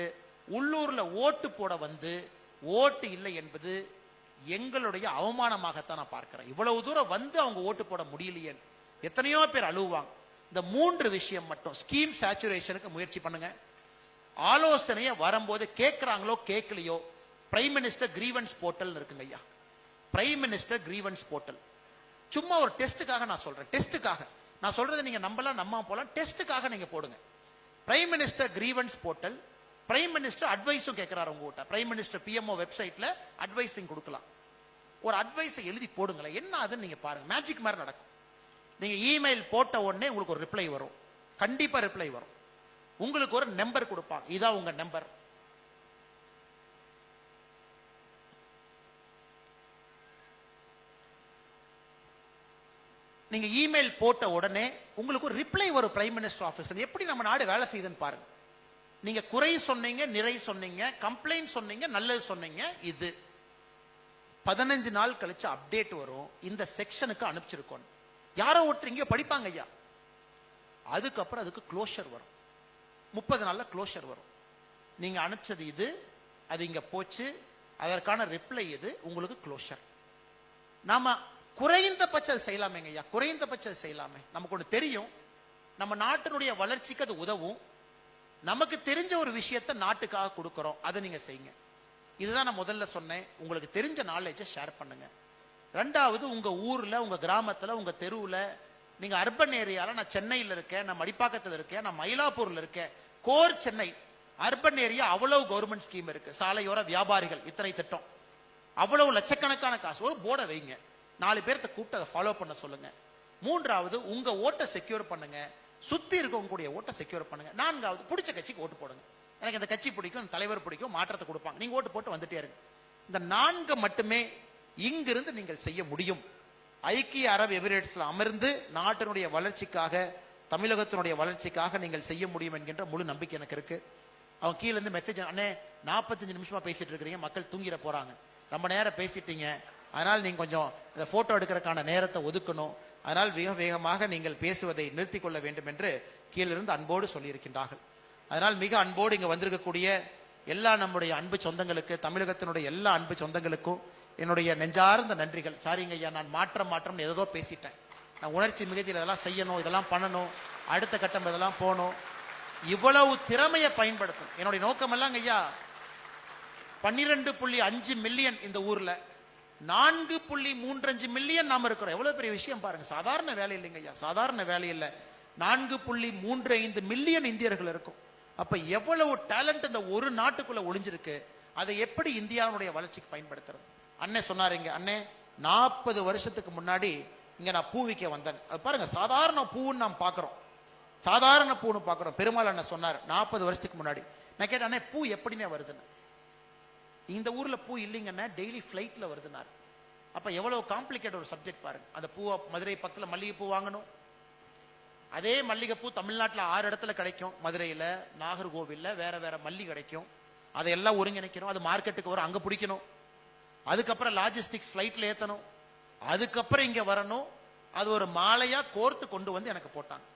உள்ளூர்ல ஓட்டு போட வந்து ஓட்டு இல்லை என்பது எங்களுடைய அவமானமாகத்தான் நான் பார்க்கிறேன். இவ்வளவு தூரம் வந்து அவங்க ஓட்டு போட முடியலையே, எத்தனையோ பேர் அழுவாங்க. இந்த 3 விஷயம் மட்டும் ஸ்கீம் சேச்சுரேஷனுக்கு முயற்சி பண்ணுங்க. ஆலோசனையை வரும்போது கேட்கிறாங்களோ கேட்கலையோ, பிரைம் மினிஸ்டர் கிரீவன்ஸ் போர்ட்டல் இருக்குங்க ஐயா. பிரைம் மினிஸ்டர் கிரீவன்ஸ் போர்ட்டல் சும்மா ஒரு டெஸ்ட்டுக்காக நான் சொல்றேன். டெஸ்ட்டுக்காக நான் சொல்றதை நீங்க நம்பலாம் நம்பாம போலாம். டெஸ்ட்டுக்காக நீங்க போடுங்க. Prime minister grievance portal. Prime minister அட்வைஸும் கேட்கிறாரு உங்ககிட்ட. பிரைம் மினிஸ்டர் பிஎம்ஓ வெப்சைட்ல அட்வைஸ் நீங்க கொடுக்கலாம். ஒரு அட்வைஸை எழுதி போடுங்களேன். என்ன அதுன்னு நீங்க பாருங்க, மேஜிக் மாதிரி நடக்கும். நீங்க இமெயில் போட்ட உடனே உங்களுக்கு ஒரு ரிப்ளை வரும். கண்டிப்பா ரிப்ளை வரும். உங்களுக்கு ஒரு நம்பர் கொடுப்பாங்க, இதான் உங்க நம்பர். நீங்க இமெயில் போட்ட உடனே உங்களுக்கு ஒரு ரிப்ளை வரும் பிரைம் மினிஸ்டர் ஆபீஸ். எப்படி நம்ம நாடு வேலை செய்யுதுன்னு பாருங்க. நீங்க குறை சொன்னீங்க, நிறை சொன்னீங்க, கம்ப்ளைண்ட் சொன்னீங்க, நல்லது சொன்னீங்க. இது 15 நாள் கழிச்சு அப்டேட் வரும். இந்த செக்ஷனுக்கு அனுப்பிச்சிருக்கோம். யாரோ ஒருத்தர் இங்க படிப்பாங்க ஐயா. அதுக்கப்புறம் அதுக்கு க்ளோஷர் வரும். 30 நாள்ல க்ளோஷர் வரும். நீங்க அனுப்பிச்சது இது, அது இங்க போச்சு, அதற்கான ரிப்ளை இது, உங்களுக்கு க்ளோஷர். நாம குறைந்தபட்சம் செய்யலாமேங்க ஐயா, குறைந்தபட்சம் செய்யலாமே. நமக்கு ஒன்று தெரியும், நம்ம நாட்டினுடைய வளர்ச்சிக்கு அது உதவும். நமக்கு தெரிஞ்ச ஒரு விஷயத்தை நாட்டுக்காக கொடுக்கிறோம், அதை நீங்க செய்யுங்க. இதுதான் நான் முதல்ல சொன்னேன். உங்களுக்கு தெரிஞ்ச நாலேஜை ஷேர் பண்ணுங்க. ரெண்டாவது, உங்க ஊர்ல, உங்க கிராமத்துல, உங்க தெருவுல, நீங்க அர்பன் ஏரியால, நான் சென்னையில் இருக்கேன், நான் மடிப்பாக்கத்தில் இருக்கேன், நான் மயிலாப்பூர்ல இருக்கேன், கோர் சென்னை அர்பன் ஏரியா, அவ்வளவு கவர்மெண்ட் ஸ்கீம் இருக்கு. சாலையோர வியாபாரிகள் இத்தனை திட்டம், அவ்வளவு லட்சக்கணக்கான காசு. ஒரு போர்டை வைங்க, 4 பேர்த்த கூப்பிட்டு அதை ஃபாலோ பண்ண சொல்லுங்க. மூன்றாவது, உங்க ஓட்டை செக்யூர் பண்ணுங்க, சுத்தி இருக்கவங்க கூடிய ஓட்டை செக்யூர் பண்ணுங்க. 4வது, பிடிச்ச கட்சிக்கு ஓட்டு போடுங்க. எனக்கு இந்த கட்சி பிடிக்கும், இந்த தலைவர் பிடிக்கும், மாற்றத்தை கொடுப்பாங்க, நீங்க ஓட்டு போட்டு வந்துட்டே இருங்க. இந்த 4 மட்டுமே இங்கிருந்து நீங்கள் செய்ய முடியும். ஐக்கிய அரபு எமிரேட்ஸ்ல அமர்ந்து நாட்டினுடைய வளர்ச்சிக்காக, தமிழகத்தினுடைய வளர்ச்சிக்காக நீங்கள் செய்ய முடியும் என்கின்ற முழு நம்பிக்கை எனக்கு இருக்கு. அவங்க கீழே இருந்து மெசேஜ், அண்ணே 45 நிமிஷமா பேசிட்டு இருக்கிறீங்க, மக்கள் தூங்கிட போறாங்க, ரொம்ப நேரம் பேசிட்டீங்க, அதனால் நீங்க கொஞ்சம் இந்த போட்டோ எடுக்கிறதுக்கான நேரத்தை ஒதுக்கணும், அதனால் வேக வேகமாக நீங்கள் பேசுவதை நிறுத்தி கொள்ள வேண்டும் என்று கீழிருந்து அன்போடு சொல்லியிருக்கின்றார்கள். அதனால் மிக அன்போடு இங்க வந்திருக்கக்கூடிய எல்லா நம்முடைய அன்பு சொந்தங்களுக்கு, தமிழகத்தினுடைய எல்லா அன்பு சொந்தங்களுக்கும் என்னுடைய நெஞ்சார்ந்த நன்றிகள். சாரிங்க ஐயா, நான் மாற்றம் ஏதோ பேசிட்டேன். நான் உணர்ச்சி மிகுதியில் இதெல்லாம் செய்யணும், இதெல்லாம் பண்ணணும், அடுத்த கட்டம் இதெல்லாம் போகணும், இவ்வளவு திறமையை பயன்படுத்தும். என்னுடைய நோக்கம் ஐயா, 12.5 மில்லியன் இந்த ஊர்ல, 4.35 மில்லியன் நாம இருக்கிறோம். எவ்வளவு பெரிய விஷயம் பாருங்க. சாதாரண வேலை இல்லைங்க ஐயா, சாதாரண வேலை இல்லை. 4.35 மில்லியன் இந்தியர்கள் இருக்கும். அப்ப எவ்வளவு டேலண்ட் இந்த ஒரு நாட்டுக்குள்ள ஒளிஞ்சிருக்கு. அதை எப்படி இந்தியாவுடைய வளர்ச்சிக்கு பயன்படுத்துறது? அண்ணே சொன்னாருங்க, அண்ணே 40 வருஷத்துக்கு முன்னாடி இங்க நான் பூ விற்க வந்தேன். அது பாருங்க, சாதாரண பூன்னு நாம் பாக்குறோம், சாதாரண பூன்னு பாக்குறோம். பெருமாள் அண்ணன் சொன்னார் 40 வருஷத்துக்கு முன்னாடி. நான் கேட்டேன், அண்ணே பூ எப்படின்னே வருதுன்னு. இந்த ஊர்ல பூ இல்லைங்கன்னா டெய்லி பிளைட்ல வருதுனாரு. அப்ப எவ்வளவு காம்ப்ளிகேட் ஒரு சப்ஜெக்ட் பாருங்க. அந்த பூவை மதுரை பக்கத்துல மல்லிகைப்பூ வாங்கணும். அதே மல்லிகைப்பூ தமிழ்நாட்டில் 6 இடத்துல கிடைக்கும். மதுரையில, நாகர்கோவில்ல, வேற வேற மல்லி கிடைக்கும். அதையெல்லாம் ஒருங்கிணைக்கணும், அது மார்க்கெட்டுக்கு வரும், அங்க பிடிக்கணும். அதுக்கப்புறம் லாஜிஸ்டிக்ஸ் பிளைட்ல ஏத்தணும், அதுக்கப்புறம் இங்க வரணும். அது ஒரு மாலையா கோர்த்து கொண்டு வந்து எனக்கு போட்டாங்க.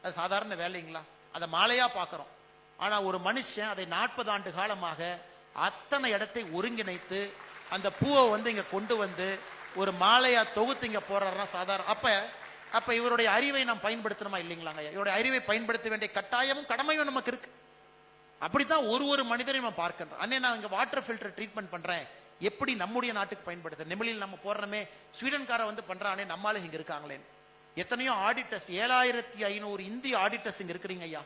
அது சாதாரண வேலைங்களா? அதை மாலையா பார்க்கிறோம். ஆனா ஒரு மனுஷன் அதை 40 ஆண்டு காலமாக அத்தனை இடத்தை ஒருங்கிணைத்து அந்த பூவை வந்து இங்க கொண்டு வந்து ஒரு மாலையா தொகுத்து இங்க போறாருன்னா சாதாரண. அப்ப இவருடைய அறிவை நாம் பயன்படுத்தணுமா இல்லைங்களாங்க? இவருடைய அறிவை பயன்படுத்த வேண்டிய கட்டாயமும் கடமையும் நமக்கு இருக்கு. அப்படித்தான் ஒரு மனிதரையும் நம்ம பார்க்கின்றோம். அண்ணே நான் இங்க வாட்டர் ஃபில்டர் ட்ரீட்மெண்ட் பண்றேன், எப்படி நம்முடைய நாட்டுக்கு பயன்படுத்த? நெமிலில் நம்ம போறோமே, ஸ்வீடன்கார வந்து பண்றானே, நம்மளால இங்க இருக்காங்களே. எத்தனையோ ஆடிட்டர்ஸ், 7500 இந்திய ஆடிட்டர்ஸ் இங்க இருக்கிறீங்க ஐயா.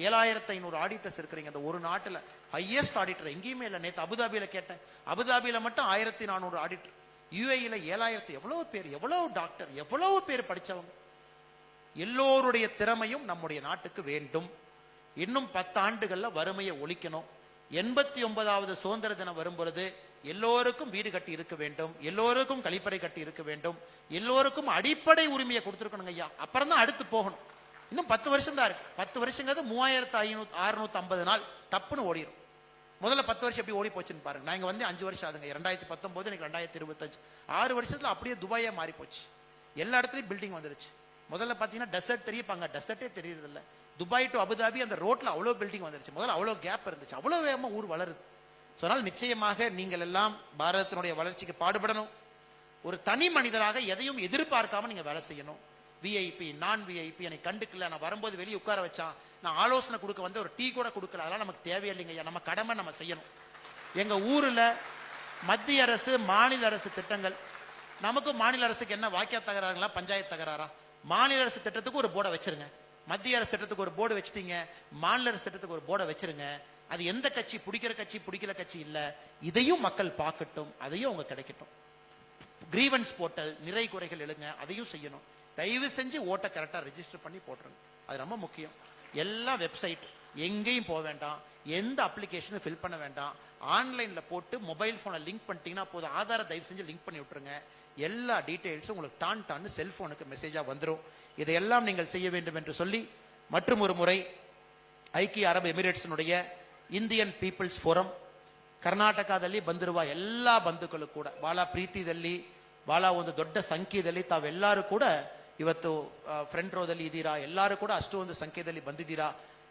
7500 ஆடிட்டர்ஸ் இருக்கிறீங்க இந்த ஒரு நாட்டுல. ஹையஸ்ட் ஆடிட்டர் எங்கேயுமே இல்லை. நேற்று அபுதாபியில கேட்டேன், அபுதாபியில மட்டும் 1400 ஆடிட்டர், யுஏஇல 7000. எவ்வளவு பேர், எவ்வளவு டாக்டர், எவ்வளவு பேர் படிச்சவங்க. எல்லோருடைய திறமையும் நம்முடைய நாட்டுக்கு வேண்டும். இன்னும் 10 ஆண்டுகள்ல வறுமையை ஒழிக்கணும். 89வது சுதந்திர தினம் வரும் பொழுது எல்லோருக்கும் வீடு கட்டி இருக்க வேண்டும், எல்லோருக்கும் கழிப்பறை கட்டி இருக்க வேண்டும், எல்லோருக்கும் அடிப்படை உரிமையை கொடுத்துருக்கணுங்க ஐயா. அப்புறம் தான் அடுத்து போகணும். இன்னும் 10 வருஷம் தான் இருக்கு. 10 வருஷங்கிறது 3650 நாள் டப்புன்னு ஓடிடும். முதல்ல 10 வருஷம் எப்படி ஓடி போச்சுன்னு பாருங்க. நான் இங்க வந்து 5 வருஷம் ஆகுதுங்க. 2019, இன்னைக்கு 2025. 6 வருஷத்துல அப்படியே துபாயா மாறி போச்சு. எல்லா இடத்துலயும் பில்டிங் வந்துருச்சு. முதல்ல பாத்தீங்கன்னா டெசர்ட் தெரியுப்பாங்க, டெசர்ட்டே தெரியறது இல்ல. துபாய் டு அபுதாபி அந்த ரோட்ல அவ்வளவு பில்டிங் வந்துருச்சு. முதல்ல அவ்வளவு கேப் இருந்துச்சு. அவ்வளவு வேகமா ஊர் வளருது. அதனால் நிச்சயமாக நீங்கள் எல்லாம் பாரதத்தினுடைய வளர்ச்சிக்கு பாடுபடணும். ஒரு தனி மனிதராக எதையும் எதிர்பார்க்காம நீங்க வேலை செய்யணும். விஐபி நான் விஐபி என்னை கண்டுக்கல, நான் வரும்போது வெளியே உட்கார வச்சான், நான் ஆலோசனை கொடுக்க வந்து ஒரு டீ கூட கொடுக்கல, அதெல்லாம் நமக்கு தேவையில்லைங்க. நம்ம கடமை நம்ம செய்யணும். எங்க ஊர்ல மத்திய அரசு மாநில அரசு திட்டங்கள், நமக்கும் மாநில அரசுக்கு என்ன வாக்கிய தகராறுங்களா பஞ்சாயத்து தகராறா? மாநில அரசு திட்டத்துக்கு ஒரு போர்டை வச்சிருங்க, மத்திய அரசு திட்டத்துக்கு ஒரு போர்டு வச்சுட்டீங்க, மாநில அரசு திட்டத்துக்கு ஒரு போர்டை வச்சிருங்க. அது எந்த கட்சி பிடிக்கிற கட்சி பிடிக்கல கட்சி இல்ல, இதையும் மக்கள் பார்க்கட்டும், அதையும் அவங்க கிடைக்கட்டும். கிரீவன்ஸ் போர்ட்டல், நிறை குறைகள் எழுங்க, அதையும் செய்யணும். தயவு செஞ்சு ஓட்டை கரெக்டா ரெஜிஸ்டர் பண்ணி போட்டுருங்க, அது ரொம்ப முக்கியம். எல்லா வெப்சைட் எங்கேயும் போக வேண்டாம், எந்த அப்ளிகேஷனும் ஃபில் பண்ண வேண்டாம், ஆன்லைன்ல போட்டு மொபைல் போனை லிங்க் பண்ணிட்டீங்கன்னா போதும். ஆதார தயவு செஞ்சு லிங்க் பண்ணி விட்டுருங்க, எல்லா டீடைல்ஸும் உங்களுக்கு டான்னு செல்போனுக்கு மெசேஜா வந்துடும். இதையெல்லாம் நீங்கள் செய்ய வேண்டும் என்று சொல்லி மற்றும் ஒரு முறை ஐக்கிய அரபு எமிரேட்ஸினுடைய ಇಂಡಿಯನ್ ಪೀಪಲ್ಸ್ ಫೋರಂ ಕರ್ನಾಟಕದಲ್ಲಿ ಬಂದಿರುವ ಎಲ್ಲ ಬಂಧುಗಳು ಕೂಡ ಬಹಳ ಪ್ರೀತಿಯಲ್ಲಿ ಬಹಳ ಒಂದು ದೊಡ್ಡ ಸಂಖ್ಯೆಯಲ್ಲಿ ತಾವೆಲ್ಲರೂ ಕೂಡ ಇವತ್ತು ಫ್ರಂಟ್ ರೋದಲ್ಲಿ ಇದ್ದೀರಾ. ಎಲ್ಲರೂ ಕೂಡ ಅಷ್ಟೊಂದು ಸಂಖ್ಯೆಯಲ್ಲಿ ಬಂದಿದ್ದೀರಾ.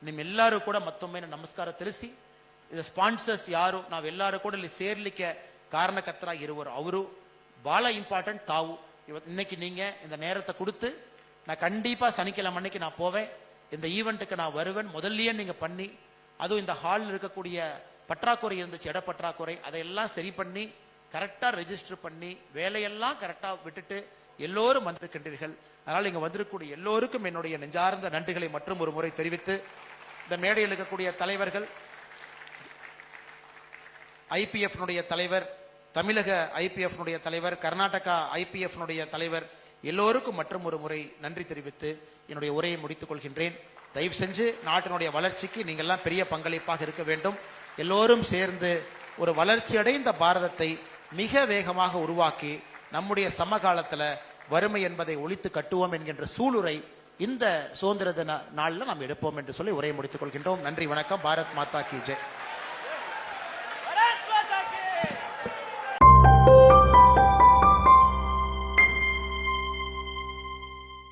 ನಿಮ್ಮೆಲ್ಲರೂ ಕೂಡ ಮತ್ತೊಮ್ಮೆ ನಮಸ್ಕಾರ ತಿಳಿಸಿ, ಇದು ಸ್ಪಾನ್ಸರ್ಸ್ ಯಾರು ನಾವೆಲ್ಲರೂ ಕೂಡ ಇಲ್ಲಿ ಸೇರ್ಲಿಕ್ಕೆ காரணக்கர்த்தராக இருவர் அவரு பால இம்பார்ட்டன்ட் தாவு. இன்னைக்கு நீங்க இந்த நேரத்தை கொடுத்து நான் கண்டிப்பா சனிக்கிழமை அன்னைக்கு நான் போவேன், இந்த ஈவெண்ட்டுக்கு நான் வருவேன் முதல்லயே நீங்க பண்ணி, அதுவும் இந்த ஹாலில் இருக்கக்கூடிய பற்றாக்குறை இருந்துச்சு, இட பற்றாக்குறை, அதையெல்லாம் சரி பண்ணி கரெக்டா ரெஜிஸ்டர் பண்ணி வேலையெல்லாம் கரெக்டா விட்டுட்டு எல்லோரும் வந்திருக்கின்றீர்கள். அதனால் இங்க வந்திருக்கக்கூடிய எல்லோருக்கும் என்னுடைய நெஞ்சார்ந்த நன்றிகளை மற்றும் ஒரு முறை தெரிவித்து, இந்த மேடையில் இருக்கக்கூடிய தலைவர்கள், ஐபிஎஃப் தலைவர், தமிழக ஐபிஎஃப் தலைவர், கர்நாடகா ஐபிஎஃப் தலைவர், எல்லோருக்கும் மற்றும் ஒரு முறை நன்றி தெரிவித்து என்னுடைய உரையை முடித்துக் கொள்கின்றேன். தயவு செஞ்சு நாட்டினுடைய வளர்ச்சிக்கு நீங்க எல்லாம் பெரிய பங்களிப்பாக இருக்க வேண்டும். எல்லோரும் சேர்ந்து ஒரு வளர்ச்சி அடைந்த பாரதத்தை மிக வேகமாக உருவாக்கி நம்முடைய சமகாலத்துல வறுமை என்பதை ஒழித்து கட்டுவோம் என்கின்ற சூளுரை இந்த சுதந்திர தின நாளில் நாம் எடுப்போம் என்று சொல்லி உரையை முடித்துக் கொள்கின்றோம். நன்றி, வணக்கம். பாரத் மாதா கி ஜெய்.